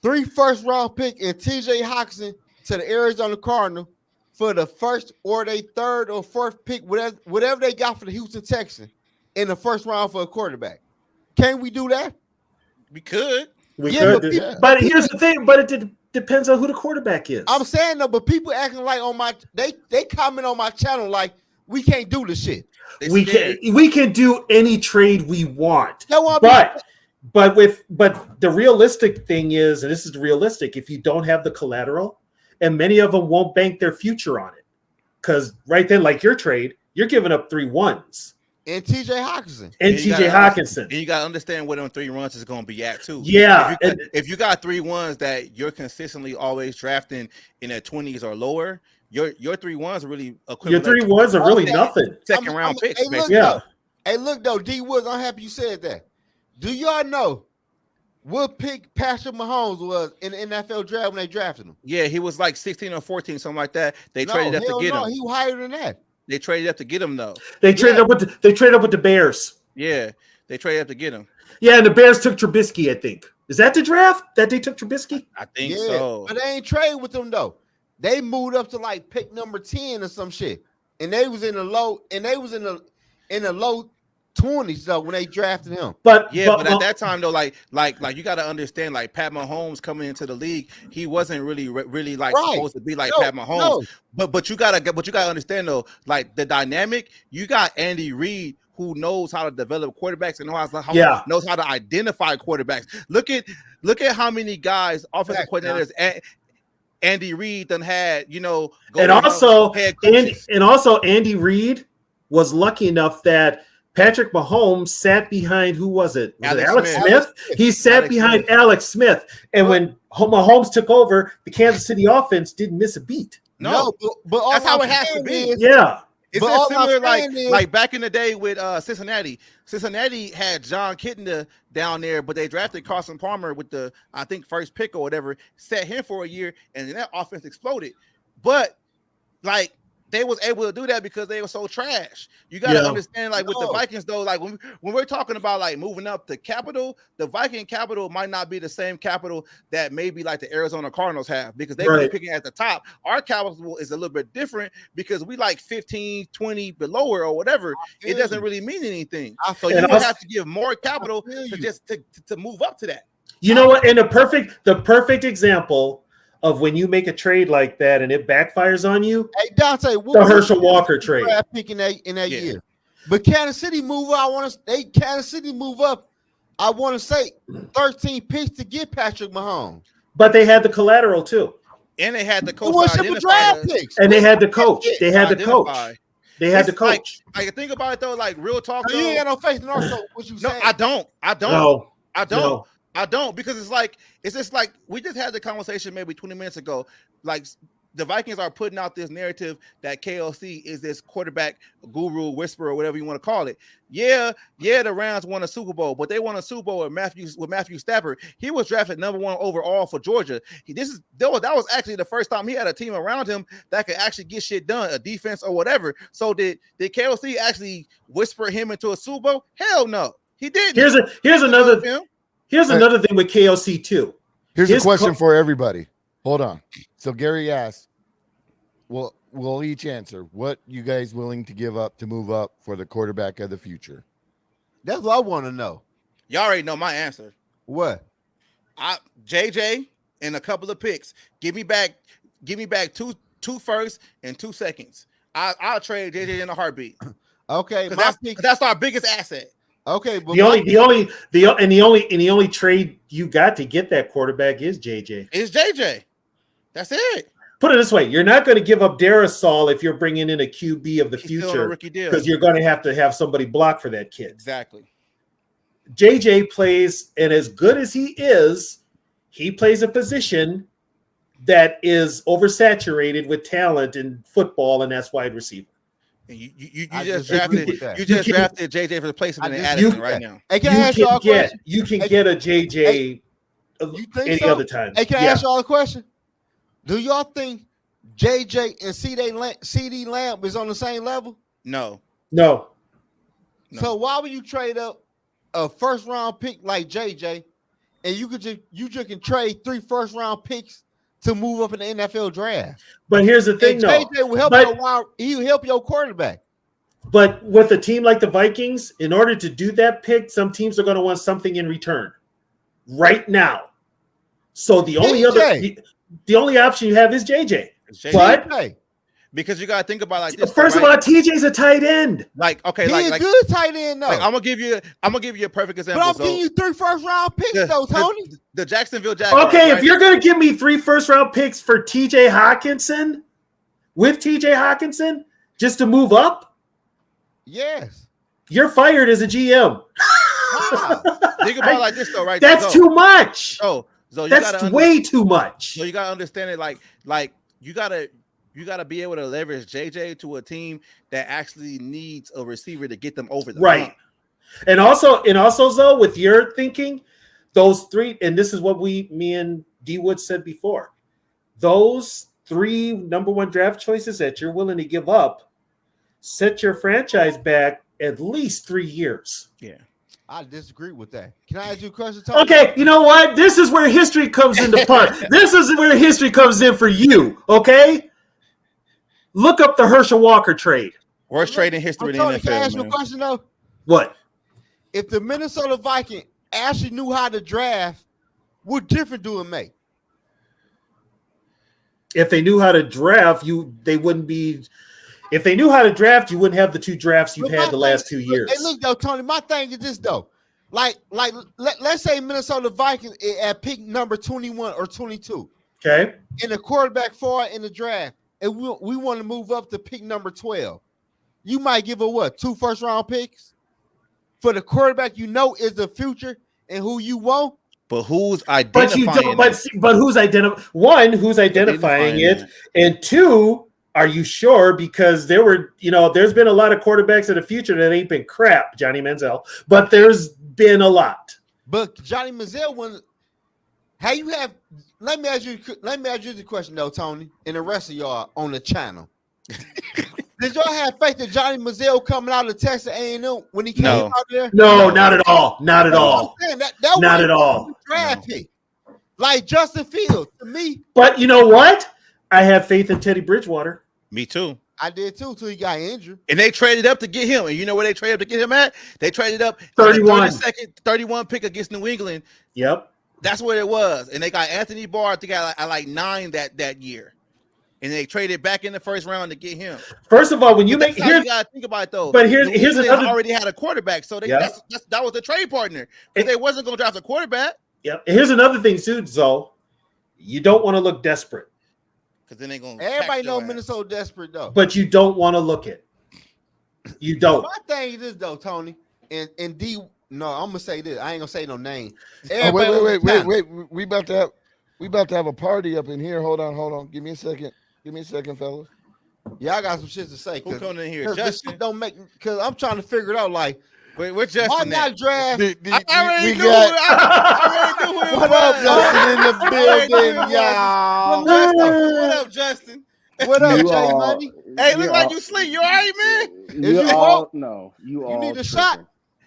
3 first-round pick and TJ Hockenson to the Arizona Cardinals for the 1st or they 3rd or 4th pick, whatever they got for the Houston Texans in the 1st round for a quarterback? Can we do that? We could. But here's the thing. But it depends on who the quarterback is. I'm saying though, but people acting like on my they comment on my channel like we can't do the shit. We can do any trade we want. But the realistic thing is, and this is the realistic, if you don't have the collateral, and many of them won't bank their future on it, because right then, like your trade, you're giving up 3 ones. And TJ Hockenson. And you got to understand where them 3 runs is going to be at too. Yeah. If you got 3 ones that you're consistently always drafting in the 20s or lower, your 3 ones are really equivalent. Your 3 ones are really nothing. Second round picks. Hey, look though, D Woods, I'm happy you said that. Do y'all know what pick Patrick Mahomes was in the NFL draft when they drafted him? Yeah, he was like 16 or 14, something like that. They traded up to get him. He was higher than that. They traded up to get him though. They traded up with the Bears. Yeah, they traded up to get him. Yeah, and the Bears took Trubisky, I think. Is that the draft that they took Trubisky? I think so. But they ain't trade with them though. They moved up to like pick number 10 or some shit. And they was in the low 20s though when they drafted him. But at that time though, like you got to understand, like Pat Mahomes coming into the league, he wasn't really like supposed to be like Pat Mahomes. No. But you gotta understand though, like the dynamic. You got Andy Reid who knows how to develop quarterbacks and knows how to identify quarterbacks. Look at how many guys offensive coordinators Andy Reid done had. And also Andy Reid was lucky enough that Patrick Mahomes sat behind, who was it? Alex Smith? He sat behind Alex Smith. And when Mahomes took over, the Kansas City offense didn't miss a beat. No, but that's how it has to be. Yeah. It's just similar like back in the day with Cincinnati. Cincinnati had John Kitna down there, but they drafted Carson Palmer with the, I think, 1st pick or whatever, set him for a year, and then that offense exploded. But, like, they was able to do that because they were so trash. You got to understand, like with the Vikings though, like when we're talking about like moving up the capital, the Viking capital might not be the same capital that maybe like the Arizona Cardinals have, because they were picking at the top. Our capital is a little bit different because we like 15, 20 below or whatever. It doesn't really mean anything. So you would have to give more capital to move up to that. You know what? And the perfect example of when you make a trade like that and it backfires on you. Hey Dante, the Herschel Walker trade. Pick in that year. But Kansas City move up. I want to say 13 picks to get Patrick Mahomes. But they had the collateral too. And they had the coach. And they had the coach. They had the coach. They had the coach. Like think about it though, like real talk. You ain't got no faith in Arsenal. What you saying? I don't. No. I don't, because it's just like we just had the conversation maybe 20 minutes ago. Like the Vikings are putting out this narrative that KLC is this quarterback guru, whisperer, or whatever you want to call it. Yeah, the Rams won a Super Bowl, but they won a Super Bowl with Matthew Stafford. He was drafted #1 overall for Georgia. That was actually the first time he had a team around him that could actually get shit done, a defense or whatever. So did KLC actually whisper him into a Super Bowl? Hell no, he didn't. Here's another thing with KLC too. Here's a question for everybody. Hold on. So Gary asked, we'll each answer. What you guys willing to give up to move up for the quarterback of the future? That's what I want to know. Y'all already know my answer. What? JJ and a couple of picks. Give me back two firsts and 2 seconds. I'll trade JJ in a heartbeat. Okay, that's our biggest asset. Okay, but the only trade you got to get that quarterback is JJ. It's JJ. That's it. Put it this way: you're not going to give up Darasol if you're bringing in a QB of the future, because you're going to have somebody block for that kid. Exactly. JJ plays, and as good as he plays a position that is oversaturated with talent in football, and that's wide receiver. And you just drafted JJ for the placement in Addison right now. Hey, can I ask y'all a question? You can get a JJ any other time. Hey, can I ask y'all a question? Do y'all think JJ and CeeDee Lamb is on the same level? No. So why would you trade up a first round pick like JJ, and you just can trade 3 first round picks to move up in the NFL draft? But here's the thing, though. JJ will help he'll help your quarterback. But with a team like the Vikings, in order to do that pick, some teams are going to want something in return right now. So the only option you have is JJ. But because you gotta think about it like this. First of all, TJ's a tight end. He's a good tight end though. I'm gonna give you a perfect example. But I'm giving you 3 first round picks though, Tony. The Jacksonville Jaguars. Okay, if you're gonna give me 3 first round picks for TJ Hawkinson, just to move up, yes, you're fired as a GM. Think about it like this though, right? That's too much. So that's way too much. So you gotta understand it like you gotta be able to leverage JJ to a team that actually needs a receiver to get them over the right. hump. And also, Zoe, with your thinking, those 3, and this is what me and D Wood said before, those 3 number 1 draft choices that you're willing to give up set your franchise back at least 3 years. Yeah. I disagree with that. Can I ask you a question, Tony? Okay, you know what? This is where history comes into part. This is where history comes in for you, okay? Look up the Herschel Walker trade. Worst trade in history in the NFL. Can I ask you a question, though? What? If the Minnesota Vikings actually knew how to draft, what difference do it make? If they knew how to draft, they wouldn't be... If they knew how to draft, you wouldn't have the 2 drafts you've had the last 2 years. Hey, look, though, Tony, my thing is this, though. Let's say Minnesota Vikings at pick number 21 or 22. Okay. And the quarterback far in the draft, and we want to move up to pick number 12. You might give a 2 first round picks for the quarterback you know is the future and who you want. But who's identifying but who's identifying it, and 2, are you sure? Because there's been a lot of quarterbacks in the future that ain't been crap, Johnny Manziel, but there's been a lot. But Johnny Manziel, let me ask you the question though, Tony, and the rest of y'all on the channel. Did y'all have faith that Johnny Manziel coming out of Texas A&M when he came out there? No, not at all. Not at all. Not at all. Draft pick. Like Justin Fields to me. But you know what? I have faith in Teddy Bridgewater. Me too. I did too till he got injured. And they traded up to get him. And you know where they traded up to get him at? They traded up 31 pick against New England. Yep. That's what it was. And they got Anthony Barr, I think, at like 9 that year. And they traded back in the first round to get him. First of all, when you make you gotta think about it though. But here's another. Already had a quarterback, so that was the trade partner. Because they wasn't going to draft a quarterback. Yeah. Here's another thing too, Zoe. You don't want to look desperate. Because then they're going. Everybody know Minnesota desperate though. But you don't want to look it. You don't. My thing is this though, Tony, and D. No, I'm gonna say this. I ain't gonna say no name. Wait. We about to have a party up in here. Hold on. Give me a second. Give me a second, fellas. Yeah, I got some shit to say. Who coming in here? This Justin. shit don't make because I'm trying to figure it out. Like, Where why Justin not at? draft? I already we knew. got- I already knew who it What up, was. Justin in the I already knew building, it was. y'all? What up, Justin? What up, You Jay all- Money? Hey, look you like all- you sleep. You all right, man? You you all woke? no. You You all need a tripping. shot?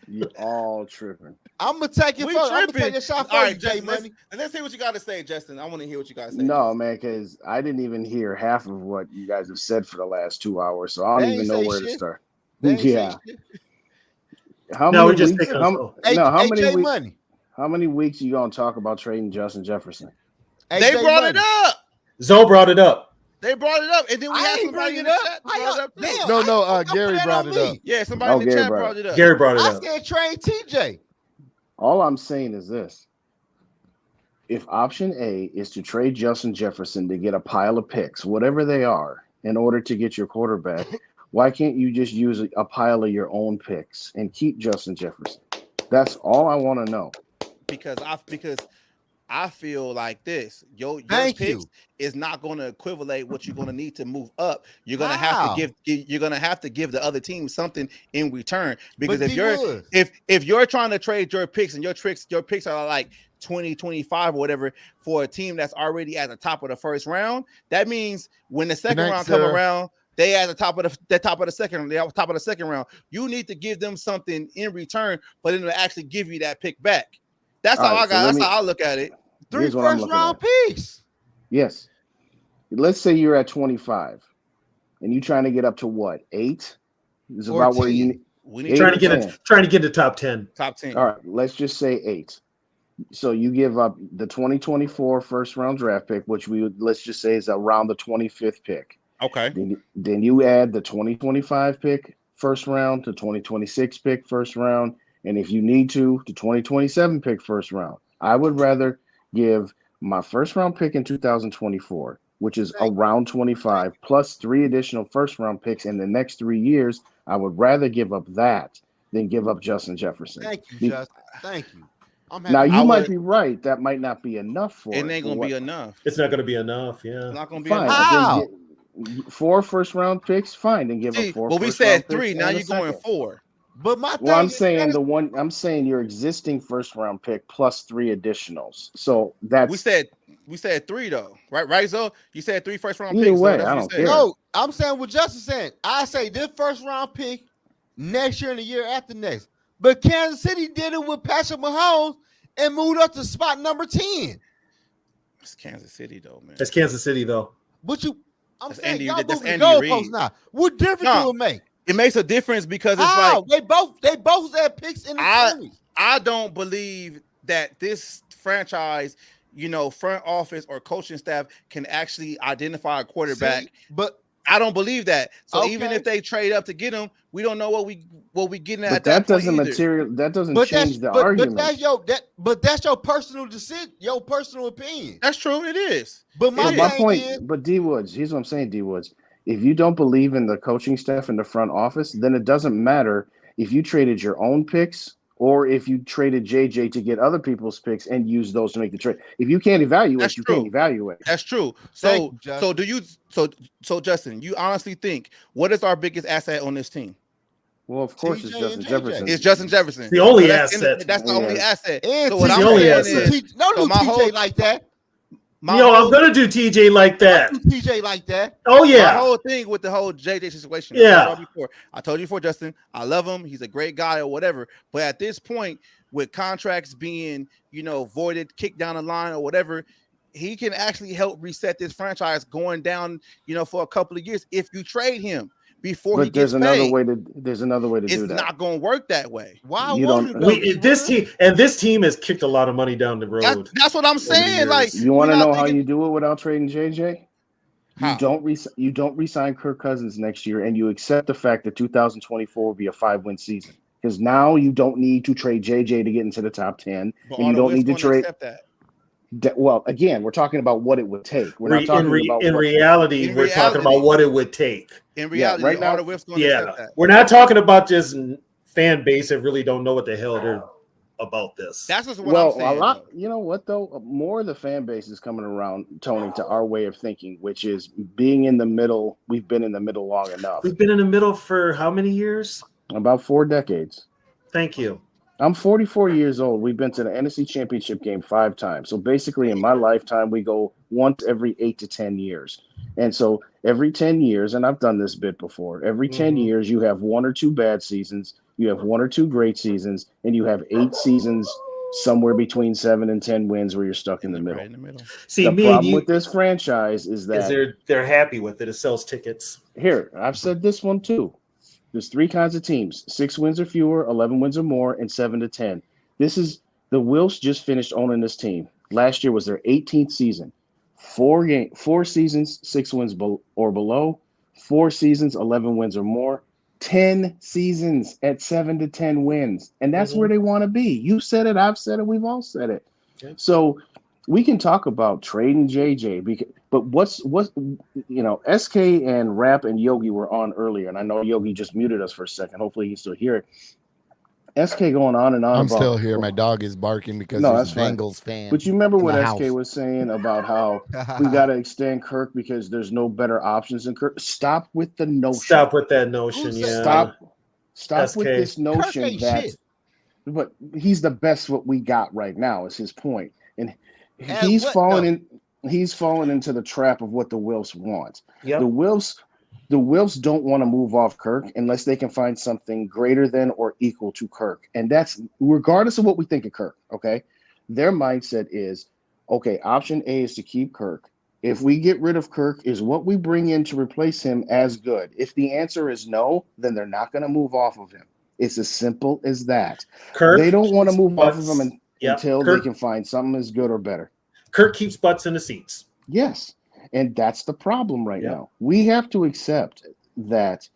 You all tripping. I'm gonna take it We first. I'm gonna tripping. take a shot for All you, right, Jay Justin. Money. Let's hear what you got to say, Justin. I want to hear what you got to say. No, man, because I didn't even hear half of what you guys have said for the last 2 hours, so I They don't even ain't know say where to shit. start. They ain't say Yeah. shit. How No, many we're just weeks? picking How, Hey, no, how hey, many Jay weeks? Money. How many weeks you gonna talk about trading Justin Jefferson? Hey, They Jay brought Money. it up. Zoe brought it up. They brought it up, and then we I had ain't somebody bring in it the up. chat How brought it y'all- up too. damn, No, I- no, don't Gary put that brought on it me. up. Yeah, somebody in the Gary chat brought brought it up. Gary brought it I up. said trade TJ. All I'm saying is this. If option A is to trade Justin Jefferson to get a pile of picks, whatever they are, in order to get your quarterback, why can't you just use a pile of your own picks and keep Justin Jefferson? That's all I want to know. because I feel like this. Your Thank picks you. is not going to equivalate what you're going to need to move up. You're going to How? have to give the other team something in return. Because But if you're trying to trade your picks and your picks are like 20, 25 or whatever for a team that's already at the top of the first round, that means when the second round come around, they at the top of the second round. You need to give them something in return for them to actually give you that pick back. That's how that's how I look at it. 3 Here's what I'm first looking round at. picks. Yes. Let's say you're at 25 and you're trying to get up to what? 8? Is Or about where 10. you We need Trying to to get the top 10. top 10. All right, let's just say 8. So you give up the 2024 first round draft pick, which let's just say is around the 25th pick. Okay. Then you add the 2025 pick first round, to 2026 pick first round, and if you need to, the 2027 pick first round. I would rather give my first round pick in 2024, which is around 25, plus 3 additional first round picks in the next 3 years. I would rather give up that than give up Justin Jefferson. Thank you, Justin. Thank you. I'm happy. Now you might be right. That might not be enough for it. Ain't gonna be enough. It's not going to be enough. Yeah. It's not gonna be Fine. enough. How? 4 first round picks, fine. Then give up 4. Well, we first round said 3. picks Now and a you're going second. 4. But my Well, I'm thing saying is, I'm saying your existing first round pick plus 3 additionals. So that's we said 3 though, right? So you said 3 first round Either picks. way, so that's I what don't you said. care. no, I'm saying what Justin said. I say this first round pick next year and the year after next. But Kansas City did it with Patrick Mahomes and moved up to spot number 10. It's Kansas City though, man. That's Kansas City, though. But I'm That's saying Andy- y'all that's moving the Andy goalposts Reid. now. What difference No. do it make? It makes a difference because it's How? like They both had picks in the 20s. I don't believe that this franchise, front office or coaching staff can actually identify a quarterback. See, but I don't believe that. So Okay. even if they trade up to get him, we don't know what we getting at but that that point doesn't either. that doesn't but change the but argument. that's your personal decision, your personal opinion. That's true. It is. But But my my thing point, is, but D Woods, here's what I'm saying, D Woods. If you don't believe in the coaching staff in the front office, then it doesn't matter if you traded your own picks or if you traded JJ to get other people's picks and use those to make the trade. If you can't evaluate, That's you true. can't evaluate. That's true. Thank you, So do you? So Justin, you honestly think what is our biggest asset on this team? Well, of course, it's TJ Justin and JJ. Jefferson. It's Justin Jefferson. The only that's asset. That's the only asset. and So what TJ I'm the only saying asset. is, don't so do my TJ whole- like that. I'm going to do TJ like that. Don't do TJ like that. Oh, My yeah. whole thing with the whole JJ situation. Yeah. I told you before, Justin. I love him. He's a great guy or whatever. But at this point, with contracts being, voided, kicked down the line or whatever, he can actually help reset this franchise going down, for a couple of years if you trade him before he But gets there's another paid. way to do It's that. not going to work that way. Why You won't don't- it? This team has kicked a lot of money down the road. That's what I'm over the saying. years. Like, You want to we're not know how thinking- you do it without trading JJ? How? You don't re-sign Kirk Cousins next year, and you accept the fact that 2024 will be a 5-win season. Because now you don't need to trade JJ to get into the top 10, But and are you the don't Wiz need to gonna trade. accept that? Well, again, we're talking about what it would take. We're not talking about in what, reality, we're talking about what it would take. In reality, right now- are the Wiz going to Yeah, accept that? we're not talking about just fan base that really don't know what the hell they're about this. That's just what I'm saying. A lot. You know what though? More of the fan base is coming around, Tony, to our way of thinking, which is being in the middle. We've been in the middle long enough. We've been in the middle for how many years? About 4 decades. Thank you. I'm 44 years old. We've been to the NFC Championship game 5 times. So basically, in my lifetime, we go once every 8 to 10 years. And so every 10 years, and I've done this bit before, every 10 years, you have 1 or 2 bad seasons, you have 1 or 2 great seasons, and you have 8 seasons somewhere between 7 and 10 wins where you're stuck in the middle. Right in the middle. See, the problem with this franchise is that they're happy with it. It sells tickets. Here, I've said this one too. There's 3 kinds of teams: 6 wins or fewer, 11 wins or more, and 7 to 10. This is the Wilfs just finished owning this team. Last year was their 18th season. 4 seasons, 6 wins or below. 4 seasons, 11 wins or more. 10 seasons at 7 to 10 wins, and that's where they want to be. You said it, I've said it, we've all said it. Okay. So we can talk about trading JJ, but what's SK and Rap and Yogi were on earlier, and I know Yogi just muted us for a second. Hopefully you still hear it. SK going on and on. I'm still here. My dog is barking because he's a Bengals fan. But you remember what SK was saying about how we got to extend Kirk because there's no better options than Kirk. Stop with the notion. Stop with that notion. Yeah. Stop with this notion that. But he's the best. What we got right now is his point, and he's fallen into the trap of what the Wilfs want. Yep. The Wilfs don't want to move off Kirk unless they can find something greater than or equal to Kirk. And that's regardless of what we think of Kirk, okay? Their mindset is, okay, option A is to keep Kirk. If we get rid of Kirk, is what we bring in to replace him as good? If the answer is no, then they're not going to move off of him. It's as simple as that. Kirk, they don't want to move off of him until they can find something as good or better. Kirk keeps butts in the seats. Yes. And that's the problem right now. We have to accept that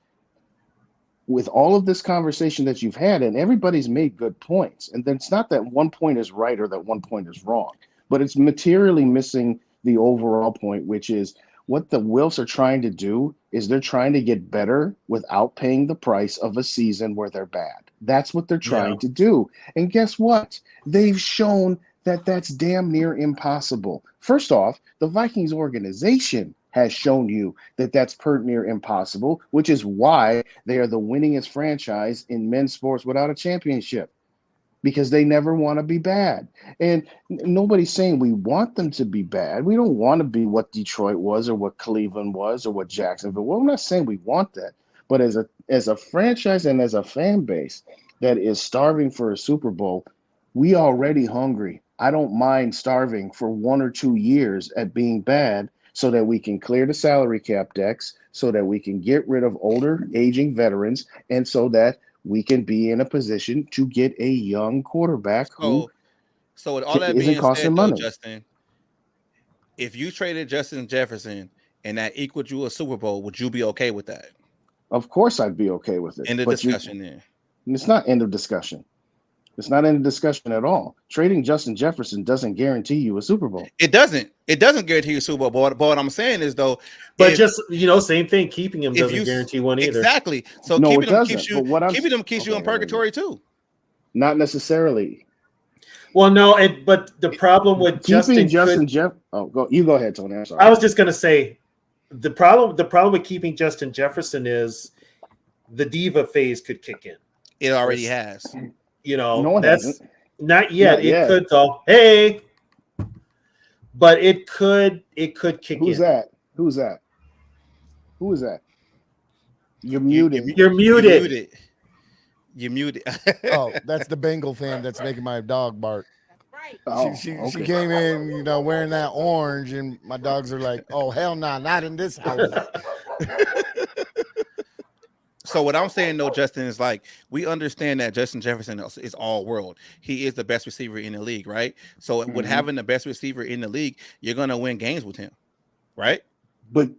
with all of this conversation that you've had, and everybody's made good points, and then it's not that one point is right or that one point is wrong, but it's materially missing the overall point, which is what the Wilfs are trying to do is they're trying to get better without paying the price of a season where they're bad. That's what they're trying to do. And guess what? They've shown that that's damn near impossible. First off, the Vikings organization has shown you that that's pretty near impossible, which is why they are the winningest franchise in men's sports without a championship, because they never want to be bad. And nobody's saying we want them to be bad. We don't want to be what Detroit was or what Cleveland was or what Jacksonville. Well, I'm not saying we want that, but as a franchise and as a fan base that is starving for a Super Bowl, we already hungry. I don't mind starving for 1 or 2 years at being bad so that we can clear the salary cap decks, so that we can get rid of older, aging veterans, and so that we can be in a position to get a young quarterback so with all that being said, though, Justin, if you traded Justin Jefferson and that equaled you a Super Bowl, would you be okay with that? Of course I'd be okay with it. End of discussion then. It's not end of discussion. It's not in the discussion at all. Trading Justin Jefferson doesn't guarantee you a Super Bowl. It doesn't. It doesn't guarantee you a Super Bowl. But what I'm saying is, though, same thing. Keeping him doesn't guarantee one either. Exactly. So keeping him keeps you in purgatory too. Not necessarily. Well, no, but the problem with you go ahead, Tony. I'm sorry. I was just gonna say the problem with keeping Justin Jefferson is the diva phase could kick in. It already has. That's not yet. It could though. Hey, but it could kick in. Who's that? Who is that? You're muted. You're muted. You're muted. Oh, that's the Bengal fan that's making my dog bark. Right. Oh, she came in, wearing that orange, and my dogs are like, "Oh hell no, not in this house." So what I'm saying, though, Justin, is like we understand that Justin Jefferson is all world. He is the best receiver in the league, right? So with having the best receiver in the league, you're gonna win games with him, right? But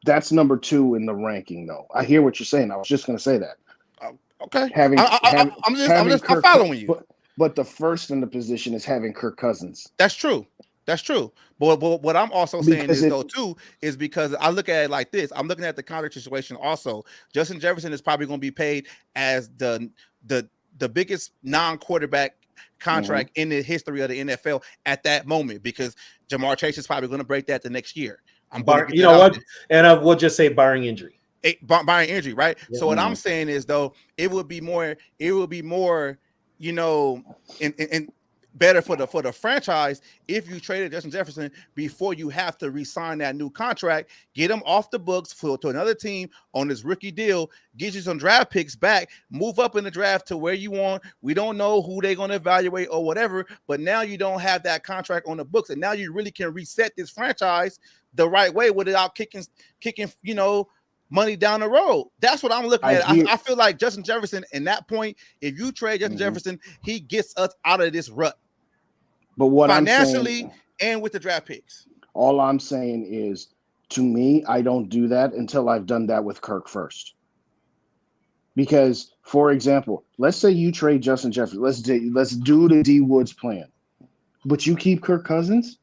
that's number 2 in the ranking, though. I hear what you're saying. I was just gonna say that. Okay. I'm following you. But the first in the position is having Kirk Cousins. That's true. But what I'm also saying is because I look at it like this. I'm looking at the contract situation also. Justin Jefferson is probably going to be paid as the biggest non-quarterback contract in the history of the NFL at that moment, because Jamar Chase is probably going to break that the next year. You know what? And I will just say barring injury. Barring injury, right? Yeah. So what I'm saying is, though, it would be more, you know, and better for the franchise if you traded Justin Jefferson before you have to re-sign that new contract, get him off the books to another team on this rookie deal, get you some draft picks back, move up in the draft to where you want. We don't know who they're going to evaluate or whatever, but now you don't have that contract on the books, and now you really can reset this franchise the right way without kicking, you know, money down the road. That's what I'm looking at. I feel like Justin Jefferson, in that point, if you trade Justin Jefferson, he gets us out of this rut. But what financially I'm saying, and with the draft picks. All I'm saying is, to me, I don't do that until I've done that with Kirk first. Because, for example, let's say you trade Justin Jefferson. Let's do the D Woods plan, but you keep Kirk Cousins.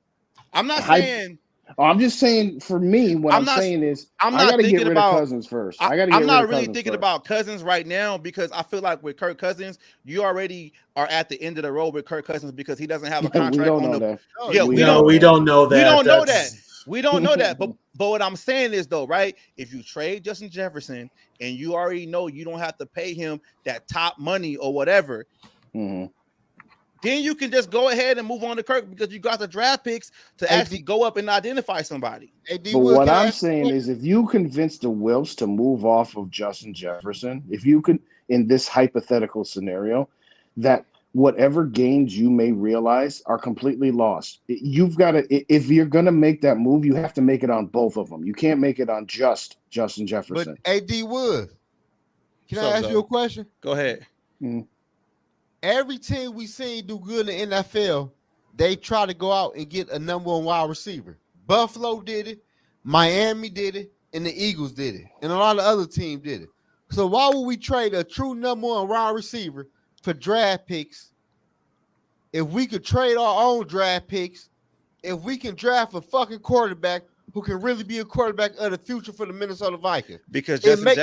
I'm not saying. I'm just saying, for me, what I'm saying is, I got to get rid of Cousins first. I'm not really thinking about Cousins right now, because I feel like with Kirk Cousins, you already are at the end of the road with Kirk Cousins, because he doesn't have a contract. We don't know that. We don't know that. We don't know that. But what I'm saying is, though, right? If you trade Justin Jefferson and you already know you don't have to pay him that top money or whatever, then you can just go ahead and move on to Kirk, because you got the draft picks to actually go up and identify somebody. But what I'm saying is, if you convince the Wilfs to move off of Justin Jefferson, if you could, in this hypothetical scenario, that whatever gains you may realize are completely lost. You've got to, if you're going to make that move, you have to make it on both of them. You can't make it on just Justin Jefferson. But AD Wood, can I ask you a question? Go ahead. Every team we seen do good in the NFL, they try to go out and get a number one wide receiver. Buffalo did it, Miami did it, and the Eagles did it, and a lot of other teams did it. So why would we trade a true number one wide receiver for draft picks if we could trade our own draft picks, if we can draft a fucking quarterback who can really be a quarterback of the future for the Minnesota Vikings? Because Justin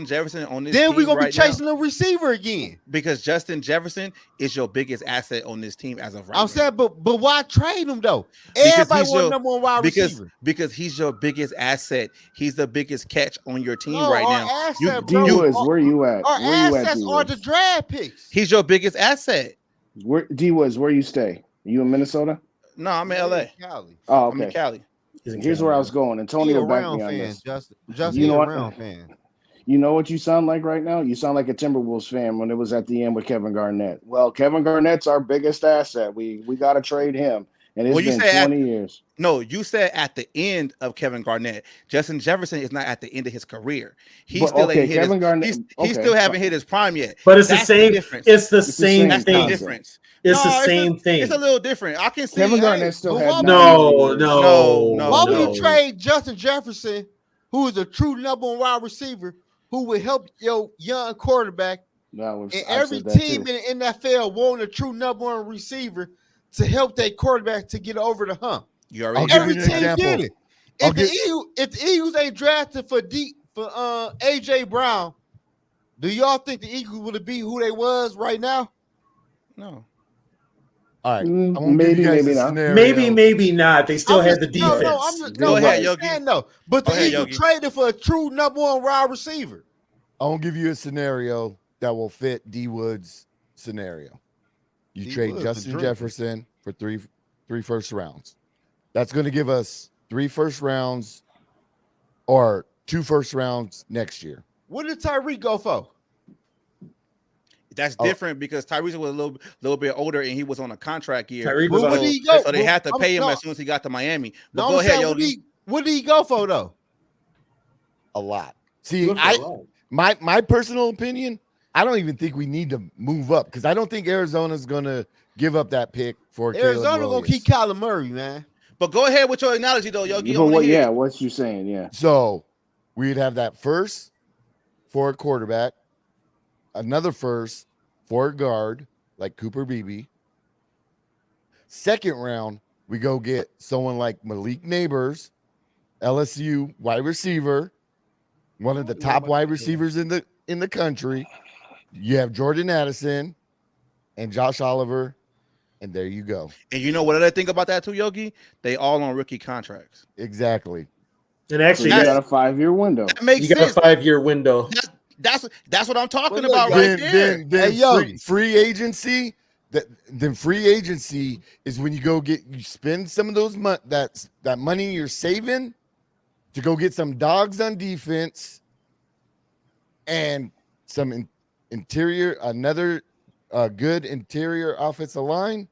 Jefferson on this then team we're gonna right be chasing a receiver again. Because Justin Jefferson is your biggest asset on this team as of right now. I'm saying, but why trade him though? Everybody want number one wide receiver. Because he's your biggest asset. He's the biggest catch on your team No, right our now. asset, D Woods, where you at? Our assets are the draft picks. He's your biggest asset. D Woods, where you stay? You in Minnesota? No, I'm in LA. Cali. Oh, okay. I'm in Cali. Here's where I was going. Antonio backed me on this. Justin, you know what? fan. You know what you sound like right now? You sound like a Timberwolves fan when it was at the end with Kevin Garnett. Well, Kevin Garnett's our biggest asset. We got to trade him. And it's been 20 years. No, you said at the end of Kevin Garnett. Justin Jefferson is not at the end of his career. He's still haven't hit his prime yet. But it's the same. It's the same thing. Difference. It's the same thing. It's a little different. I can see Kevin Garnett still had no. Why would you trade Justin Jefferson, who is a true number one wide receiver, who would help your young quarterback? And every team in the NFL want a true number one receiver to help their quarterback to get over the hump. Every team did it. If the Eagles ain't drafted for AJ Brown, do y'all think the Eagles would be who they was right now? No. All right. Maybe not. Maybe not. They still had the defense. Go ahead, Yogi. But the Eagles traded for a true number one wide receiver. I won't give you a scenario that will fit D Wood's scenario. You trade Justin Jefferson for three first rounds. That's going to give us 3 first rounds or 2 first rounds next year. What did Tyreek go for? That's different because Tyreek was a little bit older and he was on a contract year. Tyreek was so they had to pay him as soon as he got to Miami. But go ahead, Yogi. What did he go for though? A lot. See, my personal opinion, I don't even think we need to move up because I don't think Arizona's going to give up that pick for Arizona going to keep Kyler Murray, man. But go ahead with your analogy though, Yogi. What you saying? Yeah. So we'd have that first for a quarterback, another first for a guard like Cooper Beebe. Second round, we go get someone like Malik Neighbors, LSU wide receiver, one of the top wide receivers in the country. You have Jordan Addison, and Josh Oliver, and there you go. And you know what other thing about that too, Yogi? They all on rookie contracts. Exactly. And So actually, you got a that, 5-year window. That makes you got a sense. 5-year window. That's what I'm talking But look, about right there. Then Hey, Yogi. free agency. Then free agency is when you spend some of those that money you're saving to go get some dogs on defense and some another good interior offensive line.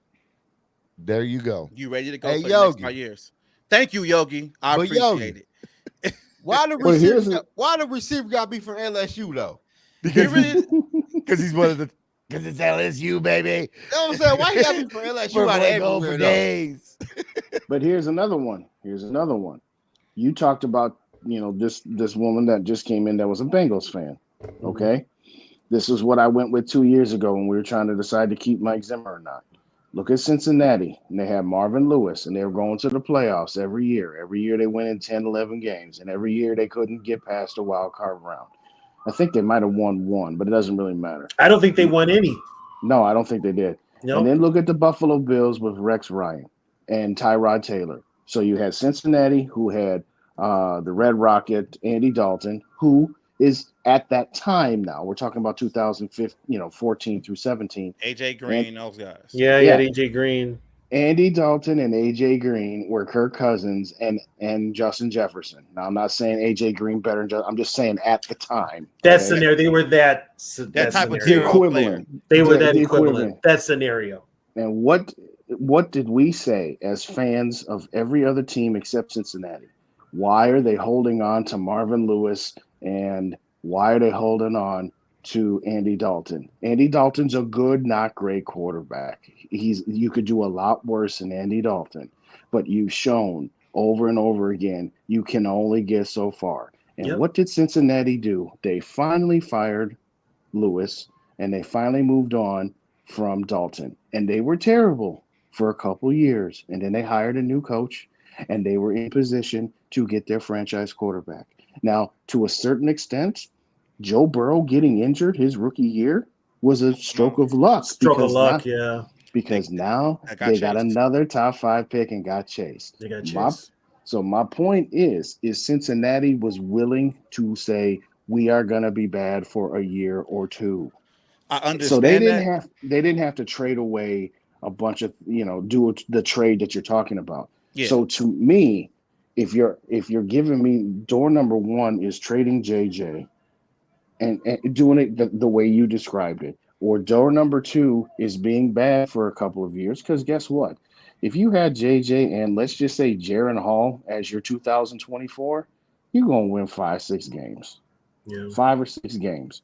There you go. You ready to go Hey, for the next Yogi. 5 years? Thank you, Yogi. I But appreciate it. Why the Well, here's receiver? Why the receiver got to be from LSU though? Because really- he's one of the because it's LSU, baby. You know what I'm saying? Why he got to be from LSU out of everywhere though? days. But here's another one. You talked about, this woman that just came in that was a Bengals fan. Okay. This is what I went with 2 years ago when we were trying to decide to keep Mike Zimmer or not. Look at Cincinnati, and they had Marvin Lewis, and they were going to the playoffs every year. Every year they went in 10, 11 games, and every year they couldn't get past the wild card round. I think they might have won one, but it doesn't really matter. I don't think they won any. No, I don't think they did. No. And then look at the Buffalo Bills with Rex Ryan and Tyrod Taylor. So you had Cincinnati, who had the Red Rocket, Andy Dalton, who is at that time now. We're talking about 2015, 14 through 17. AJ Green, those guys. Yeah, Yeah. AJ Green. Andy Dalton and AJ Green were Kirk Cousins and Justin Jefferson. Now I'm not saying AJ Green better than Justin. I'm just saying at the time. That okay? scenario, they were that type of scenario. The hero equivalent. They were The that equivalent. equivalent. That scenario. And what did we say as fans of every other team except Cincinnati? Why are they holding on to Marvin Lewis and why are they holding on to Andy Dalton? Andy Dalton's a good, not great quarterback. You could do a lot worse than Andy Dalton, but you've shown over and over again you can only get so far. And Yep. what did Cincinnati do? They finally fired Lewis and they finally moved on from Dalton. And they were terrible for a couple years. And then they hired a new coach and they were in position to get their franchise quarterback. Now, to a certain extent, Joe Burrow getting injured his rookie year was a stroke of luck. Stroke of because luck, now, yeah. Because now got they got chased. another top 5 pick and got chased. They got My- chased. So my point is Cincinnati was willing to say we are going to be bad for a year or two. I understand So they that. didn't have to trade away a bunch of, do the trade that you're talking about. Yeah. So to me, if you're giving me door number 1 is trading JJ and doing it the way you described it, or door number 2 is being bad for a couple of years, because guess what? If you had JJ and let's just say Jaron Hall as your 2024, you're going to win 5-6 games. Yeah. 5 or 6 games.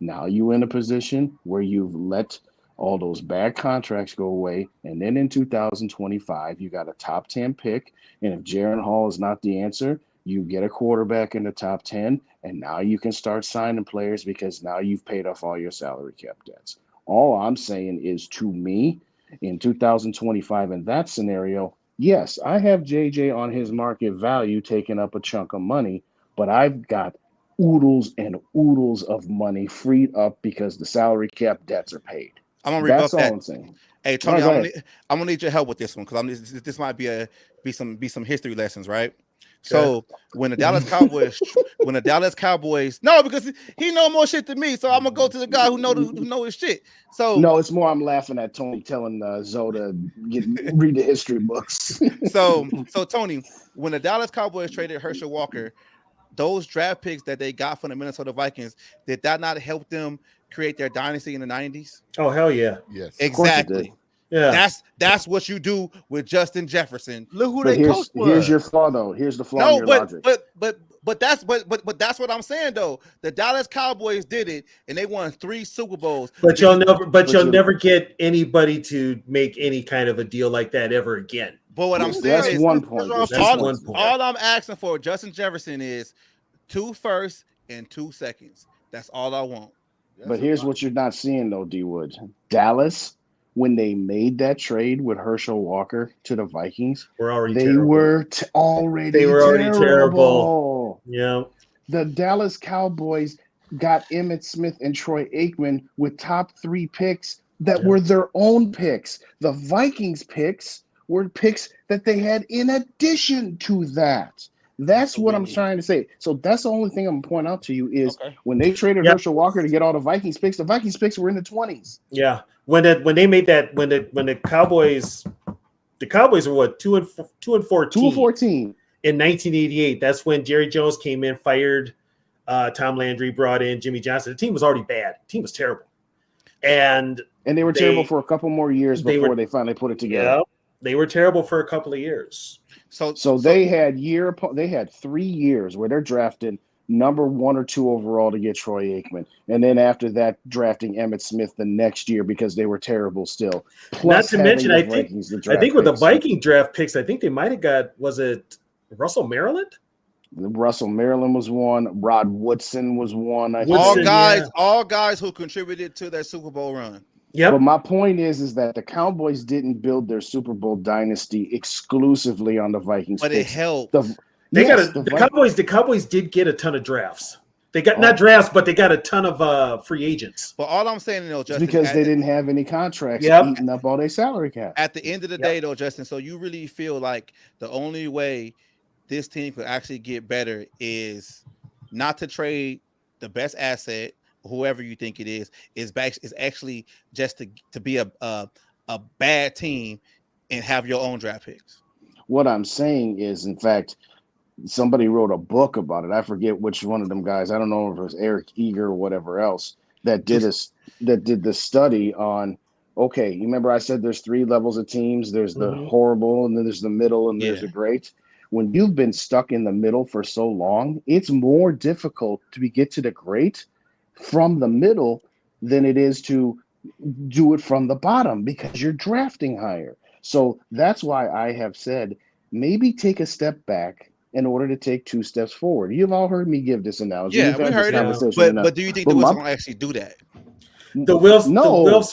Now you in a position where you've let all those bad contracts go away, and then in 2025 you got a top 10 pick, and if Jaron Hall is not the answer, you get a quarterback in the top 10, and now you can start signing players because now you've paid off all your salary cap debts. All I'm saying is, to me, in 2025 in that scenario, yes, I have JJ on his market value taking up a chunk of money, but I've got oodles and oodles of money freed up because the salary cap debts are paid. I'm gonna rebuff That's all that. I'm saying. Hey Tony, All right, I'm gonna need your help with this one because this might be some history lessons, right? So when the Dallas Cowboys, no, because he know more shit than me, so I'm gonna go to the guy who know his shit. So No, it's more I'm laughing at Tony telling Zoe to read the history books. so Tony, when the Dallas Cowboys traded Herschel Walker, those draft picks that they got from the Minnesota Vikings, did that not help them create their dynasty in the 90s? Oh, hell yeah. Yes. Exactly. Yeah. That's what you do with Justin Jefferson. Look who But they coach was. here's your flaw, though. Here's the flaw in your logic. But that's what I'm saying though. The Dallas Cowboys did it, and they won 3 Super Bowls. But you'll never get anybody to make any kind of a deal like that ever again. But what I'm saying That's is, one point. That's one point. all I'm asking for Justin Jefferson is 2 firsts and 2 seconds. That's all I want. But here's what you're not seeing, though, D Woods. Dallas, when they made that trade with Herschel Walker to the Vikings, We're already they terrible. were already terrible. Yeah. The Dallas Cowboys got Emmitt Smith and Troy Aikman with top 3 picks that were their own picks. The Vikings picks were picks that they had in addition to that. That's what I'm trying to say. So that's the only thing I'm going to point out to you is when they traded Herschel Walker to get all the Vikings picks were in the 20s. Yeah. When they made that when the Cowboys were what 2-14. 2-14. In 1988. That's when Jerry Jones came in, fired Tom Landry, brought in Jimmy Johnson. The team was already bad. The team was terrible. And they were terrible for a couple more years before they finally put it together. Yeah, they were terrible for a couple of years. So they had 3 years where they're drafting number 1 or 2 overall to get Troy Aikman, and then after that, drafting Emmitt Smith the next year because they were terrible still. Plus, not to mention, I think with the Viking draft picks, I think they might have got, was it Russell Maryland? Russell Maryland was one. Rod Woodson was one. All guys who contributed to that Super Bowl run. Yeah. But my point is that the Cowboys didn't build their Super Bowl dynasty exclusively on the Vikings. But it helped. The Cowboys did get a ton of drafts. They got not drafts, but they got a ton of free agents. But all I'm saying, though, Justin, because they didn't have any contracts eating up all their salary cap. At the end of the day, though, Justin, so you really feel like the only way this team could actually get better is not to trade the best asset, whoever you think it is actually just to be a bad team and have your own draft picks. What I'm saying is, in fact, somebody wrote a book about it. I forget which one of them guys. I don't know if it was Eric Eager or whatever else that did the study on. Okay, you remember I said there's 3 levels of teams. There's the horrible, and then there's the middle, and there's the great. When you've been stuck in the middle for so long, it's more difficult to get to the great from the middle than it is to do it from the bottom because you're drafting higher. So that's why I have said maybe take a step back in order to take 2 steps forward. You've all heard me give this analogy. Yeah, we heard it. But do you think the Wolves going to actually do that? The Wolves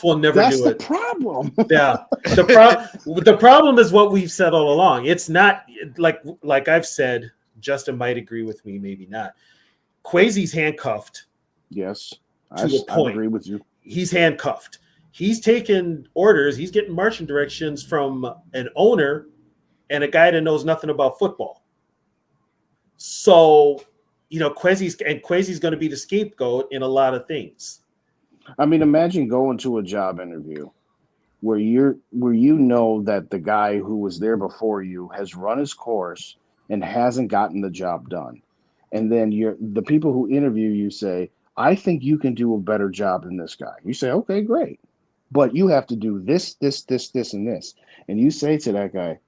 will never do it. That's the problem. Yeah. The problem is what we've said all along. It's not like I've said, Justin might agree with me, maybe not. Kwesi's handcuffed. Yes. I agree with you. He's handcuffed. He's taking orders. He's getting marching directions from an owner and a guy that knows nothing about football. So, Kwesi's going to be the scapegoat in a lot of things. I mean, imagine going to a job interview where you know that the guy who was there before you has run his course and hasn't gotten the job done. And then the people who interview you say, I think you can do a better job than this guy. You say, okay, great. But you have to do this, this, and this. And you say to that guy,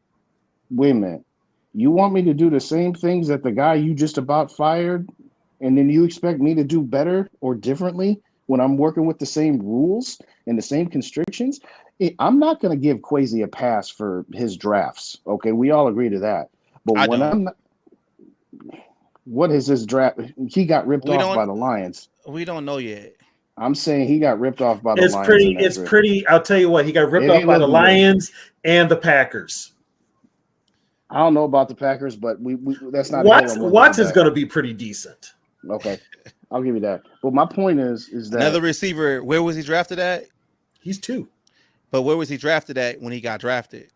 wait a minute, you want me to do the same things that the guy you just about fired, and then you expect me to do better or differently when I'm working with the same rules and the same constrictions? I'm not going to give Kwesi a pass for his drafts. Okay, we all agree to that. But what is his draft? He got ripped off by the Lions. We don't know yet. I'm saying he got ripped off by the Lions. It's pretty. I'll tell you what, he got ripped off by the Lions and the Packers. I don't know about the Packers, but we that's not. Watson's going to be pretty decent. Okay, I'll give you that. But my point is that another receiver. Where was he drafted at? He's 2. But where was he drafted at when he got drafted?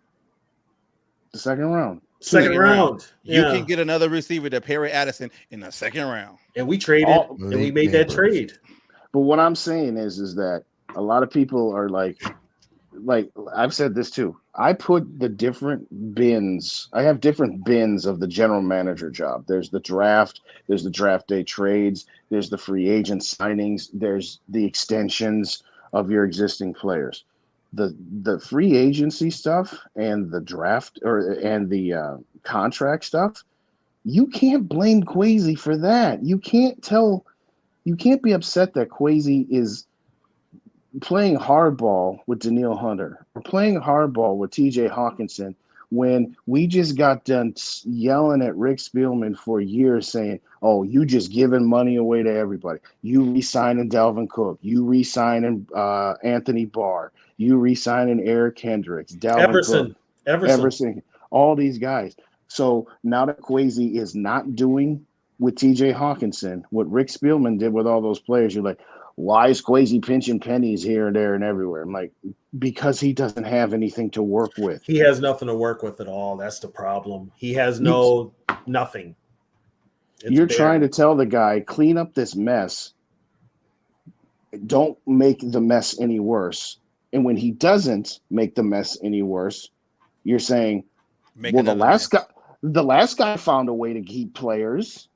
The second round. Second round. You can get another receiver to Perry Addison in the second round. And we traded and we made that trade. But what I'm saying is that a lot of people are like I've said this too. I put the different bins. I have different bins of the general manager job. There's the draft. There's the draft day trades. There's the free agent signings. There's the extensions of your existing players. The free agency stuff and the draft and the contract stuff, you can't blame Kwesi for that. You can't be upset that Kwesi is playing hardball with Danielle Hunter or playing hardball with TJ Hawkinson when we just got done yelling at Rick Spielman for years saying, oh, you just giving money away to everybody. You re-signing Dalvin Cook. You re-signing Anthony Barr. You re-signing Eric Hendricks. Everson. All these guys. So now that Kwesi is not doing with TJ Hawkinson what Rick Spielman did with all those players, you're like, why is Kwesi pinching pennies here and there and everywhere? I'm like, because he doesn't have anything to work with. He has nothing to work with at all. That's the problem. He has nothing. You're trying to tell the guy, clean up this mess. Don't make the mess any worse. And when he doesn't make the mess any worse, you're saying, well, the last guy found a way to keep players.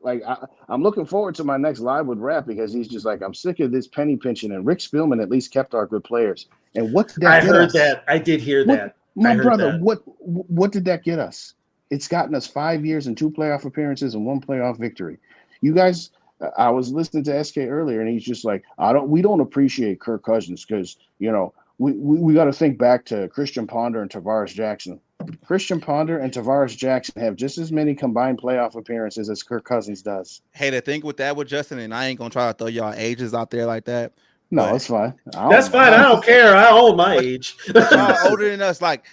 Like, I'm looking forward to my next live with Rap because he's just like, I'm sick of this penny pinching, and Rick Spielman at least kept our good players. And what did that get us? I heard that. I did hear that. My brother, what did that get us? It's gotten us 5 years and 2 playoff appearances and 1 playoff victory. You guys, I was listening to SK earlier, and he's just like, we don't appreciate Kirk Cousins because, you know, we got to think back to Christian Ponder and Tavares Jackson. Christian Ponder and Tavares Jackson have just as many combined playoff appearances as Kirk Cousins does. Hey, the thing with that with Justin, and I ain't gonna try to throw y'all ages out there like that. No, it's fine. That's fine. I don't care. I own my age. Y'all older than us, like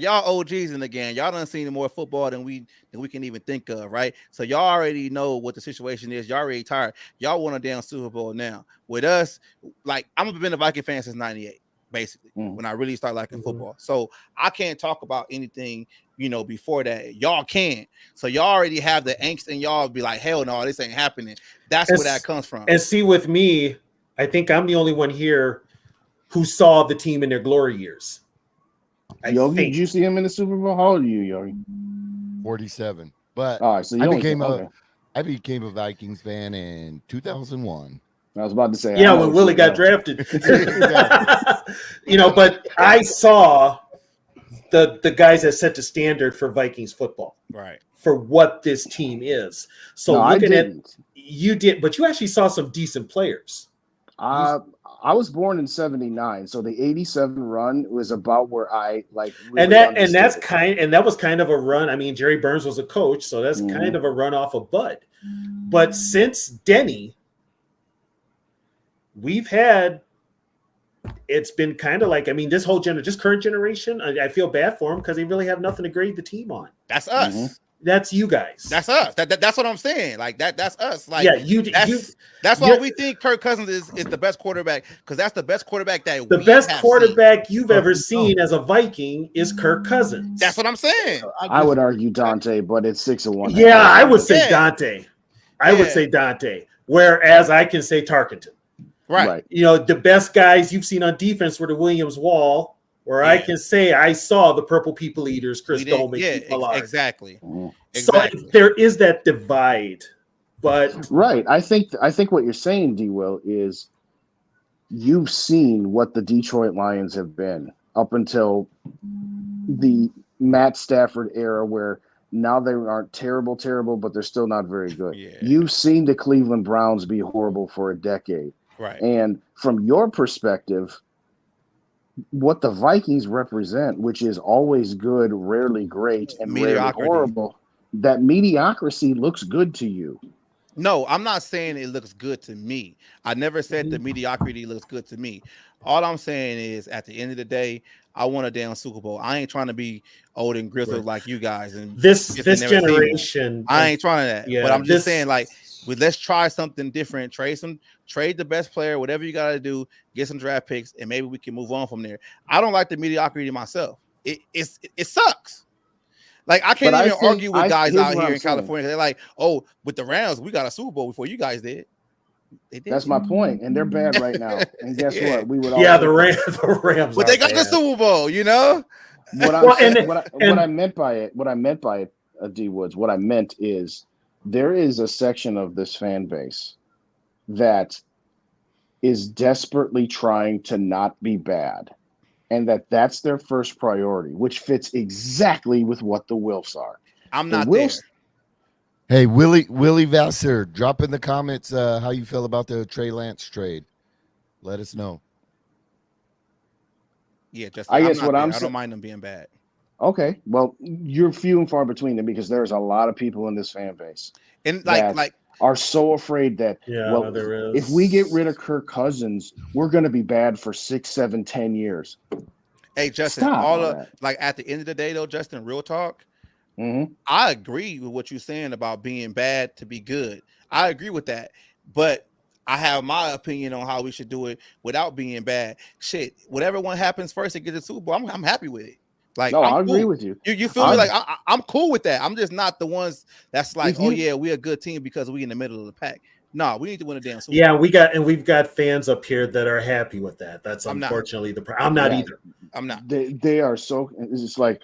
y'all OGs in the game. Y'all done seen more football than we can even think of, right? So y'all already know what the situation is. Y'all already tired. Y'all want a damn Super Bowl now. With us, like I've been a Viking fan since '98, basically, when I really started liking football. So I can't talk about anything, you know, before that. Y'all can. So y'all already have the angst, and y'all be like, hell no, this ain't happening. That's where that comes from. And see, with me, I think I'm the only one here who saw the team in their glory years. Yogi, did you see him in the Super Bowl? How old are you, Yogi? 47. But all right, so I became a Vikings fan in 2001. I was about to say, yeah, when Willie got drafted. You know, but I saw the guys that set the standard for Vikings football, right? For what this team is. So looking at you did, but you actually saw some decent players. I was born in '79, so the '87 run was about where I like. Really and that was kind of a run. I mean, Jerry Burns was a coach, so that's kind of a run off of Bud. But since Denny, we've had. It's been kind of like, I mean, this whole this current generation. I feel bad for them because they really have nothing to grade the team on. That's us. That's you guys. That's us. That's what I'm saying. Like that's us. Like that's why we think Kirk Cousins is the best quarterback, because that's the best quarterback that the best quarterback you've ever seen as a Viking is Kirk Cousins. That's what I'm saying. I would argue Dante, but it's 6-1. Yeah, I would say Dante. I would say Dante. Whereas I can say Tarkenton. Right. You know, the best guys you've seen on defense were the Williams Wall. Where I can say I saw the Purple People Eaters, Chris Dolman. Yeah, exactly. So there is that divide, but right. I think what you're saying, D-Will, is you've seen what the Detroit Lions have been up until the Matt Stafford era, where now they aren't terrible, but they're still not very good. Yeah. You've seen the Cleveland Browns be horrible for a decade. Right. And from your perspective, what the Vikings represent, which is always good, rarely great, and rarely horrible, that mediocrity looks good to you. No, I'm not saying it looks good to me. I never said the mediocrity looks good to me. All I'm saying is, at the end of the day, I want a damn Super Bowl. I ain't trying to be old and grizzled like you guys. And this generation, I ain't trying to that. Yeah, but I'm just saying, like, let's try something different. Trade the best player, whatever you got to do, get some draft picks, and maybe we can move on from there. I don't like the mediocrity myself. It sucks. Like, I can't even argue with guys out here in California. They're like, oh, with the Rams, we got a Super Bowl before you guys did. That's my point, and they're bad right now. And guess what? We would the Rams. But they got the Super Bowl, you know. What I meant by it, D Woods. What I meant is there is a section of this fan base that is desperately trying to not be bad, and that's their first priority, which fits exactly with what the Wilfs are. I'm not there. Hey, Willie Vassar, drop in the comments how you feel about the Trey Lance trade. Let us know. Yeah, just I guess what I don't mind them being bad. Okay, well, you're few and far between them, because there's a lot of people in this fan base and like are so afraid that there is. If we get rid of Kirk Cousins, we're going to be bad for 6, 7, 10 years. Hey, Justin, like at the end of the day, though, Justin, real talk. I agree with what you're saying about being bad to be good. I agree with that, but I have my opinion on how we should do it without being bad. Shit, whatever one happens first to get the Super Bowl, I'm happy with it. Like, No, I'm I cool. agree with you. You feel me? Like, I'm cool with that. I'm just not the ones that's like, oh yeah, we're a good team because we in the middle of the pack. No, we need to win a damn Super Bowl. Yeah, we've got fans up here that are happy with that. That's unfortunately I'm not either. I'm not. They are so. It's just like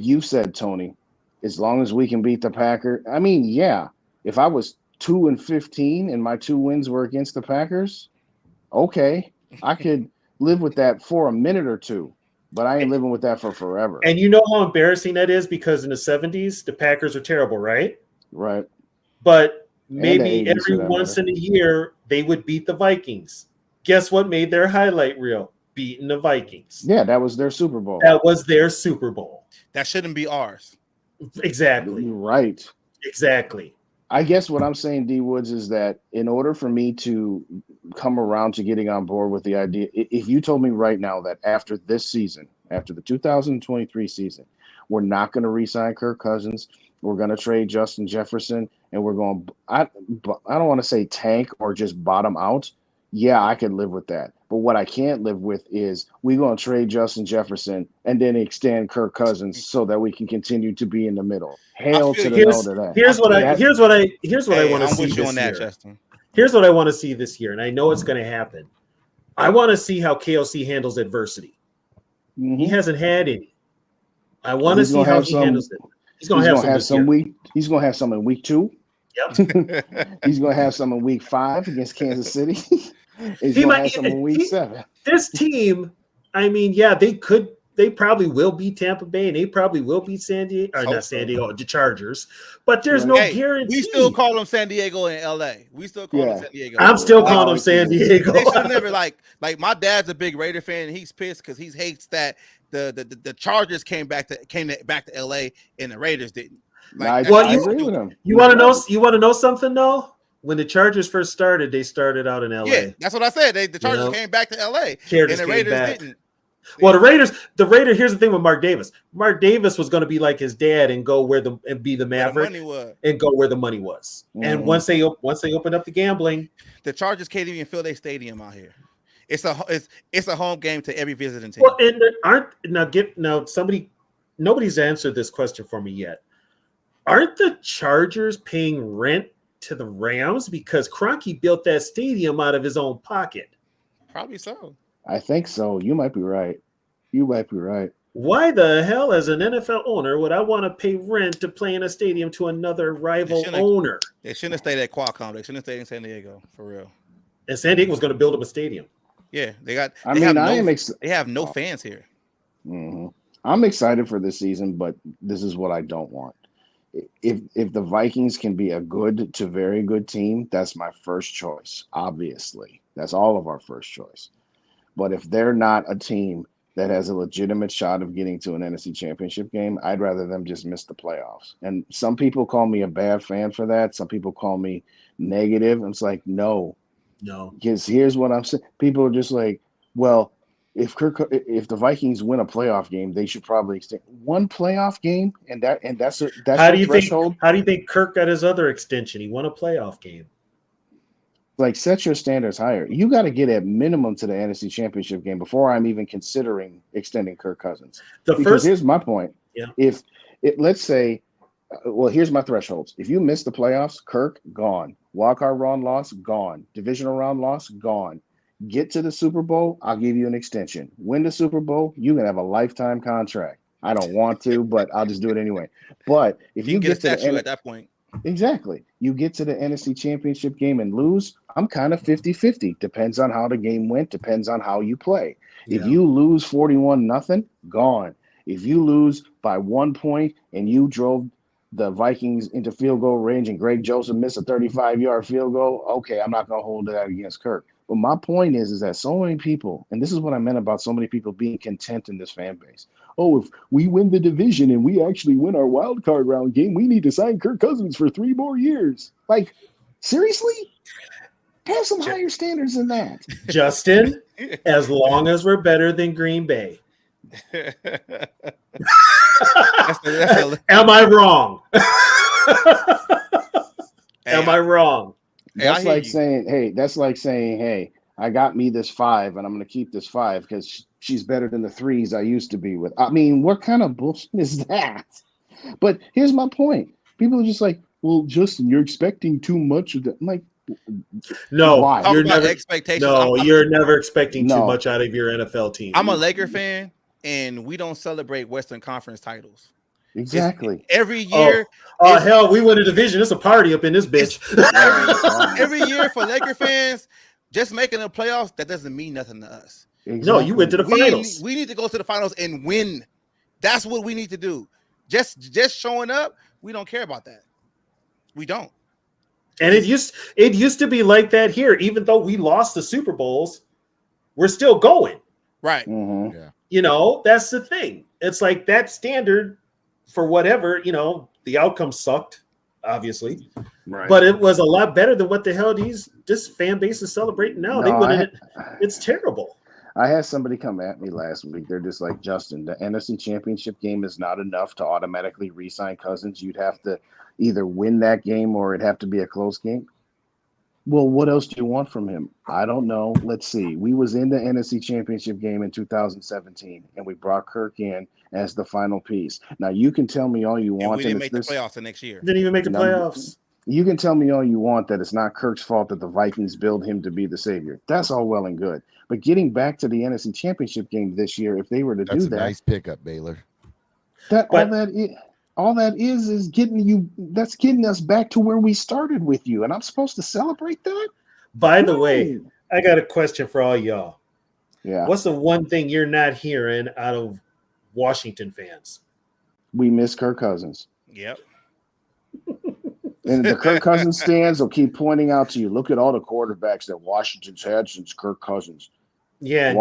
you said, Tony. As long as we can beat the Packers, I mean, yeah. If I was 2-15 and my 2 wins were against the Packers, okay, I could live with that for a minute or two. But I ain't living with that for forever. And you know how embarrassing that is, because in the 70s, the Packers are terrible, right? Right. But maybe every once in a year, they would beat the Vikings. Guess what made their highlight reel? Beating the Vikings. Yeah, that was their Super Bowl. That was their Super Bowl. That shouldn't be ours. Exactly. Right. Exactly. I guess what I'm saying, D Woods, is that in order for me to come around to getting on board with the idea, if you told me right now that after this season, after the 2023 season, we're not going to re-sign Kirk Cousins, we're going to trade Justin Jefferson, and we're going, I don't want to say tank or just bottom out. Yeah, I could live with that. But what I can't live with is we're going to trade Justin Jefferson and then extend Kirk Cousins so that we can continue to be in the middle. Hail to the no to that. Here's what I want to see this year. Justin. Here's what I want to see this year, and I know it's going to happen. I want to see how KOC handles adversity. Mm-hmm. He hasn't had any. I want to see how he handles it. He's going to have some week. He's going to have some in week 2. Yep. He's going to have some in week 5 against Kansas City. He's going to have some in week 7. This team, I mean, yeah, they probably will beat Tampa Bay, and they probably will beat San Diego, or not San Diego, the Chargers. But there's no guarantee. We still call them San Diego and LA. We still call them San Diego. I'm still calling them San Diego. They should never like my dad's a big Raider fan, and he's pissed because he hates that the Chargers came back to LA and the Raiders didn't. Like, I agree with him. You want to know something though? When the Chargers first started, they started out in LA. Yeah, that's what I said. The Chargers came back to LA, and the Raiders didn't. Well, the Raiders. Here's the thing with Mark Davis. Mark Davis was going to be like his dad and go and be the Maverick and go where the money was. Mm-hmm. And once they opened up the gambling, the Chargers can't even fill their stadium out here. It's a home game to every visiting team. Well, and nobody's answered this question for me yet. Aren't the Chargers paying rent to the Rams because Kroenke built that stadium out of his own pocket? Probably so. I think so. You might be right. Why the hell, as an NFL owner, would I want to pay rent to play in a stadium to another rival owner? They shouldn't have stayed at Qualcomm. They shouldn't have stayed in San Diego, for real. And San Diego was going to build them a stadium. Yeah, they have no fans here. Mm-hmm. I'm excited for this season, but this is what I don't want. If the Vikings can be a good to very good team, that's my first choice. Obviously, that's all of our first choice. But if they're not a team that has a legitimate shot of getting to an NFC Championship game, I'd rather them just miss the playoffs. And some people call me a bad fan for that. Some people call me negative. It's like, no. Because here's what I'm saying. People are just like, well, if the Vikings win a playoff game, they should probably extend one playoff game, and that's the threshold. How do you think Kirk got his other extension? He won a playoff game. Like, set your standards higher. You got to get at minimum to the NFC Championship game before I'm even considering extending Kirk Cousins. Here's my point. Yeah. Let's say, here's my thresholds. If you miss the playoffs, Kirk, gone. Wildcard round loss, gone. Divisional round loss, gone. Get to the Super Bowl, I'll give you an extension. Win the Super Bowl, you can have a lifetime contract. I don't want to, but I'll just do it anyway. But if you get to the end at that point. Exactly. You get to the NFC Championship game and lose, I'm kind of 50-50. Depends on how the game went, depends on how you play. Yeah. If you lose 41-0, gone. If you lose by 1 point and you drove the Vikings into field goal range and Greg Joseph missed a 35-yard field goal, okay, I'm not going to hold that against Kirk. But my point is that so many people, and this is what I meant about so many people being content in this fan base. Oh, if we win the division and we actually win our wild card round game, we need to sign Kirk Cousins for 3 more years. Like, seriously? Have some higher standards than that. Justin, as long as we're better than Green Bay. Am I wrong? Am I wrong? That's like saying, hey, I got me this 5 and I'm going to keep this 5 because she's better than the 3s I used to be with. I mean, what kind of bullshit is that? But here's my point. People are just like, well, Justin, you're expecting too much of that. I'm like, no, why? You're never expectations. You're never expecting too much out of your NFL team. I'm a Laker fan, and we don't celebrate Western Conference titles. Exactly. Every year. Hell, we win a division. It's a party up in this bitch. Every year for Laker fans, just making the playoffs, that doesn't mean nothing to us. Exactly. No, you went to the finals. We need to go to the finals and win. That's what we need to do. Just showing up, we don't care about that. We don't. And it used to be like that here. Even though we lost the Super Bowls, we're still going. Right. Mm-hmm. Yeah. You know, that's the thing. It's like that standard for whatever, you know, the outcome sucked, obviously. Right. But it was a lot better than what the hell this fan base is celebrating now. It's terrible. I had somebody come at me last week. They're just like, Justin, the NFC Championship game is not enough to automatically re-sign Cousins. You'd have to either win that game or it'd have to be a close game. Well, what else do you want from him? I don't know. Let's see. We was in the NFC Championship game in 2017, and we brought Kirk in as the final piece. Now, you can tell me all you want. We didn't make the playoffs the next year. Didn't even make the playoffs. You can tell me all you want that it's not Kirk's fault that the Vikings build him to be the savior. That's all well and good. But getting back to the NFC Championship game this year, if they were to do that, nice pickup, Baylor. All that is getting us back to where we started with you, and I'm supposed to celebrate that? By the way, I got a question for all y'all. Yeah. What's the one thing you're not hearing out of Washington fans? We miss Kirk Cousins. Yep. And the Kirk Cousins stands will keep pointing out to you, look at all the quarterbacks that Washington's had since Kirk Cousins. Yeah,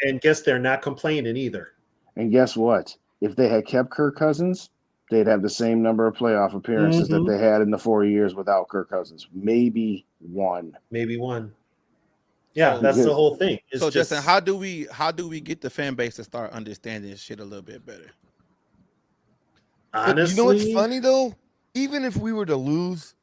and guess they're not complaining either. And guess what? If they had kept Kirk Cousins, they'd have the same number of playoff appearances that they had in the 4 years without Kirk Cousins. Maybe one. Yeah, that's the whole thing. So, Justin, how do we get the fan base to start understanding this shit a little bit better? Honestly, you know what's funny though? Even if we were to lose,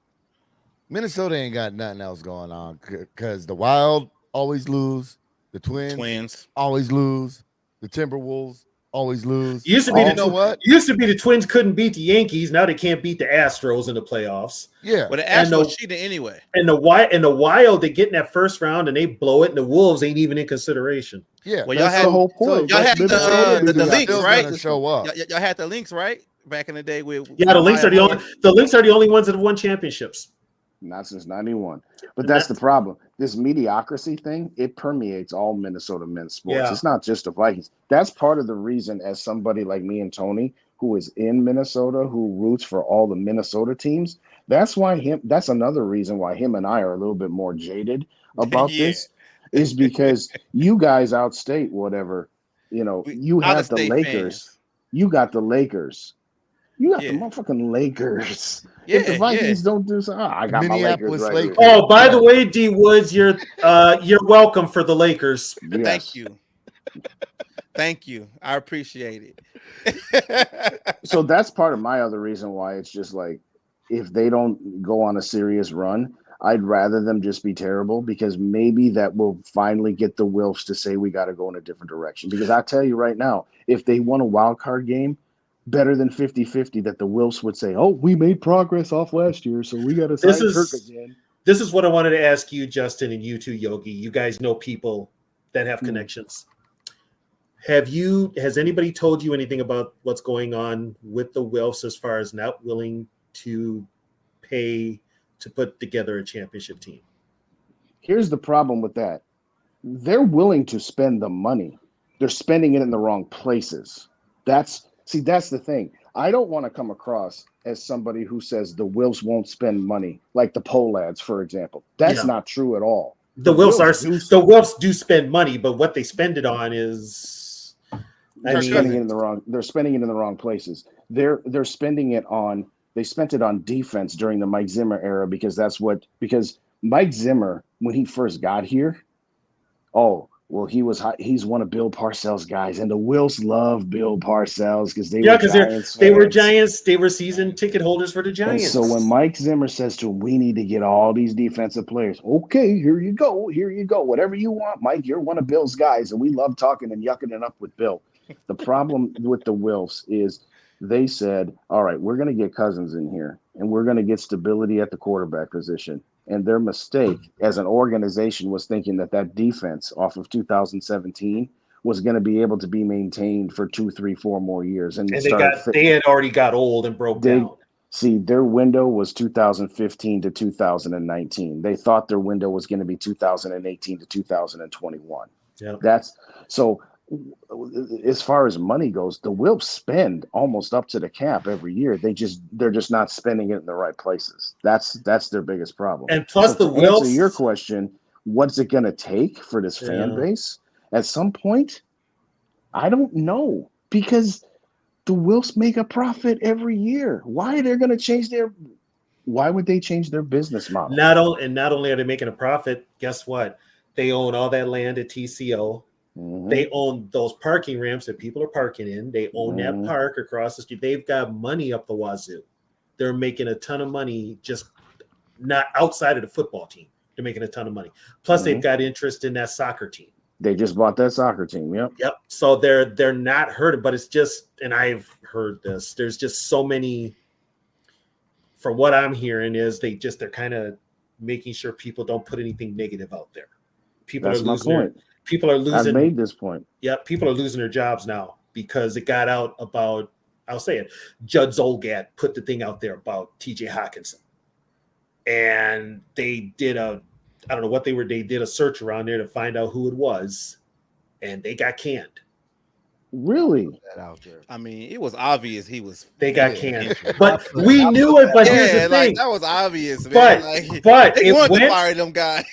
Minnesota ain't got nothing else going on because the Wild always lose, the Twins always lose, the Timberwolves always lose. Used to be the Twins couldn't beat the Yankees. Now they can't beat the Astros in the playoffs. Yeah, but the Astros cheated anyway. And the Wild, they get in that first round and they blow it, and the Wolves ain't even in consideration. Yeah, well, y'all had the whole point. Y'all had the links, right? Show up. Y'all had the links, right? Back in the day, the Lynx are the only ones that have won championships. Not since 91. But that's the problem. This mediocrity thing, it permeates all Minnesota men's sports. Yeah. It's not just the Vikings. That's part of the reason, as somebody like me and Tony, who is in Minnesota, who roots for all the Minnesota teams, that's another reason why him and I are a little bit more jaded about this, is because you guys outstate whatever. You know, you have the Lakers. Fans. You got the Lakers. You got the motherfucking Lakers. If the Vikings don't do so, I got Minneapolis my Lakers. Oh, by the way, D Woods, you're welcome for the Lakers. Yes. Thank you. Thank you. I appreciate it. So that's part of my other reason why it's just like, if they don't go on a serious run, I'd rather them just be terrible, because maybe that will finally get the Wilfs to say we got to go in a different direction. Because I tell you right now, if they won a wild card game, better than 50-50, that the Wilfs would say, oh, we made progress off last year, so we got to sign Kirk again. This is what I wanted to ask you, Justin, and you too, Yogi. You guys know people that have connections. Has anybody told you anything about what's going on with the Wilfs as far as not willing to pay to put together a championship team? Here's the problem with that. They're willing to spend the money. They're spending it in the wrong places. That's the thing. I don't want to come across as somebody who says the Wilfs won't spend money, like the Pohlads, for example. That's not true at all. The Wilfs do spend money, but what they spend it on is they're spending it in the wrong places. They're spending it on. They spent it on defense during the Mike Zimmer era, because Mike Zimmer, when he first got here, Well, he's one of Bill Parcells' guys, and the Wilfs love Bill Parcells because they were Giants. They were season ticket holders for the Giants. And so when Mike Zimmer says to him, we need to get all these defensive players, okay, here you go. Whatever you want, Mike, you're one of Bill's guys, and we love talking and yucking it up with Bill. The problem with the Wilfs is they said, all right, we're going to get Cousins in here, and we're going to get stability at the quarterback position. And their mistake as an organization was thinking that defense off of 2017 was going to be able to be maintained for 2, 3, 4 more years. And they had already got old and broke down. See, their window was 2015 to 2019. They thought their window was going to be 2018 to 2021. Yeah. That's so. As far as money goes, the Wilfs spend almost up to the cap every year. They're just not spending it in the right places. That's their biggest problem. And plus, so to answer your question, what's it going to take for this fan base? At some point, I don't know, because the Wilfs make a profit every year. Why would they change their business model? Not only are they making a profit, guess what? They own all that land at TCO. Mm-hmm. They own those parking ramps that people are parking in. They own that park across the street. They've got money up the wazoo. They're making a ton of money, just not outside of the football team. They're making a ton of money. Plus, they've got interest in that soccer team. They just bought that soccer team. Yep. So they're not hurting, but it's just, and I've heard this, there's just so many, from what I'm hearing, is they're kind of making sure people don't put anything negative out there. That's my point. People are losing. I made this point. Yeah, people are losing their jobs now because it got out about, I'll say it, Judd Zolgad put the thing out there about TJ Hawkinson. And they did I don't know what they did a search around there to find out who it was, and they got canned. Really? That out there. I mean, it was obvious they got canned. But we knew it, but here's the thing. That was obvious, man. But they wanted to fire them guys.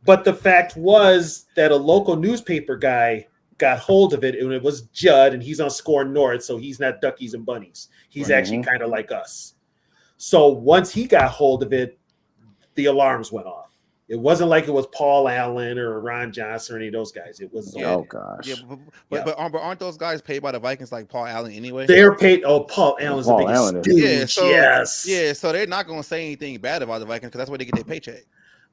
But the fact was that a local newspaper guy got hold of it, and it was Judd, and he's on Score North, so he's not duckies and bunnies. He's actually kind of like us. So once he got hold of it, the alarms went off. It wasn't like it was Paul Allen or Ron Johnson or any of those guys. It was oh gosh. Yeah, but aren't those guys paid by the Vikings like Paul Allen anyway? They're paid. Oh, Paul Allen's the biggest stooge. Yeah, so they're not going to say anything bad about the Vikings because that's where they get their paycheck.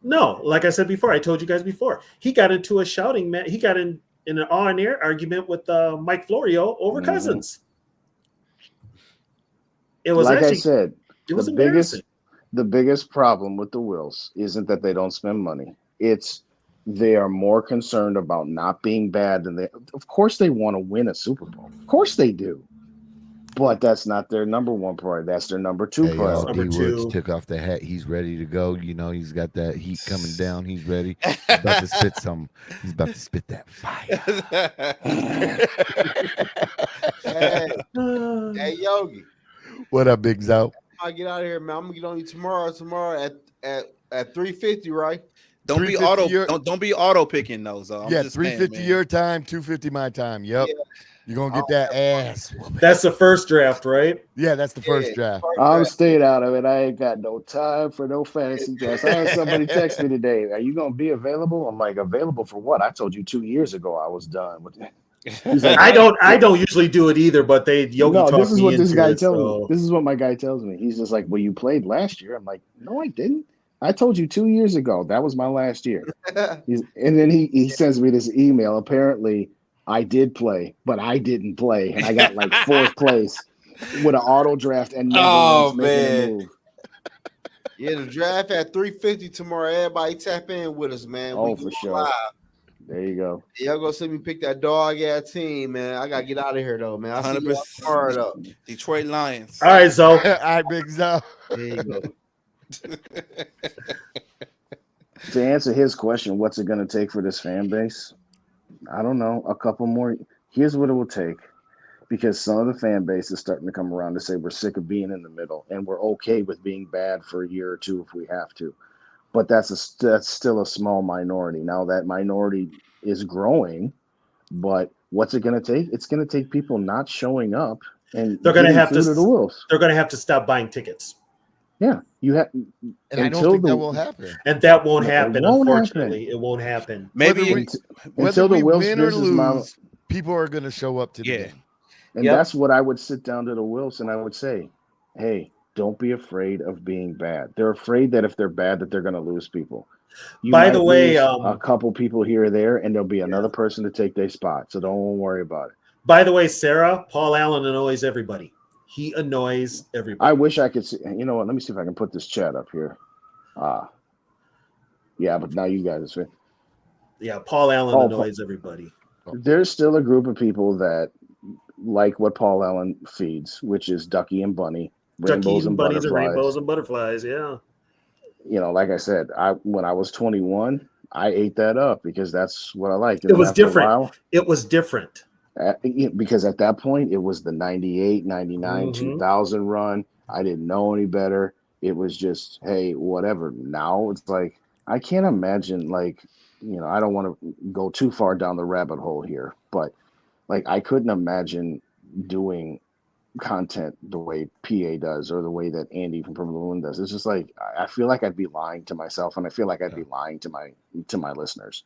No, like I said before, I told you guys before, he got into a shouting match. He got in an on-air argument with Mike Florio over Cousins. It was like I said, it was the biggest problem with the Wilfs isn't that they don't spend money. It's they are more concerned about not being bad than they. Of course, they want to win a Super Bowl. Of course, they do. But that's not their number one priority. That's their number two priority. D Woods took off the hat. He's ready to go. You know, he's got that heat coming down. He's ready. He's about to spit some. He's about to spit that fire. Hey, Yogi. What up, Big Zoe? I get out of here, man. I'm gonna get on you tomorrow at 3:50, right? Don't be auto picking those. Yeah, 3:50 your time, 2:50 my time. Yep. Yeah. You're gonna get that ass. That's the first draft, right? Yeah, that's the first draft. I'm staying out of it. I ain't got no time for no fantasy drafts. I had somebody text me today. Are you gonna be available? I'm like, available for what? I told you 2 years ago I was done with it. Like, I don't usually do it either, but Yogi talked me into it. This is what this guy tells me. This is what my guy tells me. He's just like, well, you played last year. I'm like, no, I didn't. I told you 2 years ago. That was my last year. And then he sends me this email. Apparently, I did play, but I didn't play. And I got like fourth place with an auto draft and never making a move. Yeah, the draft at 3:50 tomorrow. Everybody tap in with us, man. Oh, for sure. Live. There you go. Y'all gonna see me pick that dog ass team, man. I gotta get out of here though, man. I'll 100%. Detroit Lions. All right, Zoe. All right, Big Zoe. There you go. To answer his question, what's it going to take for this fan base? I don't know. A couple more. Here's what it will take, because some of the fan base is starting to come around to say we're sick of being in the middle and we're okay with being bad for a year or two if we have to. But that's still a small minority. Now that minority is growing, but what's it going to take? It's going to take people not showing up, and they're going to have to. The Wolves. They're going to have to stop buying tickets. Yeah, you have, and I don't think that will happen. And that won't It happen. won't Unfortunately, happen. it won't happen. Maybe Whether until the we Will win or Smith's mama. lose, people are going to show up to the Yeah. game. And Yep. that's what I would sit down to the Wilson. I would say, hey, don't be afraid of being bad. They're afraid that if they're bad, that they're going to lose people. You By might the way, lose a couple people here or there, and there'll be Yeah. another person to take their spot. So don't worry about it. by the way, Sarah, Paul Allen annoys everybody. He annoys everybody. I wish I could see. You know what? Let me see if I can put this chat up here. Yeah, but now you guys. Yeah, Paul Allen Oh, annoys everybody. There's still a group of people that like what Paul Allen feeds, which is Ducky and Bunny, rainbows and bunnies butterflies. and rainbows and butterflies. Yeah. You know, like I said, when I was 21, I ate that up because that's what I liked. It was different. It was different. Because at that point, it was the 98, 99, 2000 run. I didn't know any better. It was just, hey, whatever. Now it's like, I can't imagine, like, you know, I don't want to go too far down the rabbit hole here, but like, I couldn't imagine doing content the way PA does or the way that Andy from Purple Moon does. It's just like, I feel like I'd be lying to myself, and I feel like I'd be lying to my listeners.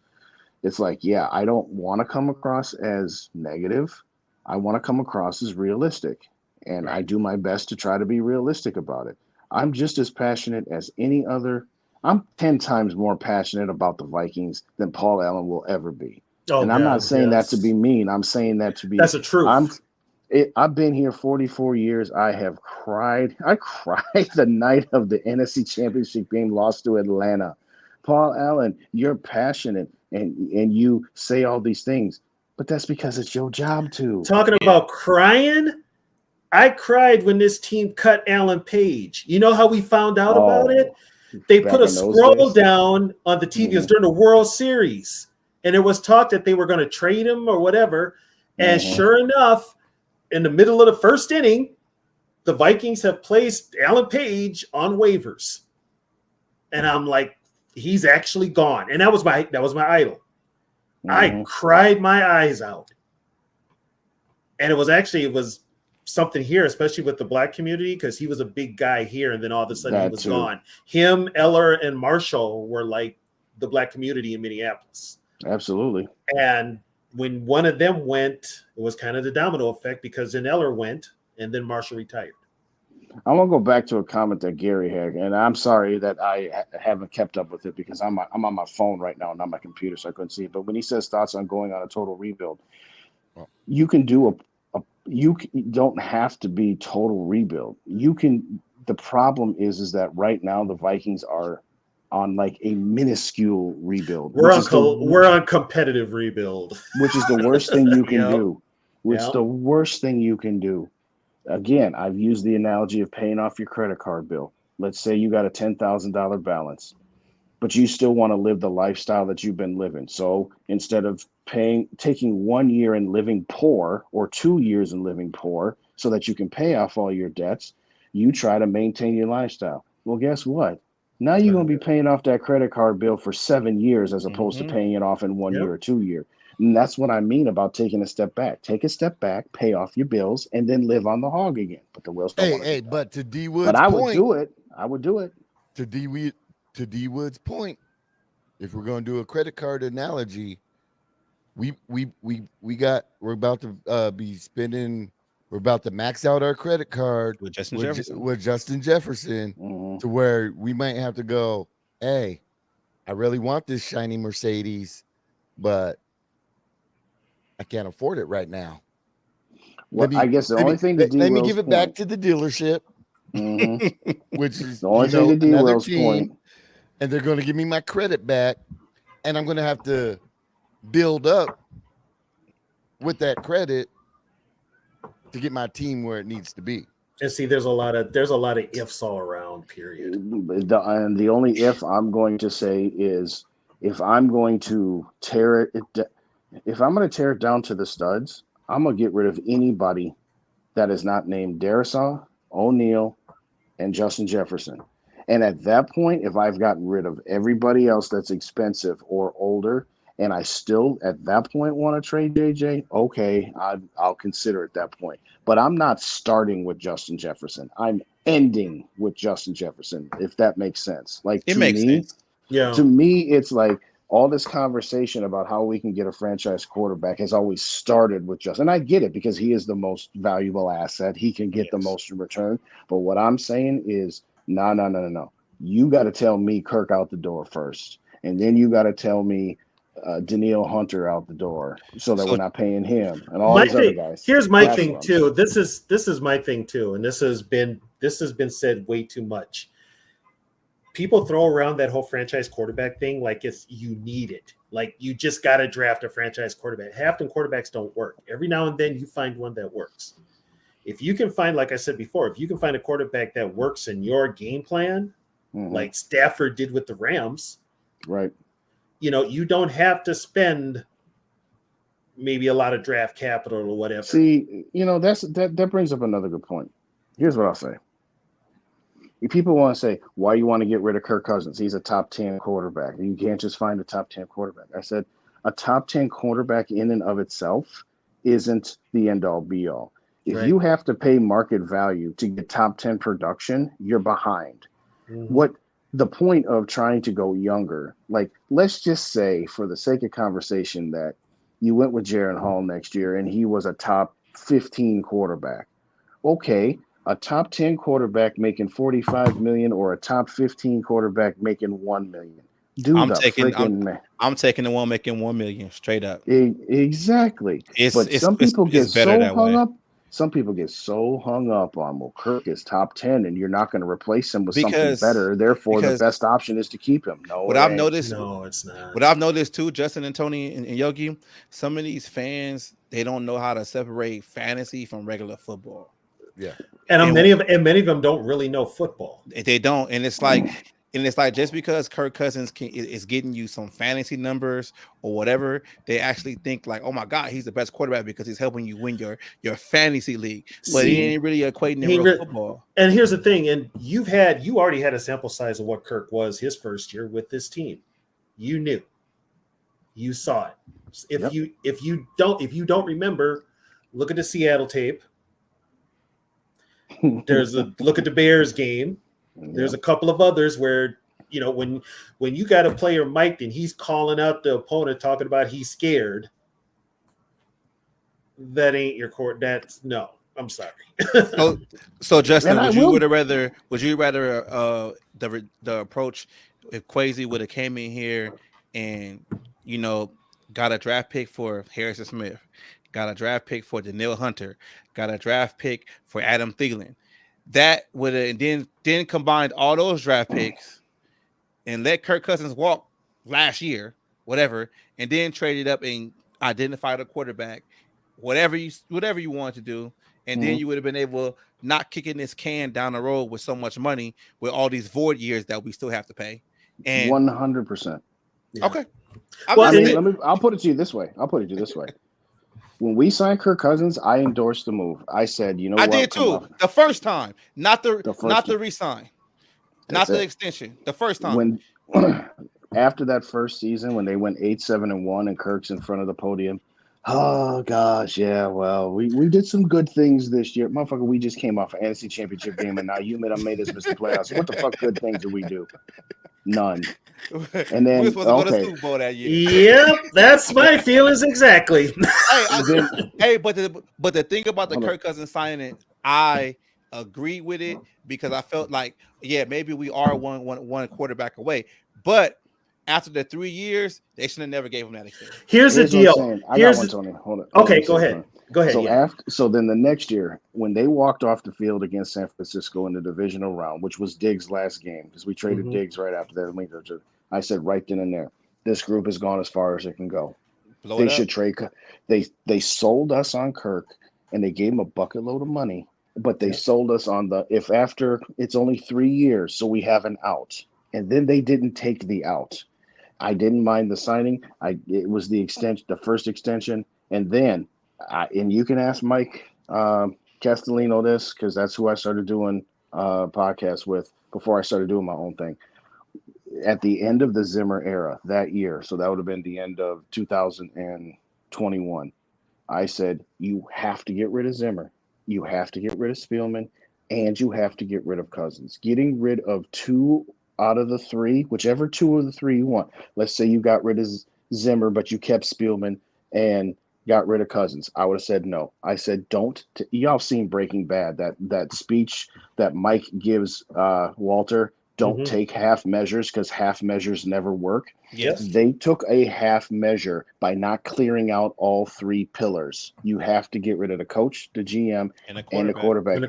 It's like, yeah, I don't want to come across as negative. I want to come across as realistic, and I do my best to try to be realistic about it. I'm just as passionate as any other. I'm 10 times more passionate about the Vikings than Paul Allen will ever be. Oh, and I'm not saying that to be mean. I'm saying that to be. That's the truth. I've been here 44 years. I have cried. I cried the night of the NFC Championship game lost to Atlanta. Paul Allen, you're passionate and you say all these things, but that's because it's your job to. Talking about crying, I cried when this team cut Alan Page. You know how we found out about it? They put a scroll down on the TV. It was during the World Series, and it was talk that they were going to trade him or whatever. And sure enough, in the middle of the first inning, the Vikings have placed Alan Page on waivers. And I'm like, he's actually gone. And that was my idol. I cried my eyes out. And it was something here, especially with the black community, because he was a big guy here, and then all of a sudden he was gone. Him, Eller, and Marshall were like the black community in Minneapolis. Absolutely. And when one of them went, it was kind of the domino effect, because then Eller went, and then Marshall retired. I want to go back to a comment that Gary had, and I'm sorry that I haven't kept up with it because I'm on my phone right now, not my computer, so I couldn't see it. But when he says thoughts on going on a total rebuild, you can do you don't have to be total rebuild. You can. The problem is that right now the Vikings are on like a minuscule rebuild. We're on competitive rebuild, which is the worst thing you can do. The worst thing you can do. Again, I've used the analogy of paying off your credit card bill. Let's say you got a $10,000 balance, but you still want to live the lifestyle that you've been living. So instead of taking 1 year and living poor, or 2 years and living poor so that you can pay off all your debts, you try to maintain your lifestyle. Well, guess what? Now you're going to be paying off that credit card bill for 7 years as opposed to paying it off in 1 year or 2 year. And that's what I mean about taking a step back. Take a step back, pay off your bills, and then live on the hog again. But the Wills don't want to do that. But to D Wood's point, I would do it. To D Wood's point, if we're going to do a credit card analogy, we're about to max out our credit card with Justin Jefferson to where we might have to go, hey, I really want this shiny Mercedes, but I can't afford it right now. Well, I guess the only thing let me give it back to the dealership, which is the only thing to D-Will's point. And they're going to give me my credit back, and I'm going to have to build up with that credit to get my team where it needs to be. And see, there's a lot of ifs all around. Period. And the only if I'm going to say is if I'm going to tear it down to the studs, I'm going to get rid of anybody that is not named Darisaw, O'Neal, and Justin Jefferson. And at that point, if I've gotten rid of everybody else that's expensive or older, and I still at that point want to trade JJ, okay, I'll consider at that point. But I'm not starting with Justin Jefferson. I'm ending with Justin Jefferson, if that makes sense. Like It makes sense. Yeah. to me, it's like all this conversation about how we can get a franchise quarterback has always started with Justin. And I get it because he is the most valuable asset. He can get the most in return. But what I'm saying is, no. You got to tell me Kirk out the door first. And then you got to tell me Daniil Hunter out the door so that we're not paying him and all these other guys. Here's my That's thing what I'm too. saying. This is my thing too, and this has been said way too much. People throw around that whole franchise quarterback thing like it's you need it. Like you just got to draft a franchise quarterback. Half the quarterbacks don't work. Every now and then you find one that works. If you can find, like I said before, if you can find a quarterback that works in your game plan, like Stafford did with the Rams, right? You know, you don't have to spend maybe a lot of draft capital or whatever. See, you know, that brings up another good point. Here's what I'll say. If people want to say, why you want to get rid of Kirk Cousins? He's a top 10 quarterback. You can't just find a top 10 quarterback. I said a top 10 quarterback in and of itself isn't the end-all, be-all. If you have to pay market value to get top 10 production, you're behind. What the point of trying to go younger, like let's just say for the sake of conversation that you went with Jaren Hall next year and he was a top 15 quarterback. Okay, a top 10 quarterback making $45 million or a top 15 quarterback making $1 million. I'm taking the one making $1 million straight up. Exactly. But some people get so hung up. Some people get so hung up on, well, Kirk is top 10 and you're not going to replace him with something better. Therefore, the best option is to keep him. No, what I've noticed, it's not. What I've noticed too, Justin and Tony and Yogi, some of these fans, they don't know how to separate fantasy from regular football. Yeah. And many of them don't really know football. They don't. And it's like just because Kirk Cousins is getting you some fantasy numbers or whatever, they actually think like, oh my God, he's the best quarterback because he's helping you win your fantasy league. But he ain't really equating in real football. And here's the thing, and you already had a sample size of what Kirk was his first year with this team. You knew. You saw it. If you don't remember, look at the Seattle tape. Look at the Bears game. There's a couple of others where, you know, when you got a player mic'd and he's calling out the opponent talking about he's scared, that ain't your court. That's no. I'm sorry. so Justin, would you rather the approach if Kwesi would have came in here and, you know, got a draft pick for Harrison Smith, got a draft pick for Daniil Hunter, got a draft pick for Adam Thielen? That would have then combined all those draft picks and let Kirk Cousins walk last year, whatever, and then traded up and identified a quarterback, whatever you wanted to do, and then you would have been able not kicking this can down the road with so much money with all these void years that we still have to pay. And 100%. Okay. I'll put it to you this way. When we signed Kirk Cousins, I endorsed the move. I said, you know what? I did too. The first time, not the re-sign, not the extension. The first time. When after that first season, when they went 8-7-1 and Kirk's in front of the podium, oh gosh, yeah. Well, we did some good things this year, motherfucker. We just came off an NFC Championship game, and now you made us miss the playoffs. What the fuck good things did we do? None. And then we were supposed to go to the Super Bowl that year. Yep, that's my feelings exactly. But the thing about the Kirk Cousins signing, I agree with it because I felt like, yeah, maybe we are one quarterback away, but after the 3 years, they should have never gave him that extension. Here's the deal. I got one, Tony. Hold on. Okay, go ahead. Go ahead. So then the next year, when they walked off the field against San Francisco in the divisional round, which was Diggs' last game, because we traded Diggs right after that. I said right then and there, this group has gone as far as it can go. They should trade. They sold us on Kirk, and they gave him a bucket load of money, but they sold us on if after it's only 3 years, so we have an out, and then they didn't take the out. I didn't mind the signing. It was the extension, the first extension, and then and you can ask Mike Castellino this because that's who I started doing podcasts with before I started doing my own thing. at the end of the Zimmer era that year, so that would have been the end of 2021. I said, you have to get rid of Zimmer, you have to get rid of Spielman, and you have to get rid of Cousins. Getting rid of 2 out of the 3, whichever 2 of the 3 you want. Let's say you got rid of Zimmer, but you kept Spielman and got rid of Cousins. I would have said no. I said don't. Y'all seen Breaking Bad, that speech that Mike gives Walter, don't take half measures because half measures never work. Yes. They took a half measure by not clearing out all 3 pillars. You have to get rid of the coach, the GM, and the quarterback.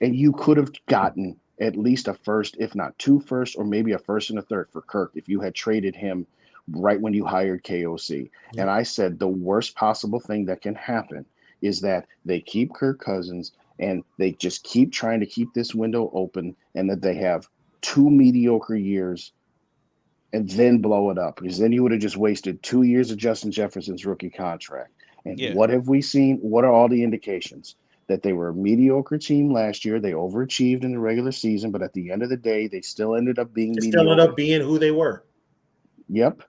And you could have gotten at least a first, if not 2 firsts, or maybe a first and a third for Kirk if you had traded him right when you hired KOC. Yeah. And I said the worst possible thing that can happen is that they keep Kirk Cousins and they just keep trying to keep this window open, and that they have 2 mediocre years and then blow it up, because then you would have just wasted 2 years of Justin Jefferson's rookie contract. And what have we seen? What are all the indications? That they were a mediocre team last year. They overachieved in the regular season, but at the end of the day, they still ended up being mediocre. Still ended up being who they were. Yep.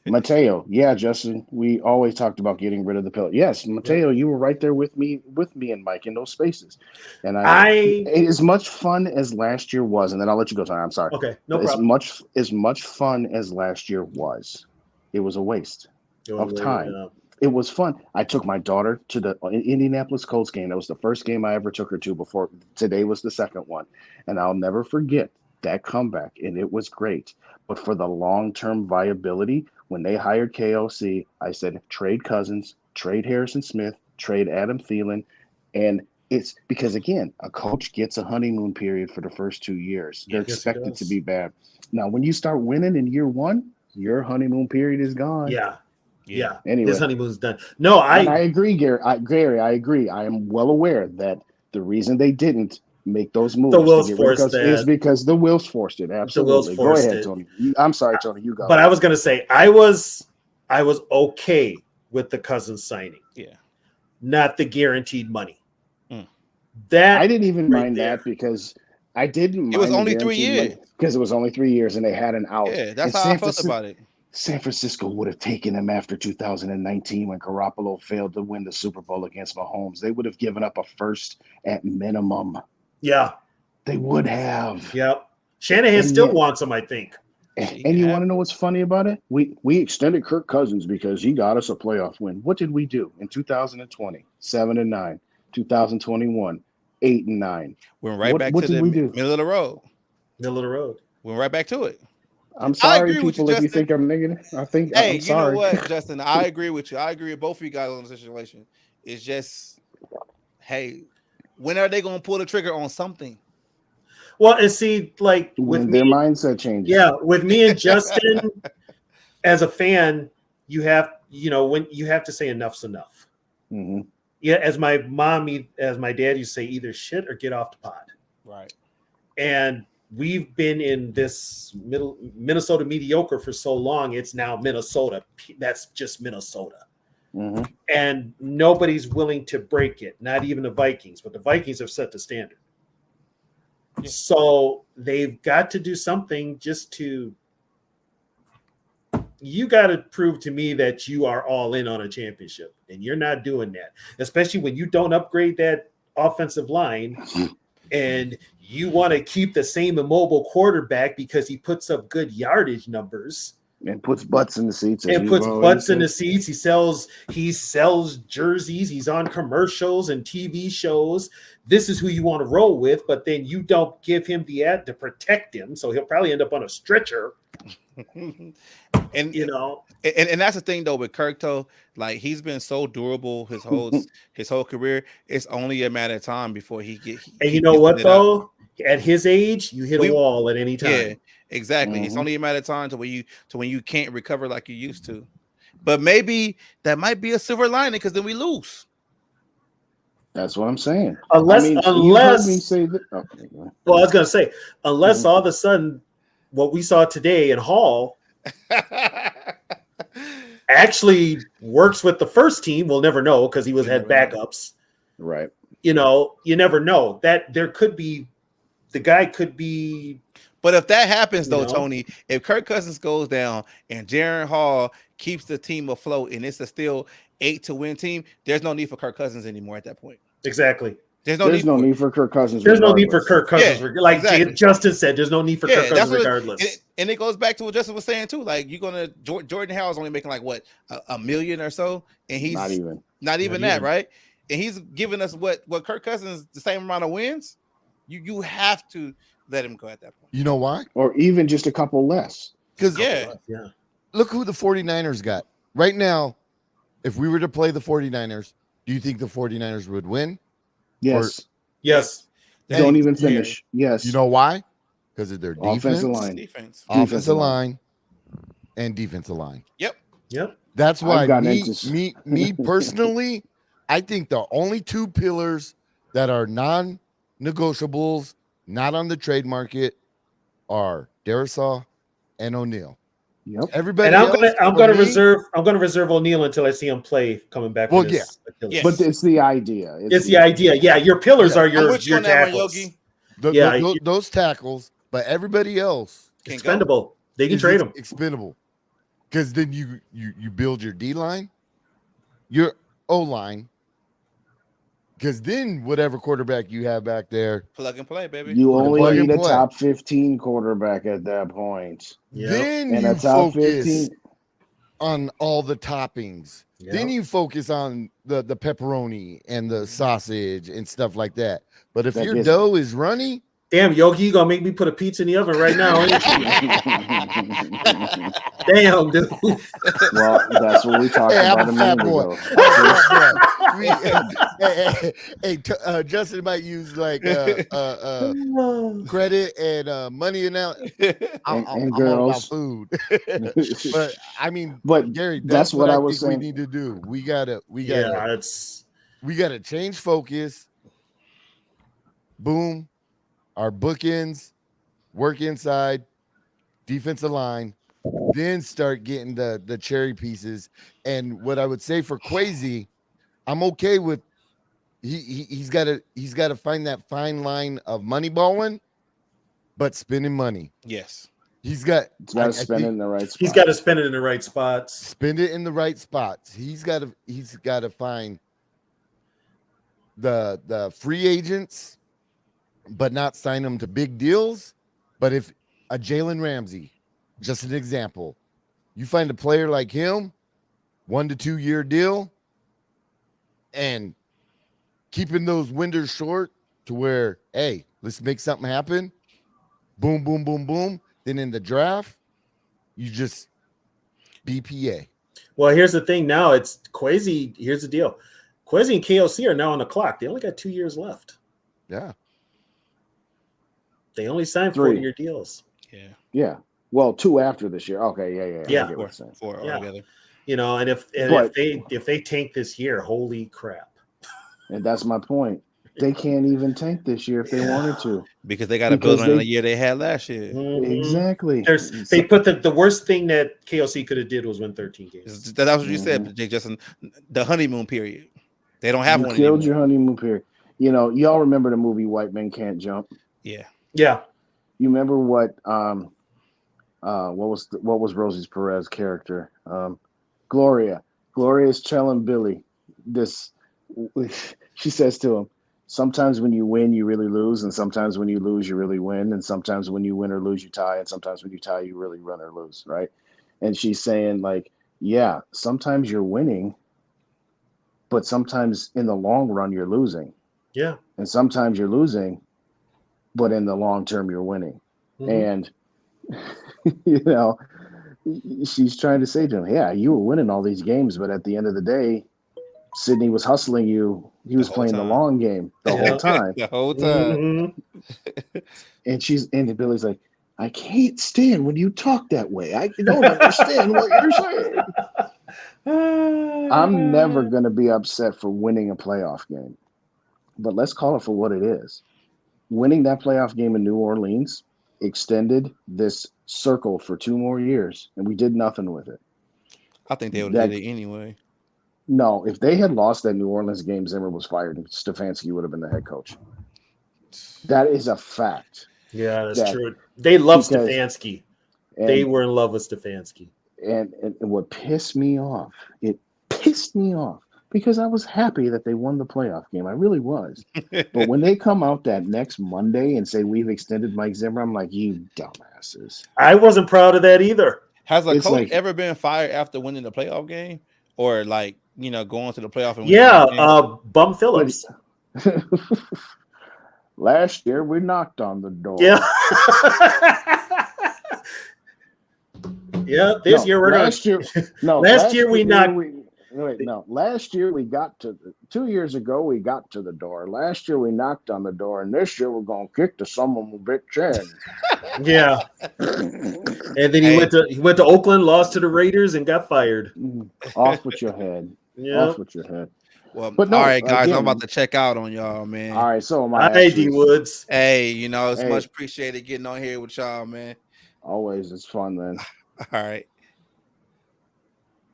Mateo, yeah, Justin, we always talked about getting rid of the pill. Yes, Mateo, you were right there with me and Mike in those spaces. And I as much fun as last year was, and then I'll let you go. I'm sorry. Okay, no problem. As much fun as last year was, it was a waste of time. It was fun. I took my daughter to the Indianapolis Colts game. That was the first game I ever took her to before. Today was the second one, and I'll never forget that comeback, and it was great. But for the long-term viability, when they hired KOC, I said, trade Cousins, trade Harrison Smith, trade Adam Thielen. And it's because, again, a coach gets a honeymoon period for the first 2 years. They're expected to be bad. Now, when you start winning in year 1, your honeymoon period is gone. Yeah. Anyway, his honeymoon's done. No, I agree, Gary. I agree. I am well aware that the reason they didn't make those moves is because the Wills forced it. Absolutely. Go ahead, Tony. I'm sorry, Tony. You go. But I was going to say I was okay with the Cousins signing. Yeah. Not the guaranteed money. That I didn't even mind that because I didn't mind. It was only 3 years. Because it was only 3 years and they had an out. Yeah, that's how I felt about it. San Francisco would have taken him after 2019 when Garoppolo failed to win the Super Bowl against Mahomes. They would have given up a first at minimum. Yeah. They would have. Yep. Shanahan still wants him, I think. And you want to know what's funny about it? We extended Kirk Cousins because he got us a playoff win. What did we do in 2020? 7-9. 2021, 8-9. Went right back to the middle of the road. Went right back to it. I'm sorry, people, if you think I'm negative. Hey, I'm sorry. You know what, Justin? I agree with you. I agree with both of you guys on the situation. It's just, hey, when are they going to pull the trigger on something? Well, and see, like when their mindset changes. Yeah, with me and Justin, as a fan, you have to say enough's enough. Mm-hmm. Yeah, as my dad used to say, either shit or get off the pot. Right. And we've been in this Minnesota mediocre for so long. It's now Minnesota. That's just Minnesota. Mm-hmm. And nobody's willing to break it. Not even the Vikings. But the Vikings have set the standard. Yeah. So they've got to do something just to. You got to prove to me that you are all in on a championship, and you're not doing that, especially when you don't upgrade that offensive line. And you want to keep the same immobile quarterback because he puts up good yardage numbers and puts butts in the seats. He sells jerseys. He's on commercials and TV shows. This is who you want to roll with, but then you don't give him the ad to protect him, so he'll probably end up on a stretcher. And that's the thing though with Kirk though, like he's been so durable his whole career. It's only a matter of time before he get. And you know what though? At his age, you hit a wall at any time. Yeah, exactly. Mm-hmm. It's only a matter of time to when you can't recover like you used to. But maybe that might be a silver lining because then we lose. That's what I'm saying. Unless you heard me say that. Okay, well, I was gonna say, unless all of a sudden what we saw today in Hall actually works with the first team. We'll never know because he had backups. Right. You never know that there could be. The guy could be But if that happens, though, You know? Tony, if Kirk Cousins goes down and Jaron Hall keeps the team afloat and it's a still 8-win team, there's no need for Kirk Cousins anymore at that point. Exactly. There's no need for Kirk Cousins. There's no need for Kirk Cousins. Yeah, Like exactly. Justin said, there's no need for Kirk Cousins regardless. And it goes back to what Justin was saying too. Like you're gonna Jordan Howard's only making like what a million or so, and he's not even that, right? And he's giving us what Kirk Cousins the same amount of wins. You have to let him go at that point. You know why? Or even just a couple less. Because Look who the 49ers got right now. If we were to play the 49ers, do you think the 49ers would win? Yes. Yes. Don't even finish. Yes. You know why? Because of their defense, offensive line, and defensive line. Yep. That's why me personally, I think the only two pillars that are non-negotiables, not on the trade market, are Darisaw and O'Neal. Yep. Everybody, and I'm gonna reserve O'Neal until I see him play coming back. Well, yes. But it's the idea. It's the idea. Yeah, your pillars are your tackles. Those tackles, but everybody else expendable. They can trade them. Expendable, because then you build your D line, your O line. Because then whatever quarterback you have back there, plug and play, baby. You only need a top 15 quarterback at that point. Yep. Then you focus on all the toppings. Yep. Then you focus on the pepperoni and the sausage and stuff like that. But if your dough is runny, damn, Yogi, you gonna make me put a pizza in the oven right now? Damn, dude. Well, that's what we talked about a minute ago. Justin might use like credit and money and I'm all about food. But I mean, Gary, that's what I was saying. We need to do. We gotta change focus. Boom. Our bookends, work inside, defensive line, then start getting the cherry pieces. And what I would say for Kwesi, I'm okay with he's got to find that fine line of money balling, but spending money. Yes, he's got to spend it in the right spots. He's got to spend it in the right spots. Spend it in the right spots. He's got to find the free agents, but not sign them to big deals. But if a Jalen Ramsey, just an example, you find a player like him, 1 to 2 year deal, and keeping those windows short to where, hey, let's make something happen. Boom, boom, boom, boom. Then in the draft, you just BPA. Well, here's the thing now. It's Kwesi. Here's the deal. Kwesi and KOC are now on the clock. They only got 2 years left. Yeah. They only signed 4-year deals. Yeah. Well, 2 after this year. Okay. Yeah. 4 altogether. You know, and if they tank this year, holy crap. And that's my point. They can't even tank this year if they wanted to. Because they got to build on the year they had last year. Mm-hmm. Exactly. They put the worst thing that KOC could have did was win 13 games. That's what you said, Jake Justin. The honeymoon period. They don't have one. Killed your honeymoon period. You know, y'all remember the movie White Men Can't Jump? Yeah. You remember what was Rosie Perez's character? Gloria's telling Billy this. She says to him, sometimes when you win, you really lose, and sometimes when you lose, you really win, and sometimes when you win or lose, you tie, and sometimes when you tie, you really run or lose, right? And she's saying, like, yeah, sometimes you're winning, but sometimes in the long run, you're losing. Yeah. And sometimes you're losing, but in the long term, you're winning. And, you know, she's trying to say to him, yeah, you were winning all these games, but at the end of the day, Sidney was hustling you. He was playing the long game the whole time. The whole time. And Billy's like, I can't stand when you talk that way. I don't understand what you're saying. I'm never going to be upset for winning a playoff game. But let's call it for what it is. Winning that playoff game in New Orleans extended this circle for 2 more years, and we did nothing with it. I think they would have did it anyway. No, if they had lost that New Orleans game, Zimmer was fired, and Stefanski would have been the head coach. That is a fact. Yeah, that's true. They love Stefanski. They were in love with Stefanski. And what pissed me off, because I was happy that they won the playoff game. I really was. But when they come out that next Monday and say we've extended Mike Zimmer, I'm like, you dumbasses. I wasn't proud of that either. Has a coach ever been fired after winning the playoff game, or like going to the playoff and winning Bum Phillips. Last year we knocked on the door. Yeah. Yeah, this year we're last year. No, last year we knocked. Last year we got to. 2 years ago we got to the door. Last year we knocked on the door, and this year we're gonna kick the son of a bitch in. Yeah. And then he went to Oakland, lost to the Raiders, and got fired. Off with your head. Yeah. Off with your head. Well, but no, all right, guys, I'm about to check out on y'all, man. All right, so am I. Hey, D Woods. Hey, it's much appreciated getting on here with y'all, man. Always, it's fun, man. All right.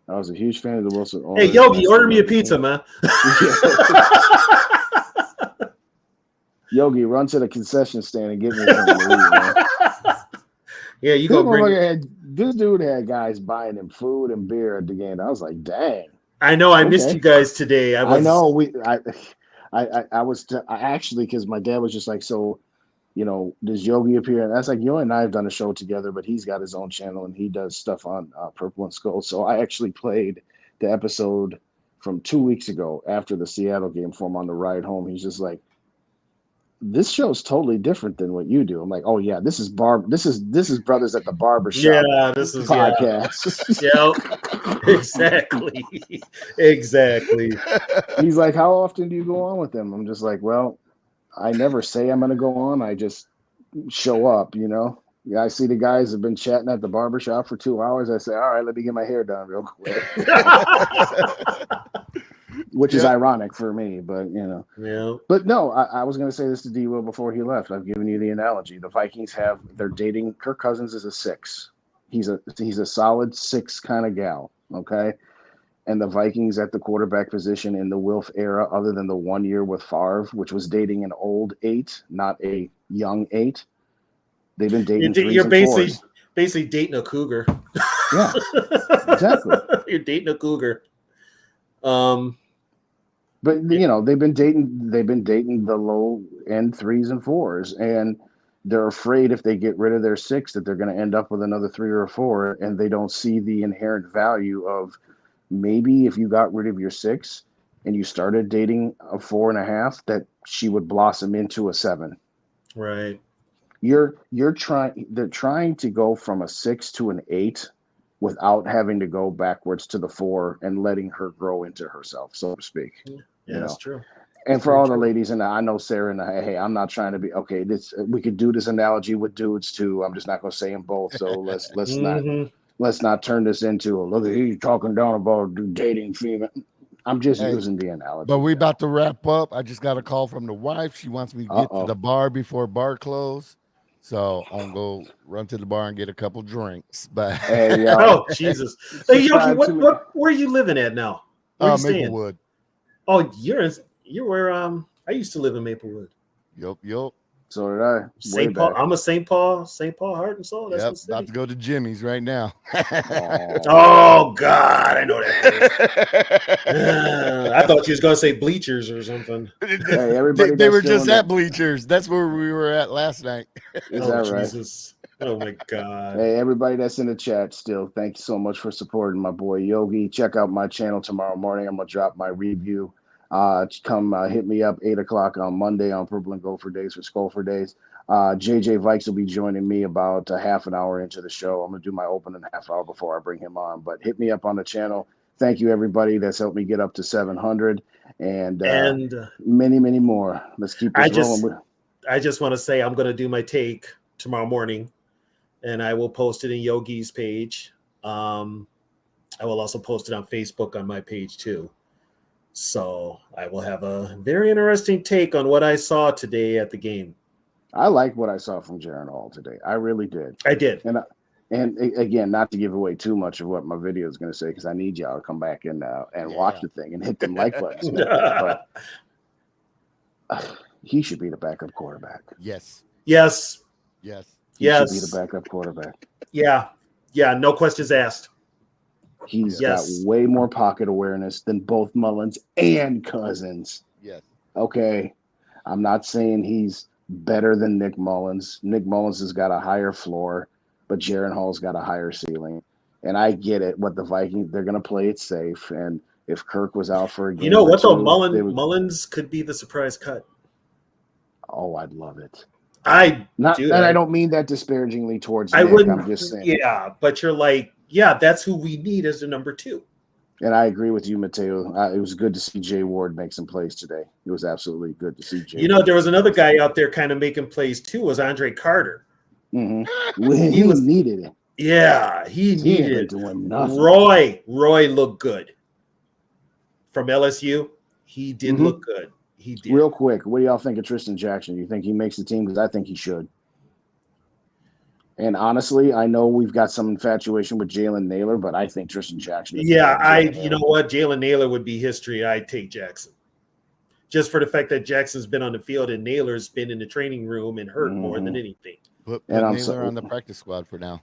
I was a huge fan of the Wilson. Hey, Yogi, order me a pizza, man. Yogi, run to the concession stand and get me something to eat, man. Yeah, you go bring. This dude had guys buying him food and beer at the game. I was like, dang. I know. I missed you guys today. I know. I was actually, because my dad was just like, so, does Yogi appear? And I was like, Yogi and I have done a show together, but he's got his own channel and he does stuff on Purple and Skull. So I actually played the episode from 2 weeks ago after the Seattle game for him on the ride home. He's just like, this show's totally different than what you do. I'm like, oh yeah, this is Brothers at the Barbershop. Yeah, this is podcast. Yeah, exactly. He's like, how often do you go on with them? I'm just like, well, I never say I'm going to go on. I just show up, Yeah, I see the guys have been chatting at the barbershop for 2 hours. I say, all right, let me get my hair done real quick. Which is ironic for me, but, Yeah. But no, I was going to say this to D-Will before he left. I've given you the analogy. The Vikings they're dating. Kirk Cousins is a 6. He's a solid 6 kind of gal, okay? And the Vikings at the quarterback position in the Wilf era, other than the 1 year with Favre, which was dating an old 8, not a young 8. They've been dating. You're basically dating a cougar. Yeah, exactly. You're dating a cougar. But they've been dating the low end 3s and 4s, and they're afraid if they get rid of their 6 that they're going to end up with another 3 or 4, and they don't see the inherent value of maybe if you got rid of your 6 and you started dating a 4.5, that she would blossom into a 7. Right. They're trying to go from a 6 to an 8 without having to go backwards to the 4 and letting her grow into herself, so to speak. Yeah, that's true. And for all the ladies, and I know Sarah and hey, I'm not trying to be okay. We could do this analogy with dudes too. I'm just not going to say them both. So let's not turn this into look at he's talking down about dating female. I'm just using the analogy. But we about to wrap up. I just got a call from the wife. She wants me to get to the bar before bar close. So I'm going to run to the bar and get a couple drinks. But hey, oh Jesus! Hey Yogi, where are you living at now? Maplewood. Oh, you're where I used to live in Maplewood. Yup. So did I. St. Paul. I'm a St. Paul heart and soul. That's about to go to Jimmy's right now. Oh God, I know that. I thought you was gonna say Bleachers or something. Hey, everybody, they were just at Bleachers. That's where we were at last night. Is that right? Jesus. Oh my God. Hey, everybody that's in the chat still, thank you so much for supporting my boy Yogi. Check out my channel tomorrow morning. I'm gonna drop my review. Come hit me up 8:00 on Monday on Purple and Gopher Days for Skulfer Days. JJ Vikes will be joining me about a half an hour into the show. I'm gonna do my opening half hour before I bring him on. But hit me up on the channel. Thank you everybody that's helped me get up to 700 and many more. Let's keep this rolling. I just want to say I'm gonna do my take tomorrow morning, and I will post it in Yogi's page. I will also post it on Facebook on my page too. So I will have a very interesting take on what I saw today at the game. I like what I saw from Jaron Hall today. I really did. I did. And again, not to give away too much of what my video is going to say, because I need y'all to come back and watch the thing and hit them like buttons. But he should be the backup quarterback. Yes. Yes. He should be the backup quarterback. Yeah. Yeah. No questions asked. He's got way more pocket awareness than both Mullins and Cousins. Yes. Okay. I'm not saying he's better than Nick Mullins. Nick Mullins has got a higher floor, but Jaren Hall's got a higher ceiling. And I get it. What the Vikings, they're going to play it safe. And if Kirk was out for a game, you know what though, Mullins could be the surprise cut. Oh, I'd love it. I don't mean that disparagingly towards I Nick. wouldn't. I'm just saying. Yeah, but you're like, yeah, that's who we need as the number 2. And I agree with you, Mateo. It was good to see Jay Ward make some plays today. It was absolutely good to see Jay. You know, there was another guy out there kind of making plays too. Was Andre Carter? Mm-hmm. He needed it. Yeah, he needed it. Doing nothing. Roy looked good from LSU. He did look good. He did. Real quick, what do y'all think of Tristan Jackson? You think he makes the team? Because I think he should. And honestly, I know we've got some infatuation with Jalen Naylor, but I think Tristan Jackson. You know what? Jalen Naylor would be history. I'd take Jackson. Just for the fact that Jackson's been on the field and Naylor's been in the training room and hurt more than anything. Put Naylor on the practice squad for now.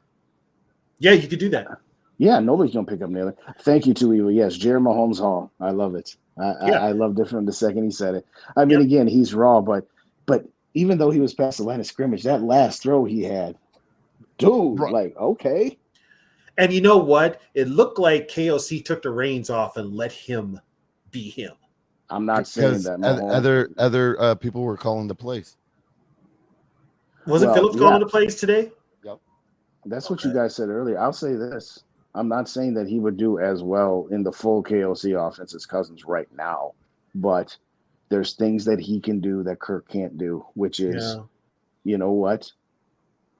Yeah, you could do that. Yeah, nobody's going to pick up Naylor. Thank you, too, Eva. Yes, Jared Mahomes Hall. I love it. I loved it from the second he said it. I mean, again, he's raw, but even though he was past the line of scrimmage, that last throw he had, dude, like, okay. And you know what? It looked like KOC took the reins off and let him be him. I'm not saying that. Other people were calling the plays. Wasn't Phillips calling the plays today? Yep. That's what you guys said earlier. I'll say this. I'm not saying that he would do as well in the full KOC offense as Cousins right now, but there's things that he can do that Kirk can't do, which is, you know what?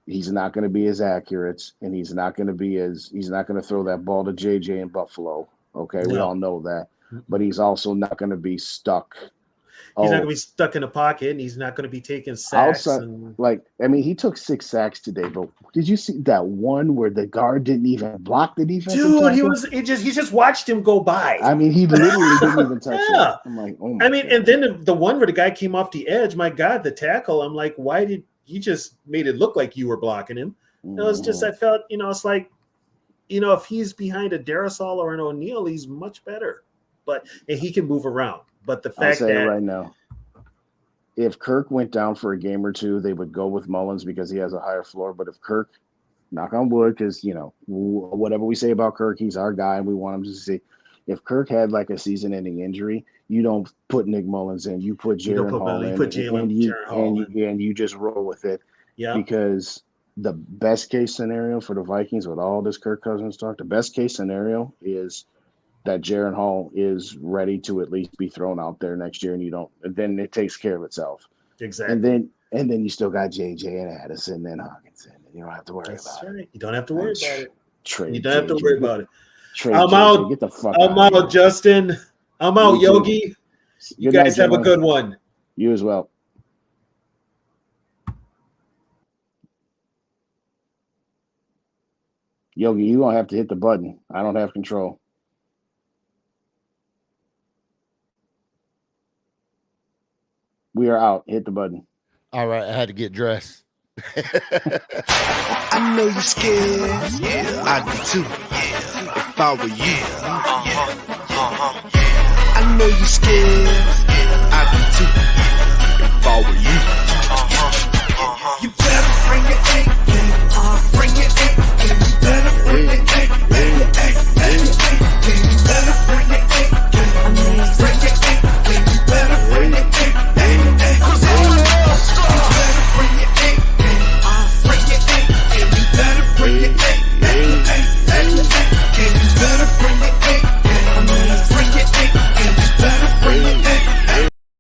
He's not going to be as accurate, and he's not going to throw that ball to JJ in Buffalo. Okay, we all know that, but he's also not going to be stuck. He's not going to be stuck in a pocket, and he's not going to be taking sacks. He took 6 sacks today, but did you see that one where the guard didn't even block the defense? Dude, he just watched him go by. I mean, he literally didn't even touch it. I'm like, oh my God. And then the one where the guy came off the edge, my God, the tackle. I'm like, why did you just made it look like you were blocking him? It was just, I felt, it's like, if he's behind a Darasol or an O'Neal, he's much better. And he can move around. But the fact that right now, if Kirk went down for a game or two, they would go with Mullins because he has a higher floor. But if Kirk, knock on wood, because whatever we say about Kirk, he's our guy and we want him to see. If Kirk had like a season-ending injury, you don't put Nick Mullins in. You put Jaren Hall in. You put and you just roll with it. Yeah. Because the best case scenario for the Vikings with all this Kirk Cousins talk, the best case scenario is that Jaren Hall is ready to at least be thrown out there next year, and then it takes care of itself. Exactly. And then you still got JJ and Addison and Hawkinson, and you don't have to worry about it. You don't have to worry about it. You don't have to worry about it. I'm out. Get the fuck out. I'm out, Justin. I'm out, Yogi. You guys have a good one. You as well. Yogi, you gonna have to hit the button. I don't have control. We are out. Hit the button. All right, I had to get dressed. I know you're scared. Yeah, I do too. If I were you. I know you're scared.